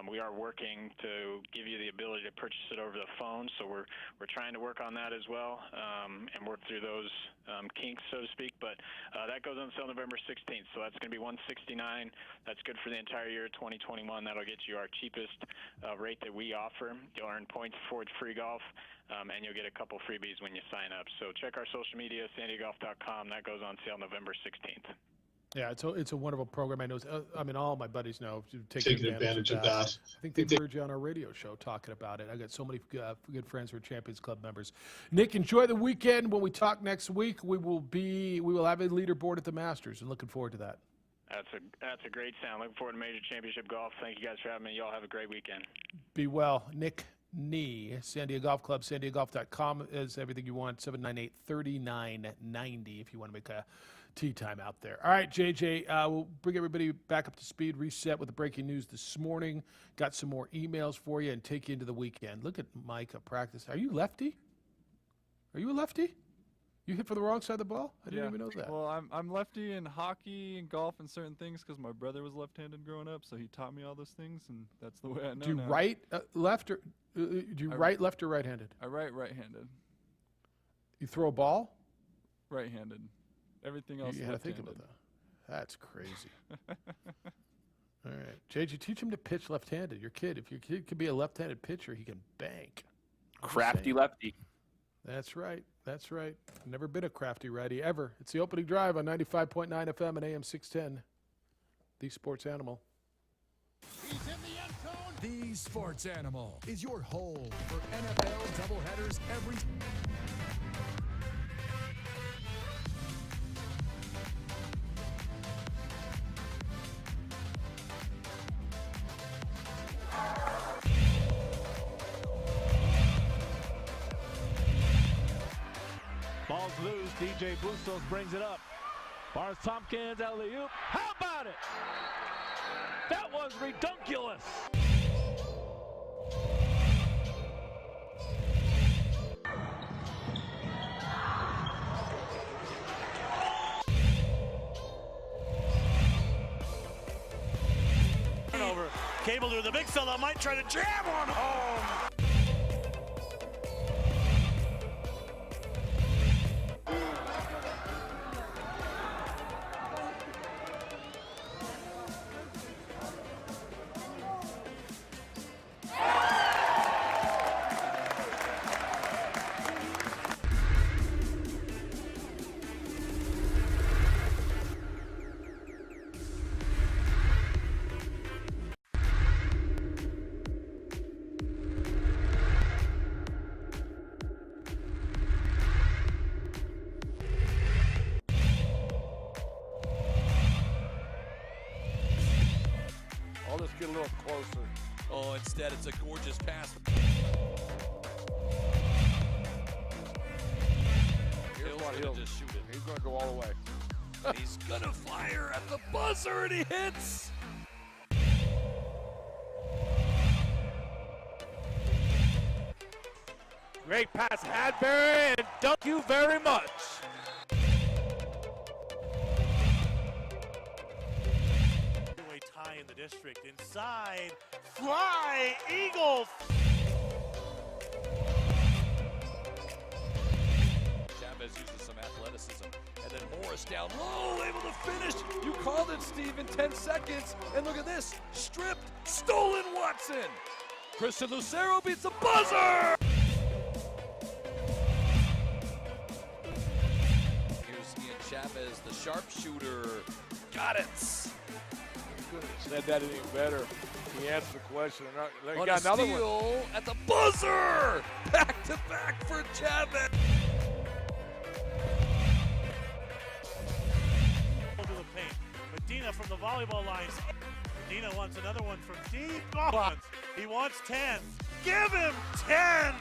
We are working to give you the ability to purchase it over the phone, so we're trying to work on that as well and work through those kinks, so to speak. But that goes on sale November 16th, so that's going to be $169. That's good for the entire year of 2021. That'll get you our cheapest rate that we offer. You'll earn points for free golf, and you'll get a couple freebies when you sign up. So check our social media, sandiegolf.com. That goes on sale November 16th. Yeah, it's a wonderful program. I know. All my buddies know taking advantage of that. I think they've heard you on our radio show talking about it. I got so many good friends who are Champions Club members. Nick, enjoy the weekend. When we talk next week, we will have a leaderboard at the Masters, and looking forward to that. That's a great sound. Looking forward to Major Championship Golf. Thank you guys for having me. Y'all have a great weekend. Be well, Nick Nee, San Diego Golf Club, sandiegogolf.com is everything you want. 798-3990 if you want to make a tee time out there. All right, JJ, we'll bring everybody back up to speed, reset with the breaking news this morning. Got some more emails for you and take you into the weekend. Look at Mike at practice. Are you lefty? Are you a lefty? You hit for the wrong side of the ball? I didn't even know that. Well, I'm lefty in hockey and golf and certain things because my brother was left-handed growing up, so he taught me all those things, and that's the way I know. Do you right, left, or do you left or right-handed? I right-handed. You throw a ball? Right-handed. Everything else. You had to think about that. That's crazy. All right, JJ, teach him to pitch left-handed. Your kid, if your kid could be a left-handed pitcher, he can bank. Crafty lefty. That's right. That's right. Never been a crafty righty ever. It's the opening drive on 95.9 FM and AM 610. The Sports Animal. He's in the end zone. The Sports Animal is your home for NFL doubleheaders every. Ball's loose. DJ Bustos brings it up. Barnes Tompkins, alley-oop. How about it? That was redunculous. Cable to the big fella, might try to jam one home. I'll just get a little closer. Oh, instead it's a gorgeous pass. Here's what he'll just shoot it. He's going to go all the way. He's gonna fire at the buzzer and he hits. Great pass, Hadbury, and thank you very much. Tie in the district. Inside, fly, Eagles. Chavez uses some athleticism. And then Morris down low, able to finish. You called it, Steve, in 10 seconds. And look at this, stripped, stolen Watson. Christian Lucero beats the buzzer. Here's Ian Chavez, the sharpshooter. Got it. Couldn't have said that any better. He answered the question. He On got a another steal one. at the buzzer. Back to back for Chavez. To the paint. Medina from the volleyball lines. Medina wants another one from deep. Oh, he wants 10. Give him 10.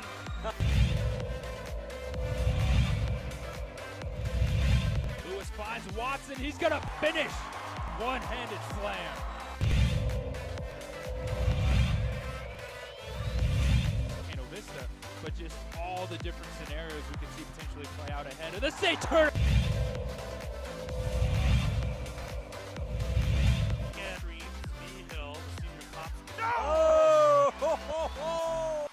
Lewis finds Watson. He's going to finish. One-handed slam. Vista, but just all the different scenarios we can see potentially play out ahead of the state tournament. Oh! Ho, ho, ho!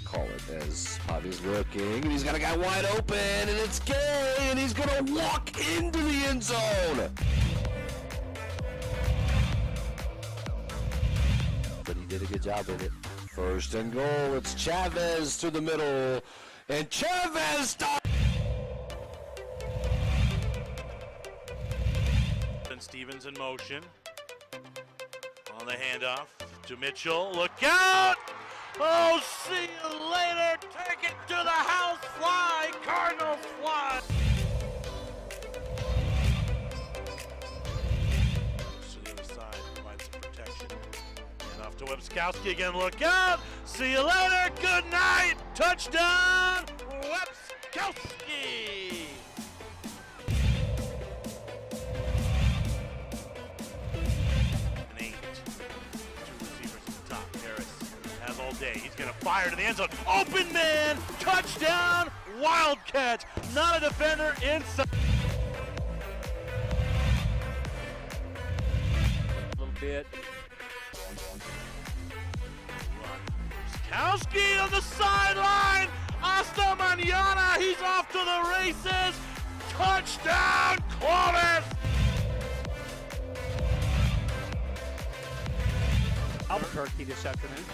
Call it as Javi's working, and he's got a guy wide open, and it's Gay, and he's gonna walk into the end zone. But he did a good job with it. First and goal, it's Chavez to the middle, and Chavez stops. And Stevens in motion. On the handoff to Mitchell. Look out! Oh, see you later. Take it to the house. Fly, Cardinals fly. To the other side, provides some protection. And off to Webskowski again. Look out! See you later. Good night. Touchdown, Webskowski. An 8. 2 receivers at the top. Harris has all day. He's going to fire to the end zone. Open man. Touchdown. Wildcat. Not a defender inside. A little bit. Webskowski on the sideline. Hasta mañana. He's off to the races. Touchdown, Clovis. Albuquerque this afternoon.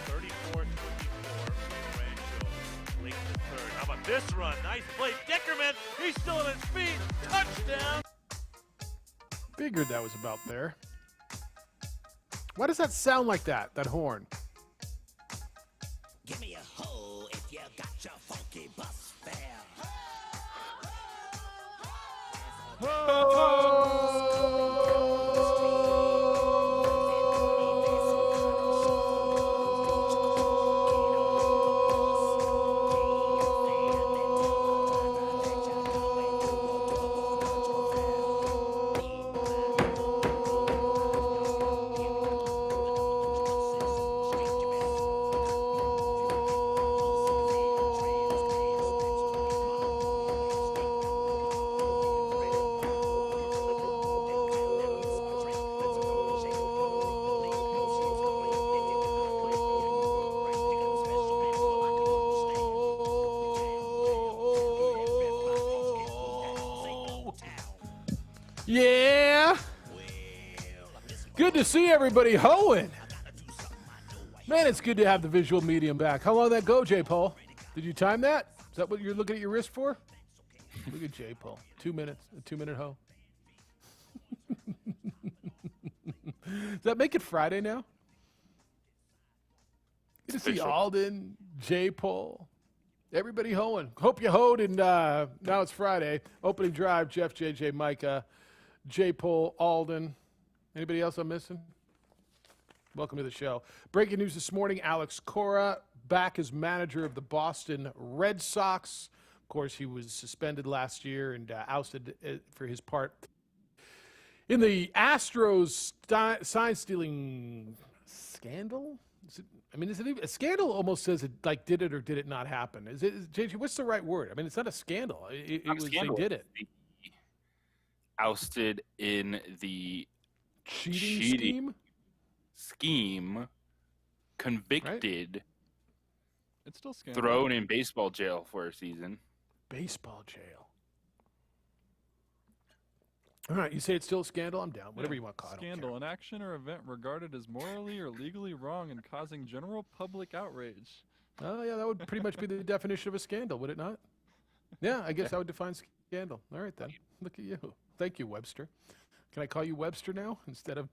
34-24. Rancho late in the third. How about this run? Nice play. Dickerman. He's still on his feet. Touchdown. Figured that was about there. Why does that sound like that? That horn. Give me a hoe if you got your funky bus fare. Yeah. Good to see everybody hoeing. Man, it's good to have the visual medium back. How long did that go, J. Paul? Did you time that? Is that what you're looking at your wrist for? Look at J. Paul. 2 minutes. A 2-minute hoe. Does that make it Friday now? Good to see Alden, J. Paul. Everybody hoeing. Hope you hoed, and now it's Friday. Opening drive, Jeff, JJ, Micah, J. Paul, Alden. Anybody else I'm missing? Welcome to the show. Breaking news this morning, Alex Cora back as manager of the Boston Red Sox. Of course, he was suspended last year and ousted for his part in the Astros sign-stealing scandal. Is it even a scandal? Almost says it like did it or did it not happen? Is it, JJ? What's the right word? I mean, it's not a scandal. It was scandal. They did it. Ousted in the cheating scheme, convicted, right? It's still scandal. Thrown in baseball jail for a season. Baseball jail. All right, you say it's still a scandal? I'm down. Whatever you want to call it. Scandal, an action or event regarded as morally or legally wrong and causing general public outrage. Oh, yeah, that would pretty much be the definition of a scandal, would it not? Yeah, I guess I would define scandal. All right, then. Look at you. Thank you, Webster. Can I call you Webster now instead of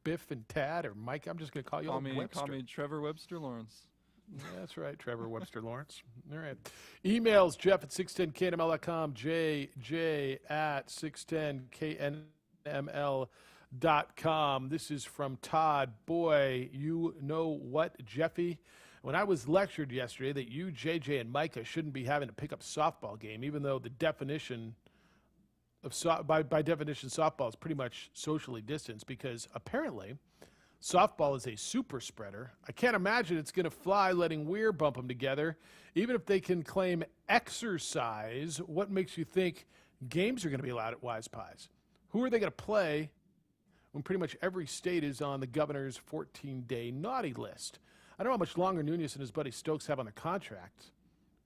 Biff and Tad or Mike? I'm just going to call you Webster. Call me Trevor Webster Lawrence. Yeah, that's right, Trevor Webster Lawrence. All right. Emails, Jeff at 610knml.com, JJ at 610knml.com. This is from Todd. Boy, you know what, Jeffy? When I was lectured yesterday that you, JJ, and Micah shouldn't be having to pick up softball game, even though the definition of by definition softball is pretty much socially distanced, because apparently softball is a super spreader. I can't imagine it's going to fly letting Weir bump them together. Even if they can claim exercise, what makes you think games are going to be allowed at Wise Pies? Who are they going to play when pretty much every state is on the governor's 14-day naughty list? I don't know how much longer Nunez and his buddy Stokes have on the contract,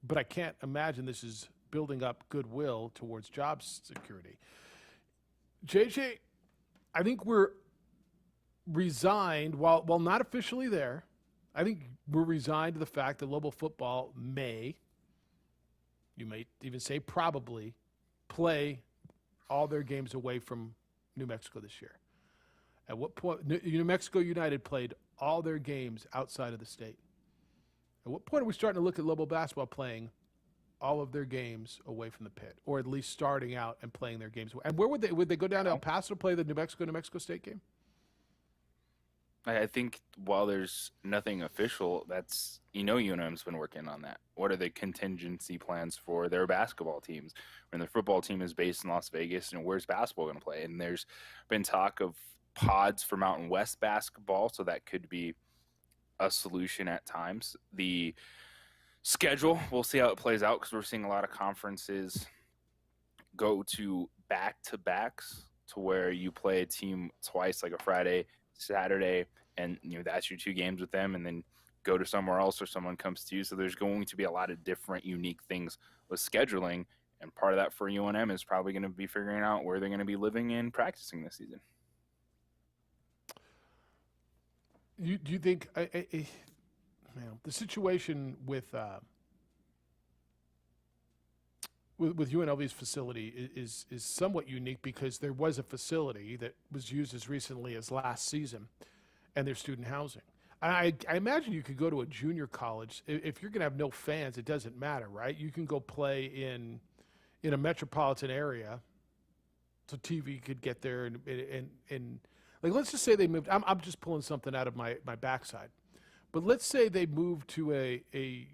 but I can't imagine this is building up goodwill towards job security. JJ, I think we're resigned, while not officially there, I think we're resigned to the fact that Lobo football may, you may even say probably, play all their games away from New Mexico this year. At what point, New Mexico United played all their games outside of the state. At what point are we starting to look at Lobo basketball playing all of their games away from the pit, or at least starting out and playing their games away? And where would they go down to El Paso to play the New Mexico State game? I think while there's nothing official, that's, UNM's been working on that. What are the contingency plans for their basketball teams? When the football team is based in Las Vegas, and where's basketball going to play? And there's been talk of pods for Mountain West basketball, so that could be a solution at times. The schedule, we'll see how it plays out, because we're seeing a lot of conferences go to back-to-backs to where you play a team twice, like a Friday, Saturday, and that's your 2 games with them, and then go to somewhere else or someone comes to you. So there's going to be a lot of different unique things with scheduling, and part of that for UNM is probably going to be figuring out where they're going to be living and practicing this season. Do you think the situation with UNLV's facility is somewhat unique, because there was a facility that was used as recently as last season, and there's student housing. I imagine you could go to a junior college. If you're going to have no fans, it doesn't matter, right? You can go play in a metropolitan area so TV could get there and like, let's just say they moved. I'm just pulling something out of my backside, but let's say they moved to a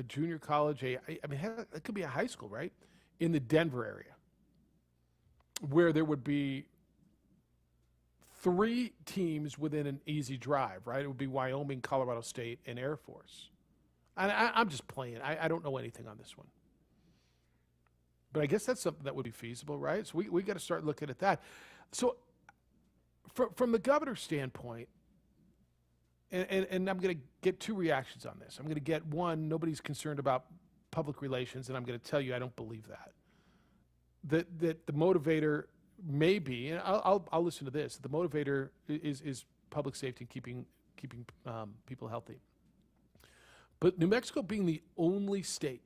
junior college. I mean, heck, it could be a high school, right, in the Denver area, where there would be 3 teams within an easy drive, right? It would be Wyoming, Colorado State, and Air Force. And I'm just playing. I don't know anything on this one. But I guess that's something that would be feasible, right? So we got to start looking at that. So from the governor's standpoint, and I'm going to get 2 reactions on this. I'm going to get one, nobody's concerned about public relations, and I'm going to tell you I don't believe that. That the motivator may be, and I'll listen to this, the motivator is public safety and keeping people healthy. But New Mexico being the only state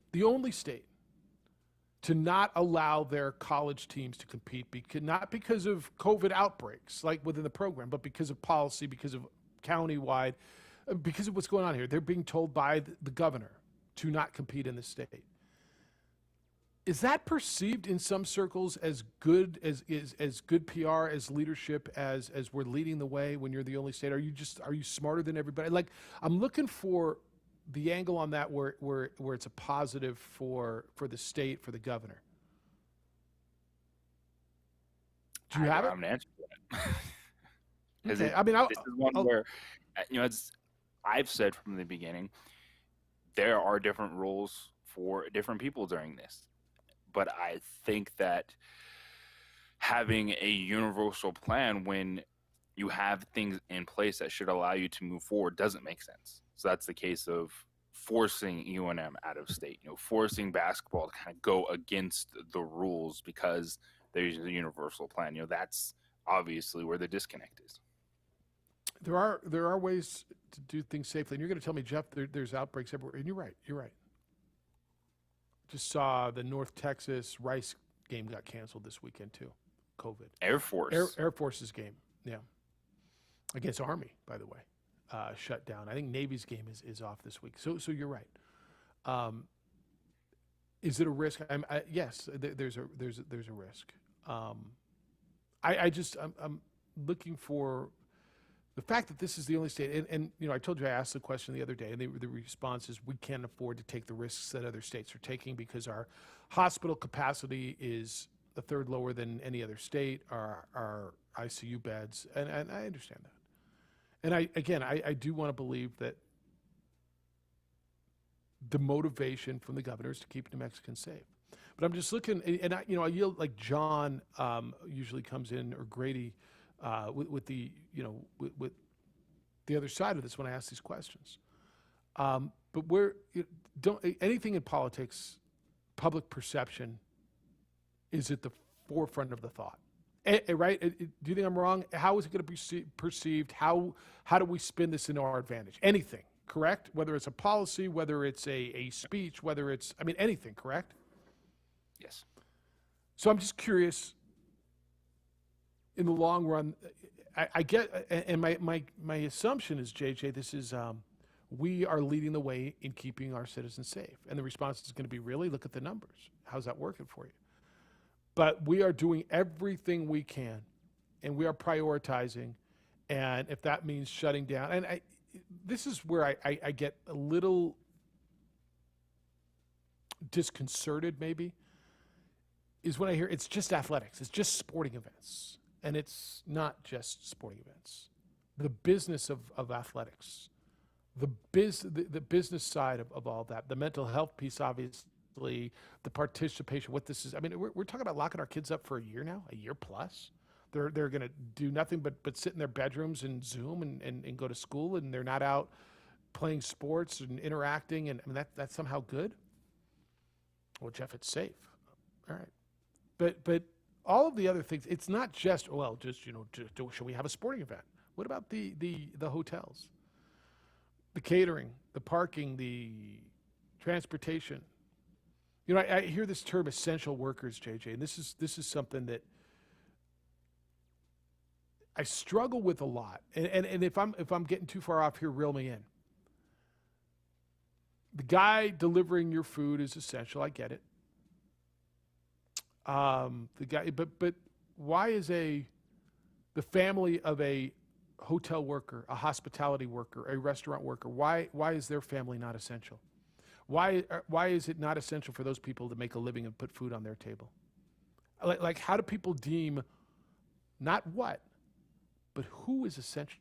to not allow their college teams to compete, not because of COVID outbreaks like within the program, but because of policy, because of countywide, because of what's going on here. They're being told by the governor to not compete in the state. Is that perceived in some circles as good as good PR, as leadership, as we're leading the way when you're the only state? Are you smarter than everybody? Like, I'm looking for the angle on that where it's a positive for the state, for the governor. Do you have it? I'm an answer to that. Okay. I mean, this is one where, as I've said from the beginning, there are different rules for different people during this. But I think that having a universal plan when you have things in place that should allow you to move forward doesn't make sense. So that's the case of forcing UNM out of state, forcing basketball to kind of go against the rules because there's a universal plan. That's obviously where the disconnect is. There are ways to do things safely. And you're going to tell me, Jeff, there's outbreaks everywhere. And you're right. Just saw the North Texas Rice game got canceled this weekend too. COVID. Air Force. Air Force's game, yeah. Against Army, by the way, shut down. I think Navy's game is off this week. So you're right. Is it a risk? Yes, there's a risk. I'm looking for the fact that this is the only state, and I told you I asked the question the other day, and the response is we can't afford to take the risks that other states are taking because our hospital capacity is a third lower than any other state, our ICU beds, and I understand that. And I do want to believe that the motivation from the governor is to keep New Mexicans safe. But I'm just looking, and I yield, like John usually comes in, or Grady, with the with the other side of this when I ask these questions. But anything in politics, public perception is at the forefront of the thought. Right? Do you think I'm wrong? How is it going to be perceived? How do we spin this into our advantage? Anything, correct? Whether it's a policy, whether it's a speech, whether it's, anything, correct? Yes. So I'm just curious, in the long run, I get, and my assumption is, JJ, this is, we are leading the way in keeping our citizens safe. And the response is going to be, really? Look at the numbers. How's that working for you? But we are doing everything we can, and we are prioritizing. And if that means shutting down, and this is where I get a little disconcerted, maybe, is when I hear it's just athletics, it's just sporting events. And it's not just sporting events. The business of athletics, the business side of all that, the mental health piece, obviously, the participation, what this is. We're talking about locking our kids up for a year now, a year plus. They're going to do nothing but sit in their bedrooms and Zoom and go to school, and they're not out playing sports and interacting. And that's somehow good. Well, Jeff, it's safe. All right. But all of the other things, it's not just, should we have a sporting event? What about the hotels, the catering, the parking, the transportation? I hear this term essential workers, JJ, and this is something that I struggle with a lot. And if I'm getting too far off here, reel me in. The guy delivering your food is essential. I get it. The guy, but why is the family of a hotel worker, a hospitality worker, a restaurant worker, why is their family not essential? Why is it not essential for those people to make a living and put food on their table? Like how do people deem not what, but who is essential?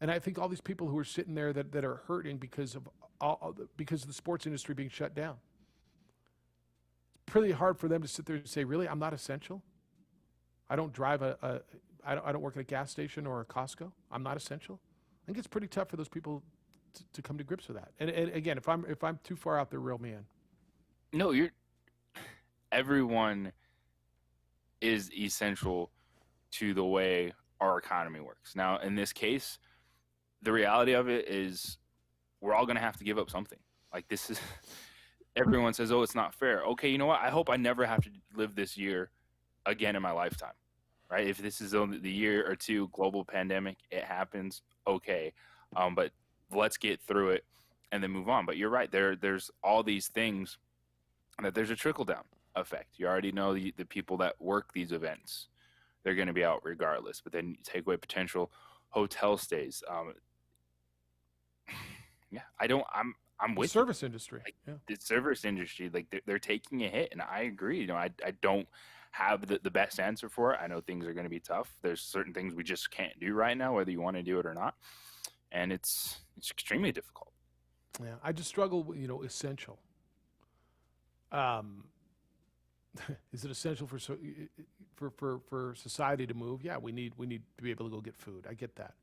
And I think all these people who are sitting there that are hurting because of the sports industry being shut down. It's pretty hard for them to sit there and say, really, I'm not essential? I don't drive I don't work at a gas station or a Costco. I'm not essential. I think it's pretty tough for those people to come to grips with that. And again, if I'm too far out there, reel me in. No, everyone is essential to the way our economy works. Now, in this case, the reality of it is we're all going to have to give up something. Like this is, everyone says, oh, it's not fair. Okay, you know what? I hope I never have to live this year again in my lifetime, right? If this is only the year or two global pandemic, it happens, okay. But let's get through it and then move on. But you're right. There's all these things that there's a trickle-down effect. You already know the people that work these events, they're going to be out regardless. But then you take away potential hotel stays. Yeah, I'm with the service industry. Like, yeah. The service industry, like they're taking a hit, and I agree. You know, I don't have the best answer for it. I know things are going to be tough. There's certain things we just can't do right now, whether you want to do it or not, and it's extremely difficult. Yeah, I just struggle with, essential. Is it essential for society to move? Yeah, we need to be able to go get food. I get that.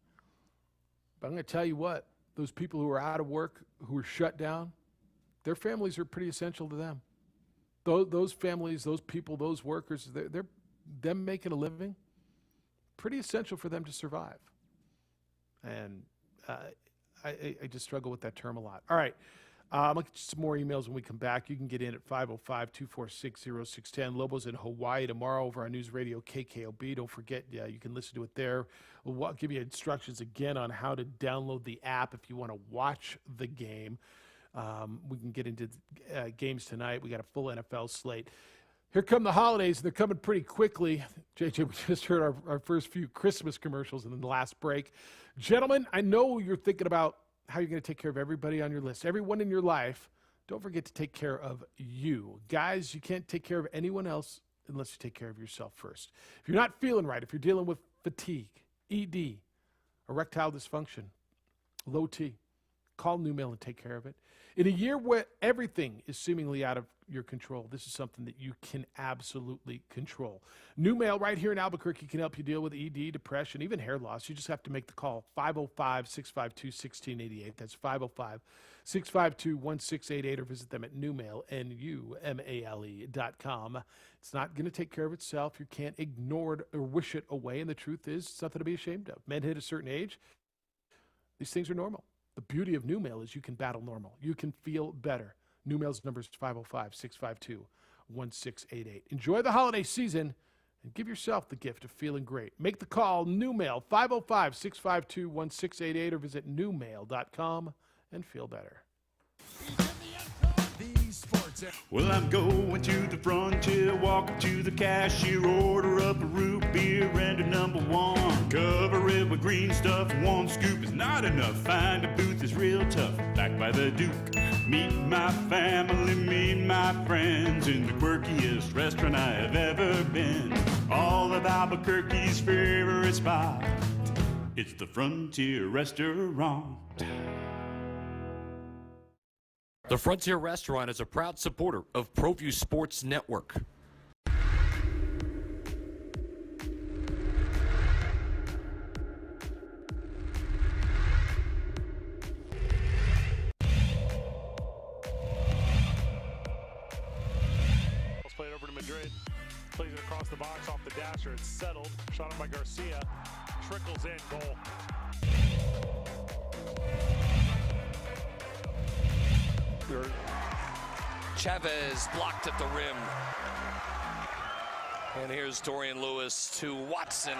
But I'm going to tell you what, those people who are out of work, who are shut down, their families are pretty essential to them. Those families, those people, those workers, they're them making a living, pretty essential for them to survive. And I just struggle with that term a lot. All right. I'll get some more emails when we come back. You can get in at 505-246-0610. Lobo's in Hawaii tomorrow over on News Radio KKOB. Don't forget, you can listen to it there. We'll give you instructions again on how to download the app if you want to watch the game. We can get into games tonight. We got a full NFL slate. Here come the holidays, and they're coming pretty quickly. JJ, we just heard our first few Christmas commercials in the last break. Gentlemen, I know you're thinking about how you're going to take care of everybody on your list, everyone in your life. Don't forget to take care of you. Guys, you can't take care of anyone else unless you take care of yourself first. If you're not feeling right, if you're dealing with fatigue, ED, erectile dysfunction, low T, call NewMail and take care of it. In a year where everything is seemingly out of your control, this is something that you can absolutely control. NewMail right here in Albuquerque can help you deal with ED, depression, even hair loss. You just have to make the call, 505-652-1688. That's 505-652-1688, or visit them at NewMail, NUMALE.com. It's not going to take care of itself. You can't ignore it or wish it away, and the truth is it's nothing to be ashamed of. Men hit a certain age, these things are normal. The beauty of NewMail is you can battle normal. You can feel better. NewMail's number is 505-652-1688. Enjoy the holiday season and give yourself the gift of feeling great. Make the call, NewMail, 505-652-1688, or visit newmail.com and feel better. Well, I'm going to the frontier, walk up to the cashier, order up a root beer and a number one. Cover it with green stuff, one scoop is not enough. Find a booth is real tough, back by the Duke. Meet my family, meet my friends in the quirkiest restaurant I have ever been. All of Albuquerque's favorite spot, it's the Frontier Restaurant. The Frontier Restaurant is a proud supporter of ProView Sports Network. Let's play it over to Madrid. Plays it across the box off the dasher. It's settled. Shot up by Garcia. Trickles in. Goal. Chavez blocked at the rim. And here's Dorian Lewis to Watson.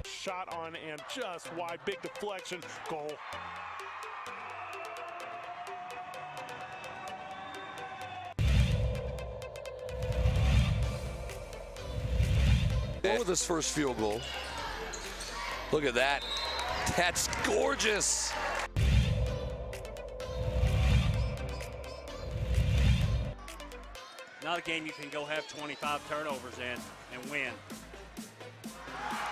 Shot on and just wide. Big deflection. Goal. Over this first field goal. Look at that. That's gorgeous. Not a game you can go have 25 turnovers in and win.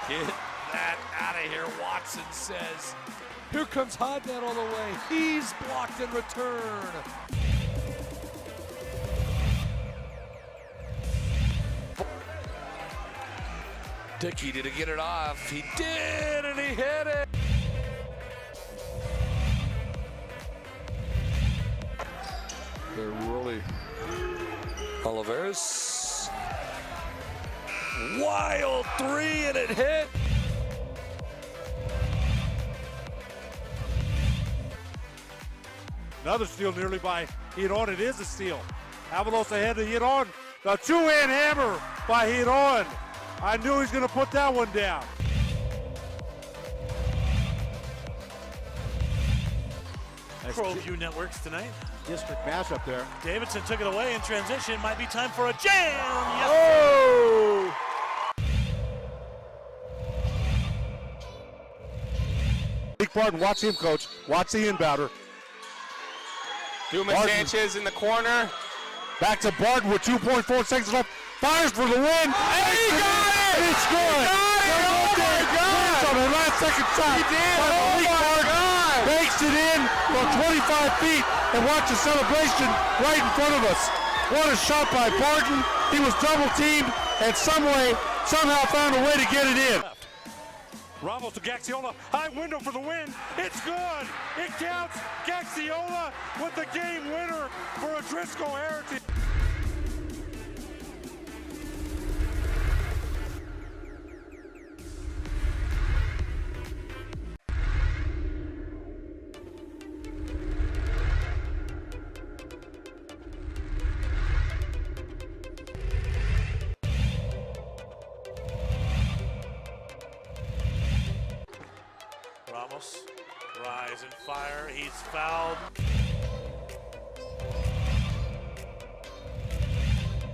Get that out of here, Watson says. Here comes Hodnett all the way. He's blocked in return. Dickey, did he get it off? He did, and he hit it. They're really... Oliveras. Wild three, and it hit. Another steal nearly by Hidon. It is a steal. Avalos ahead to Hidon. The two-hand hammer by Hidon. I knew he was going to put that one down. ProView Networks tonight. District matchup there. Davidson took it away in transition. Might be time for a jam. Yes. Oh! Big Barton, watch him, coach. Watch the inbounder. Dumas Sanchez in the corner. Back to Barton with 2.4 seconds left. Fires for the win. And he got it! It's good. Oh my God! On the last second shot. He did. Oh my God! Bakes it in from 25 feet and watch the celebration right in front of us. What a shot by Barton. He was double teamed and somehow found a way to get it in. Ramos to Gaxiola, high window for the win. It's good. It counts. Gaxiola with the game winner for a Driscoll Heritage. Ramos, rise and fire. He's fouled.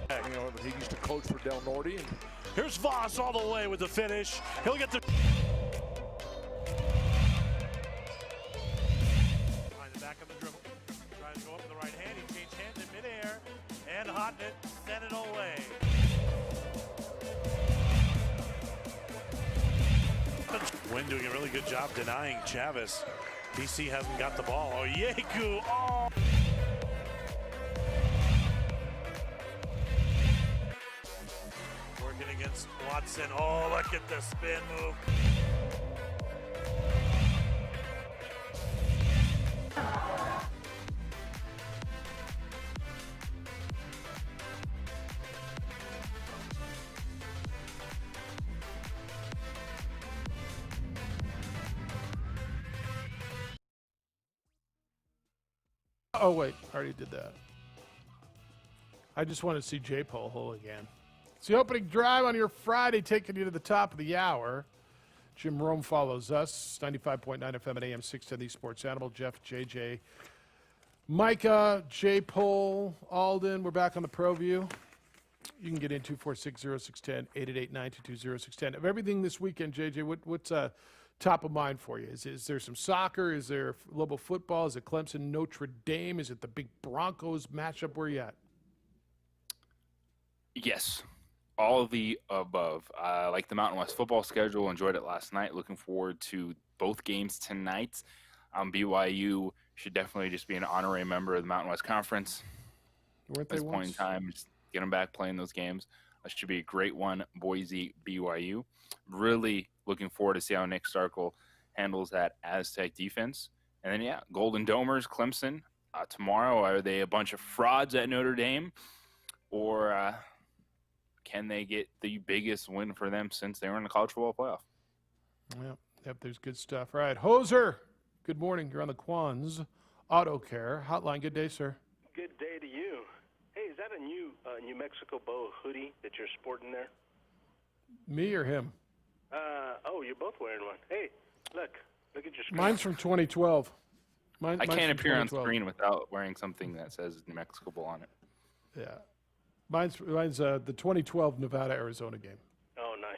You know, he used to coach for Del Norte. And Here's Voss all the way with the finish. He'll get the... Behind the back of the dribble. Tries to go up with the right hand. He changed hands in midair. And Hodnett sent it away. Wynn doing a really good job denying Chavez. DC hasn't got the ball. Oh, Yeku! Oh! Working against Watson. Oh, look at the spin move. Oh, wait. I already did that. I just want to see J-Pole hole again. It's the opening drive on your Friday, taking you to the top of the hour. Jim Rome follows us. 95.9 FM at AM 610, the Sports Animal. Jeff, JJ, Micah, J-Pole, Alden. We're back on the ProView. You can get in 246-0610, 888-922-0610. Of everything this weekend, JJ, what's top of mind for you? Is there some soccer? Is there global football? Is it Clemson, Notre Dame? Is it the big Broncos matchup? Where you at? Yes, all of the above. I like the Mountain West football schedule. Enjoyed it last night. Looking forward to both games tonight. BYU should definitely just be an honorary member of the Mountain West Conference. Weren't they at this point in time, just get them back playing those games. That should be a great one. Boise, BYU. Really looking forward to see how Nick Starkel handles that Aztec defense. And then, yeah, Golden Domers, Clemson. Tomorrow, are they a bunch of frauds at Notre Dame? Or can they get the biggest win for them since they were in the college football playoff? Yep, there's good stuff. All right, Hoser, good morning. You're on the Quans Auto Care Hotline. Good day, sir. Good day to you. Hey, is that a new New Mexico Bow hoodie that you're sporting there? Me or him? Oh, you're both wearing one. Hey, look at your screen. Mine's from 2012. I can't appear on screen without wearing something that says New Mexico Bowl on it. Yeah. Mine's the 2012 Nevada-Arizona game. Oh, nice.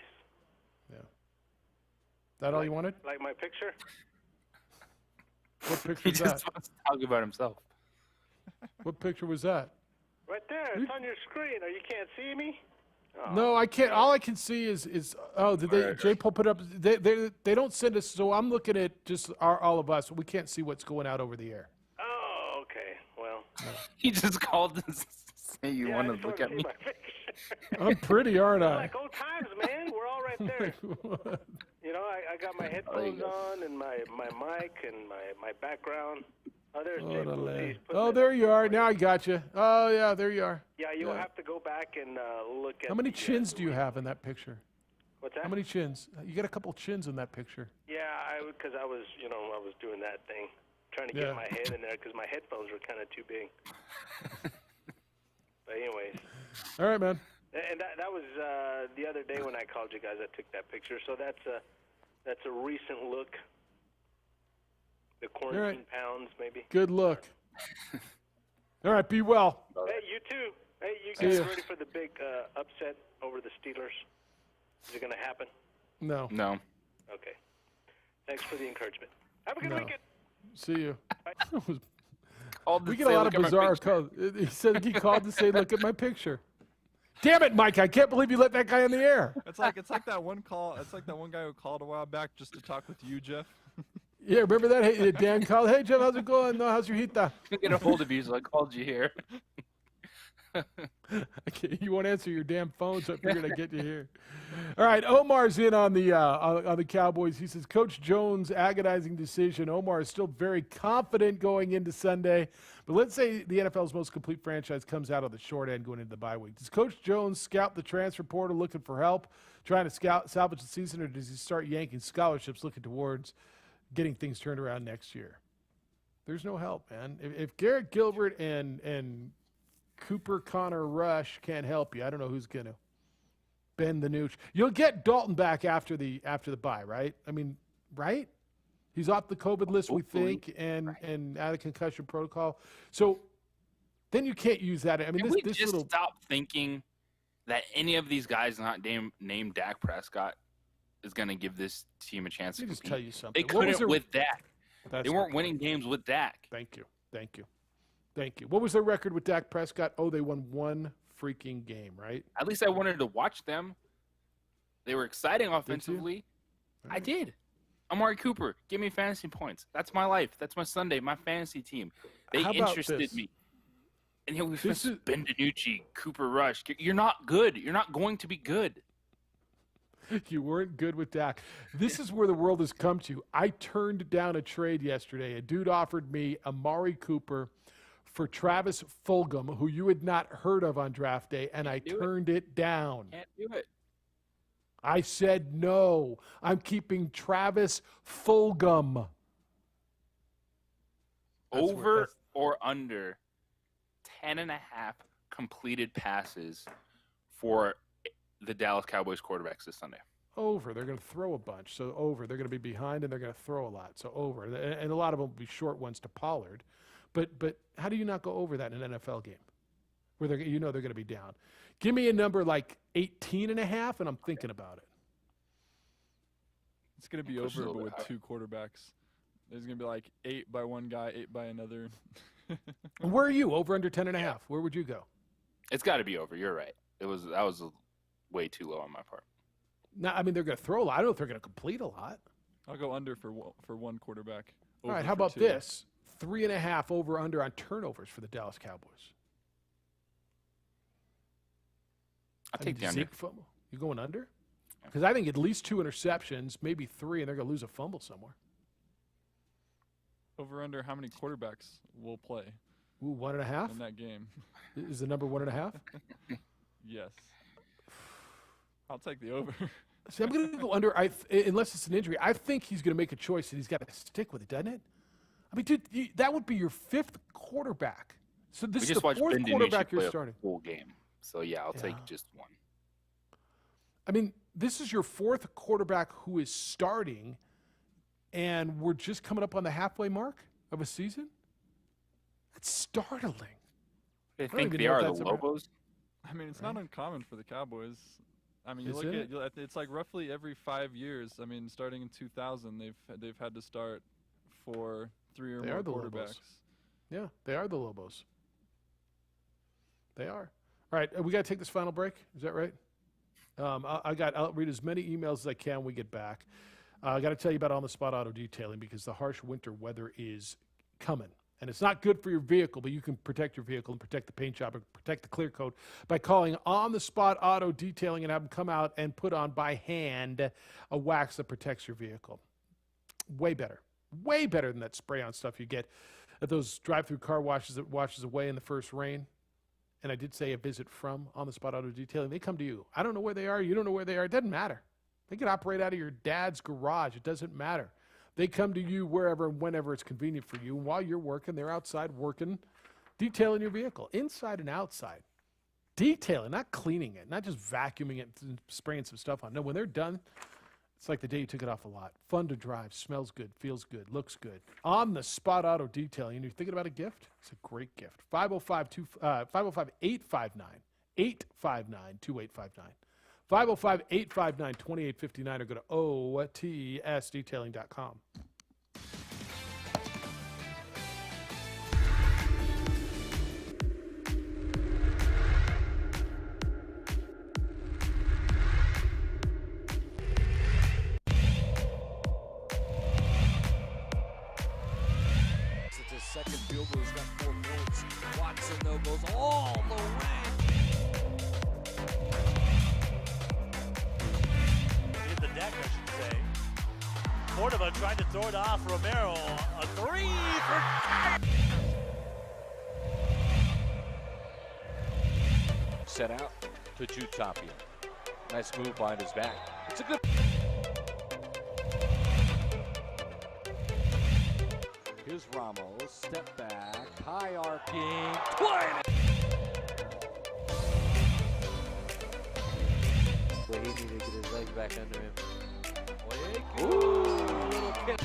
That all you wanted? Like my picture? What picture He was just that? wants to talk about himself. What picture was that? Right there. It's on your screen. Or you can't see me? Oh. No, I can't. All I can see is did they J-Paul put up? They don't send us, so I'm looking at just all of us. We can't see what's going out over the air. Oh, okay. Well. He just called to say you want to look at me. I'm pretty, aren't I? Like old times, man. We're all right there. You know, I got my headphones on and my mic and my background. Oh, there's Jay Boozy. Oh, there you are. Now I got you. Oh, yeah, there you are. Yeah, you'll have to go back and look at. How many chins do you have in that picture? What's that? How many chins? You got a couple chins in that picture. Yeah, because I was doing that thing, trying to get my head in there because my headphones were kind of too big. But anyways. All right, man. And that was the other day when I called you guys. I took that picture, so that's a recent look. The quarantine pounds, maybe. Good look. All right, be well. Hey, you too. Hey, you See guys ya. ready for the big upset over the Steelers? Is it going to happen? No. No. Okay. Thanks for the encouragement. Have a good No. weekend. See you. Called to We get a say, lot "Look of at my bizarre picture." calls. He said he called to say, "Look at my picture." Damn it, Mike! I can't believe you let that guy in the air. It's like that one call. It's like that one guy who called a while back just to talk with you, Jeff. Yeah, remember that? Hey, Dan called. Hey, Jeff, how's it going? No, how's your hita? Couldn't get a hold of you, so I called you here. Okay, you won't answer your damn phone, so I figured I'd get you here. All right, Omar's in on the Cowboys. He says, Coach Jones' agonizing decision. Omar is still very confident going into Sunday, but let's say the NFL's most complete franchise comes out on the short end going into the bye week. Does Coach Jones scout the transfer portal looking for help, trying to salvage the season, or does he start yanking scholarships looking towards getting things turned around next year? There's no help, man. If Garrett Gilbert and Cooper Connor Rush can't help you, I don't know who's going to bend the nooch. You'll get Dalton back after the bye, right? I mean, right? He's off the COVID list, Hopefully. we think, and out of concussion protocol. So then you can't use that. I mean, Can this we just little stop thinking that any of these guys not named Dak Prescott is going to give this team a chance to Let me just compete? tell you something. They What was couldn't their- with Dak. They weren't winning games with Dak. Thank you. What was their record with Dak Prescott? Oh, they won one freaking game, right? At least I wanted to watch them. They were exciting offensively. I did. Amari Cooper, give me fantasy points. That's my life. That's my Sunday, my fantasy team. They How about interested this? me. And here we've This is- Ben DiNucci, Cooper Rush. You're not good. You're not going to be good. You weren't good with Dak. This is where the world has come to. I turned down a trade yesterday. A dude offered me Amari Cooper for Travis Fulgham, who you had not heard of on draft day, and I turned it down. Can't do it. I said no. I'm keeping Travis Fulgham. Over or under 10.5 completed passes for the Dallas Cowboys quarterbacks this Sunday. Over. They're going to throw a bunch. So over. They're going to be behind, and they're going to throw a lot. So over. And a lot of them will be short ones to Pollard. But how do you not go over that in an NFL game where they're going to be down? Give me a number like 18.5, and I'm thinking about it. It's going to be over, but with two quarterbacks. There's going to be like 8 by one guy, 8 by another. Where are you? Over under 10.5. Where would you go? It's got to be over. You're right. That was way too low on my part. No, I mean, they're going to throw a lot. I don't know if they're going to complete a lot. I'll go under for one quarterback. All right, over how for about 2. this? 3.5 over under on turnovers for the Dallas Cowboys. I'll take the under. Zeke fumble. You going under? Because I think at least 2 interceptions, maybe 3, and they're going to lose a fumble somewhere. Over under how many quarterbacks will play? Ooh, 1.5? In that game. Is the number 1.5? Yes. I'll take the over. See, I'm going to go under, unless it's an injury. I think he's going to make a choice, and he's got to stick with it, doesn't it? I mean, dude, that would be your 5th quarterback. So this We is just the watched 4th Ben DiNucci quarterback play you're a starting. full game. So, yeah, I'll take just one. I mean, this is your 4th quarterback who is starting, and we're just coming up on the halfway mark of a season? That's startling. They don't think even they know if are the that's ever- Lobos. I mean, it's not uncommon for the Cowboys. I mean, you Is look it? at it's like roughly every 5 years. I mean, starting in 2000, they've had to start for 3 or They more are the quarterbacks. Lobos. Yeah, they are the Lobos. They are. All right, we got to take this final break. Is that right? I'll read as many emails as I can when we get back. I got to tell you about on-the-spot auto detailing because the harsh winter weather is coming. And it's not good for your vehicle, but you can protect your vehicle and protect the paint job and protect the clear coat by calling on-the-spot auto detailing and have them come out and put on by hand a wax that protects your vehicle. Way better than that spray-on stuff you get at those drive-through car washes that washes away in the first rain. And I did say a visit from on-the-spot auto detailing. They come to you. I don't know where they are. You don't know where they are. It doesn't matter. They can operate out of your dad's garage. It doesn't matter. They come to you wherever and whenever it's convenient for you. And while you're working, they're outside working, detailing your vehicle, inside and outside. Detailing, not cleaning it, not just vacuuming it and spraying some stuff on. No, when they're done, it's like the day you took it off a lot. Fun to drive, smells good, feels good, looks good. On the spot auto detailing. And you're thinking about a gift? It's a great gift. 505-859-2859. 505-859-2859 or go to otsdetailing.com. It's his second field goal. He's got 4 points. Watson, though, goes all the way. Hit the deck, I should say. Cordova tried to throw it off. Romero, a 3 for... Set out to Tapia. Nice move behind his back. It's a good... Here's Ramos, step back, high arcing, 20! But he needed to get his leg back under him. Ooh, little kick.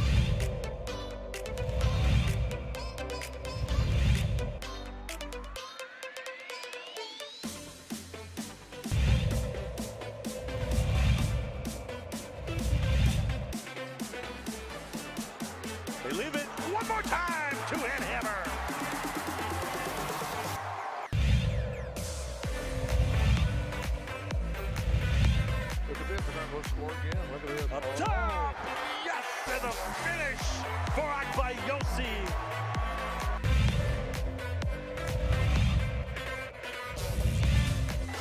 They leave it one more time. Two-hand hammer. Look at this, they're not going to score again. Look at this. Up top. Yes, and the finish for Akbayosi.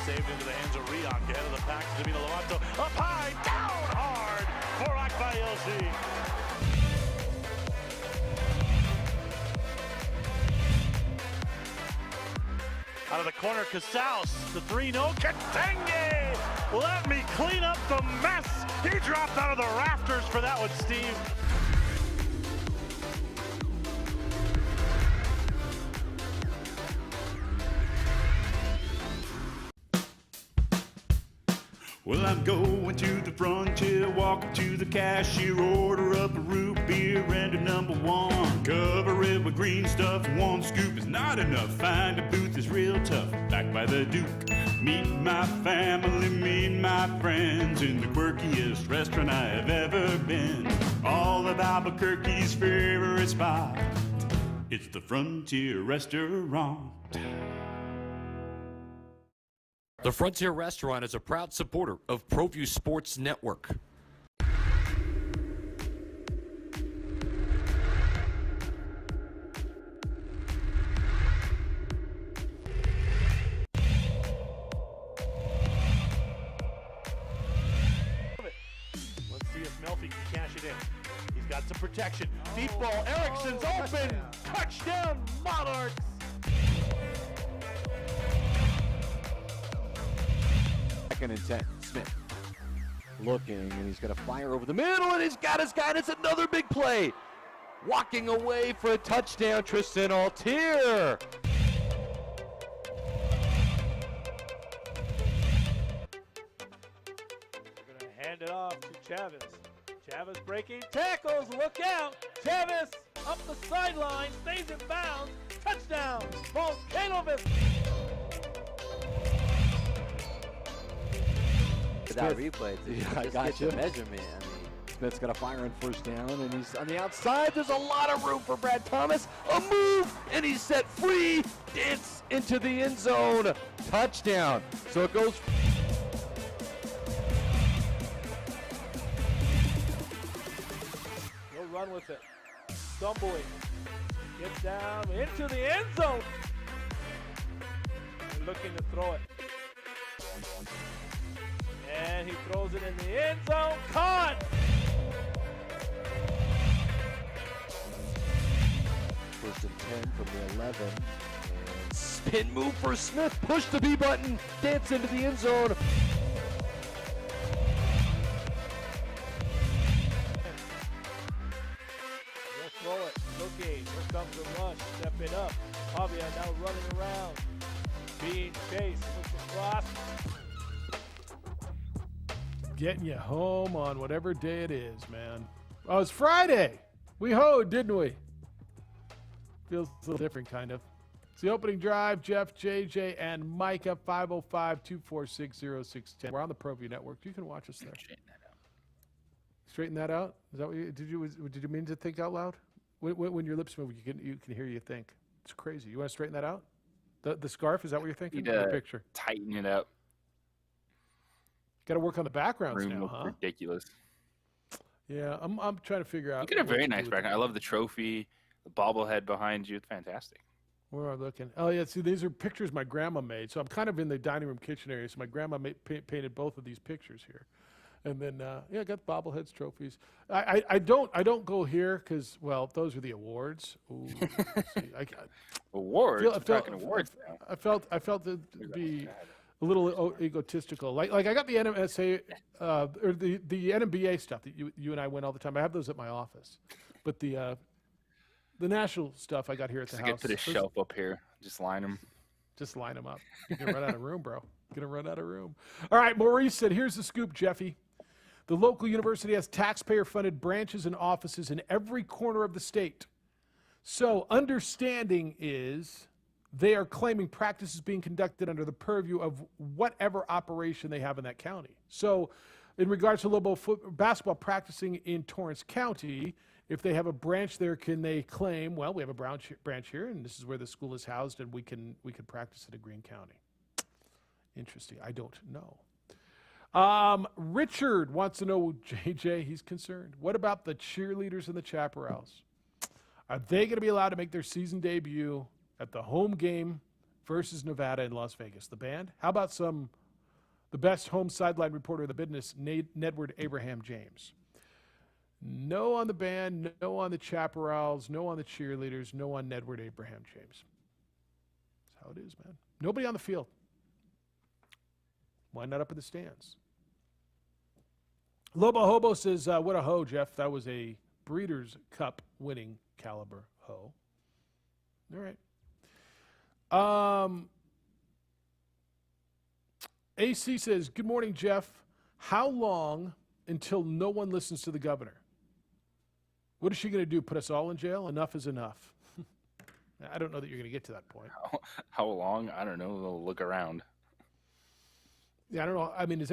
Saved into the hands of Riak, ahead of the pack to Davina Lovato. Up high, down hard for Akbayosi. Out of the corner, Casals, the 3-0, Katenge! Let me clean up the mess! He dropped out of the rafters for that one, Steve. Well, I'm going to the frontier, walking to the cashier, order up a root beer and a number 1. Cover it with green stuff, 1 scoop is not enough. Find a booth is real tough, back by the Duke. Meet my family, meet my friends in the quirkiest restaurant I have ever been. All of Albuquerque's favorite spot, it's the Frontier Restaurant. The Frontier Restaurant is a proud supporter of ProView Sports Network. Let's see if Melfi can cash it in. He's got some protection. Deep ball, Erickson's open! Touchdown, Monarchs! Second and 10, Smith. Looking, and he's going to fire over the middle, and he's got his guy, and it's another big play. Walking away for a touchdown, Tristan Altier. They're going to hand it off to Chavez. Chavez breaking tackles. Look out. Chavez up the sideline. Stays in bounds. Touchdown. Volcanovic. at that replay. I got you. Measurement. I mean, Smith's got a fire on first down, and he's on the outside. There's a lot of room for Brad Thomas. A move, and he's set free. Dance into the end zone. Touchdown. So it goes. He'll run with it. Stumbling. Gets down into the end zone. And looking to throw it. And he throws it in the end zone. Caught! First and 10 from the 11. And spin move for Smith. Push the B button. Dance into the end zone. He'll throw it. Looking. Here comes the rush. Stepping up. Pavia now running around. Being chased. Looks across. Getting you home on whatever day it is, man. Oh, it's Friday. We hoed, didn't we? Feels a little different, kind of. It's the opening drive. Jeff, JJ, and Micah, 505-246-0610. We're on the ProView Network. You can watch us there. Straighten that out? Is that what you did? You mean to think out loud? When your lips move, you can hear you think. It's crazy. You want to straighten that out? The scarf? Is that what you're thinking? You The picture. tighten it up. Got to work on the backgrounds Room now, looks huh? ridiculous. Yeah, I'm trying to figure out. You get a what very to do nice with background. I love the trophy, the bobblehead behind you. It's fantastic. Where am I looking? Oh, yeah, see, these are pictures my grandma made. So I'm kind of in the dining room kitchen area. So my grandma painted both of these pictures here. And then, I got bobbleheads, trophies. I don't go here because, well, those are the awards. Ooh, awards? We're talking awards now. I felt to be a little egotistical. Like I got the NMSA, or the NMBA stuff that you and I win all the time. I have those at my office. But the national stuff I got here at the house. Put a shelf up here. Just line them. Just line them up. You're going to run out of room, bro. Going to run out of room. All right, Maurice said, here's the scoop, Jeffy. The local university has taxpayer-funded branches and offices in every corner of the state. So understanding is they are claiming practice is being conducted under the purview of whatever operation they have in that county. So in regards to Lobo basketball practicing in Torrance County, if they have a branch there, can they claim, well, we have a branch here, and this is where the school is housed, and we can practice it in Greene County? Interesting. I don't know. Richard wants to know, JJ, he's concerned. What about the cheerleaders and the chaparrals? Are they going to be allowed to make their season debut at the home game versus Nevada in Las Vegas? The band? How about the best home sideline reporter of the business, Nedward Abraham James? No on the band, no on the chaparrals, no on the cheerleaders, no on Nedward Abraham James. That's how it is, man. Nobody on the field. Why not up in the stands? Lobo Hobo says, what a hoe, Jeff. That was a Breeders' Cup winning caliber hoe. All right. AC says, good morning, Jeff. How long until no one listens to the governor? What is she going to do, put us all in jail? Enough is enough. I don't know that you're going to get to that point. How long? I don't know. We'll look around. Yeah, I don't know. I mean,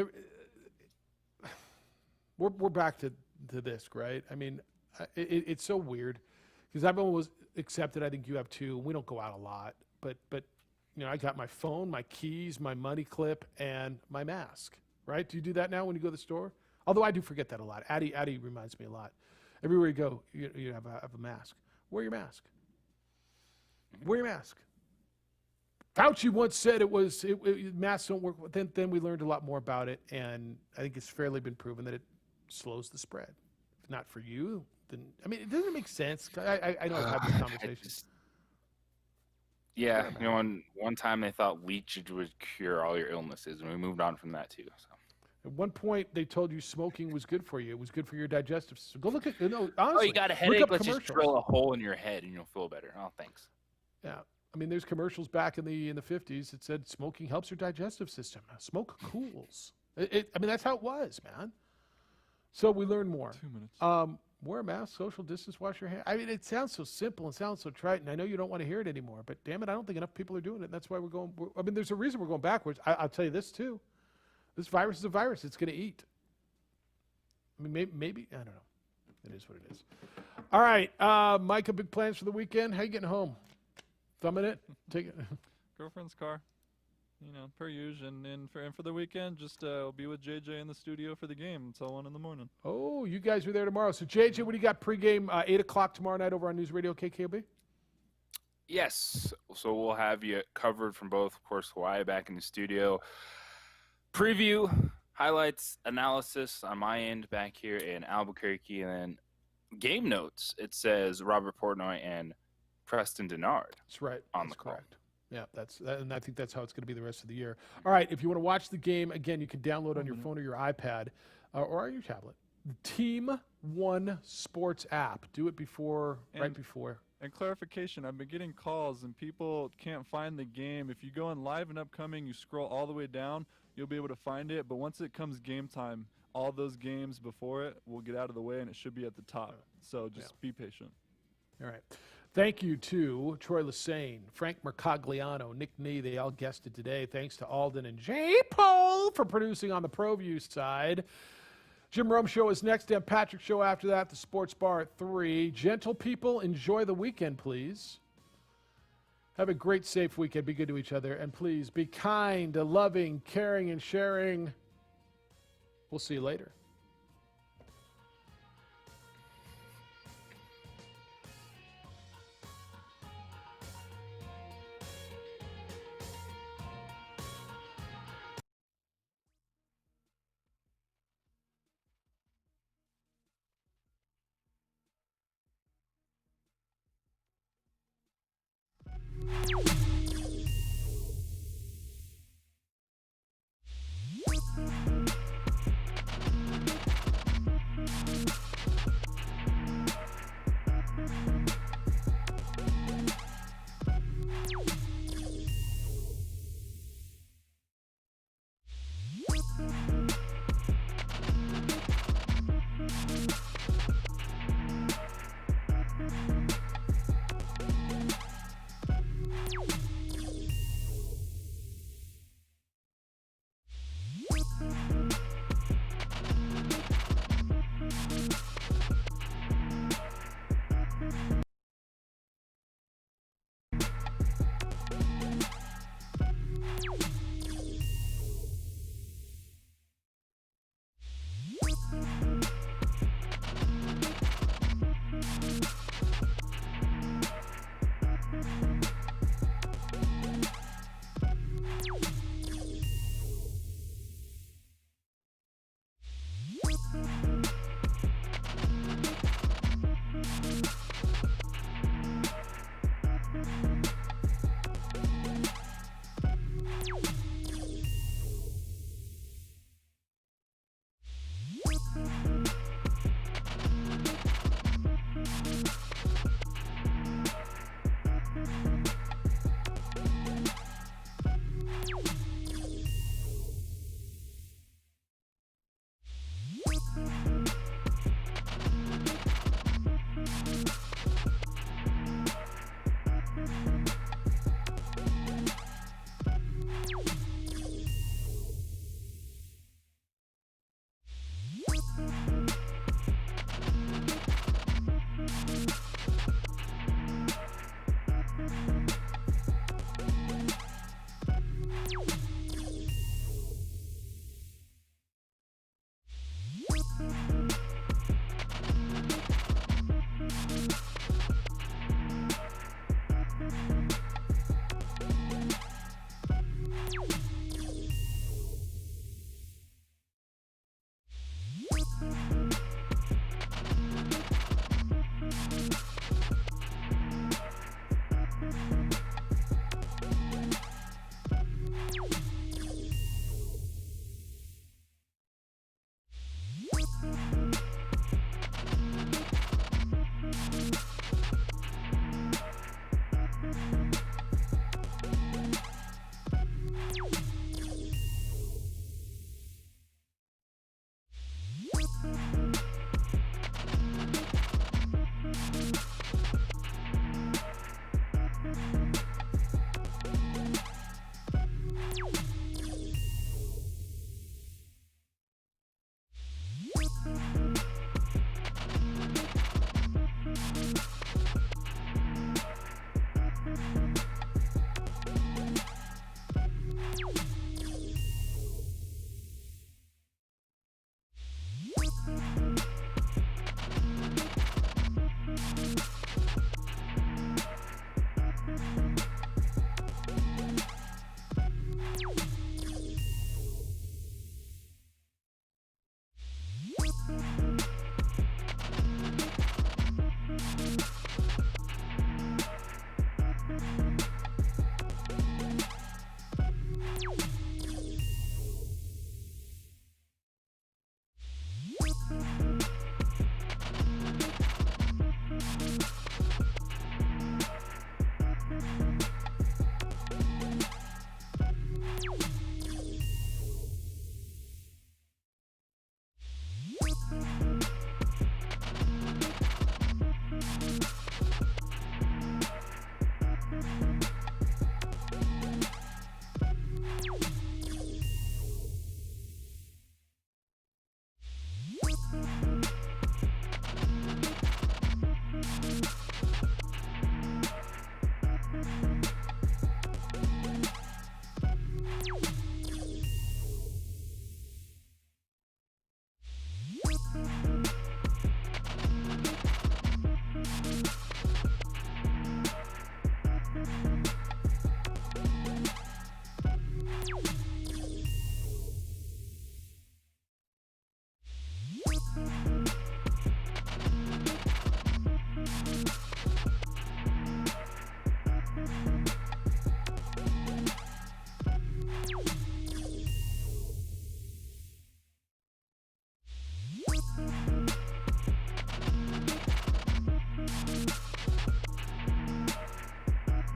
we're back to this, right? I mean, it's so weird because I've always accepted. I think you have too. We don't go out a lot, but I got my phone, my keys, my money clip, and my mask. Right? Do you do that now when you go to the store? Although I do forget that a lot. Addie reminds me a lot. Everywhere you go, you have a mask. Wear your mask. Wear your mask. Fauci once said masks don't work. Then we learned a lot more about it, and I think it's fairly been proven that it slows the spread. If not for you, then I mean, it doesn't make sense. I know I've had this conversation. Yeah, one time they thought leech would cure all your illnesses, and we moved on from that too. So. At one point, they told you smoking was good for you. It was good for your digestive system. Go look at honestly. Oh, you got a headache? Let's just drill a hole in your head, and you'll feel better. Oh, thanks. Yeah. I mean, there's commercials back in the 50s that said smoking helps your digestive system. Smoke cools. I mean, that's how it was, man. So we learn more. 2 minutes. Wear a mask, social distance, wash your hands. I mean, it sounds so simple and sounds so trite, and I know you don't want to hear it anymore, but damn it, I don't think enough people are doing it, and that's why there's a reason we're going backwards. I'll tell you this, too. This virus is a virus. It's going to eat. I mean, maybe I don't know. It is what it is. All right, Micah, big plans for the weekend? How you getting home? Thumbing it? Take it. Girlfriend's car. Per usual. And for the weekend, just I'll be with JJ in the studio for the game until 1 in the morning. Oh, you guys are there tomorrow. So, JJ, what do you got pregame 8 o'clock tomorrow night over on News Radio KKOB? Yes. So we'll have you covered from both, of course, Hawaii back in the studio. Preview, highlights, analysis on my end back here in Albuquerque. And then game notes. It says Robert Portnoy and Preston Denard. That's right. On That's the call. correct. Yeah, and I think that's how it's going to be the rest of the year. All right, if you want to watch the game, again, you can download on your phone or your iPad or your tablet the Team One Sports app. Do it right before. And clarification, I've been getting calls and people can't find the game. If you go in live and upcoming, you scroll all the way down, you'll be able to find it. But once it comes game time, all those games before it will get out of the way and it should be at the top. So just be patient. All right. Thank you to Troy Lassane, Frank Mercogliano, Nick Nee. They all guessed it today. Thanks to Alden and J. Paul for producing on the ProView side. Jim Rome Show is next. Dan Patrick Show after that. The Sports Bar at 3. Gentle people, enjoy the weekend, please. Have a great, safe weekend. Be good to each other. And please be kind, loving, caring, and sharing. We'll see you later.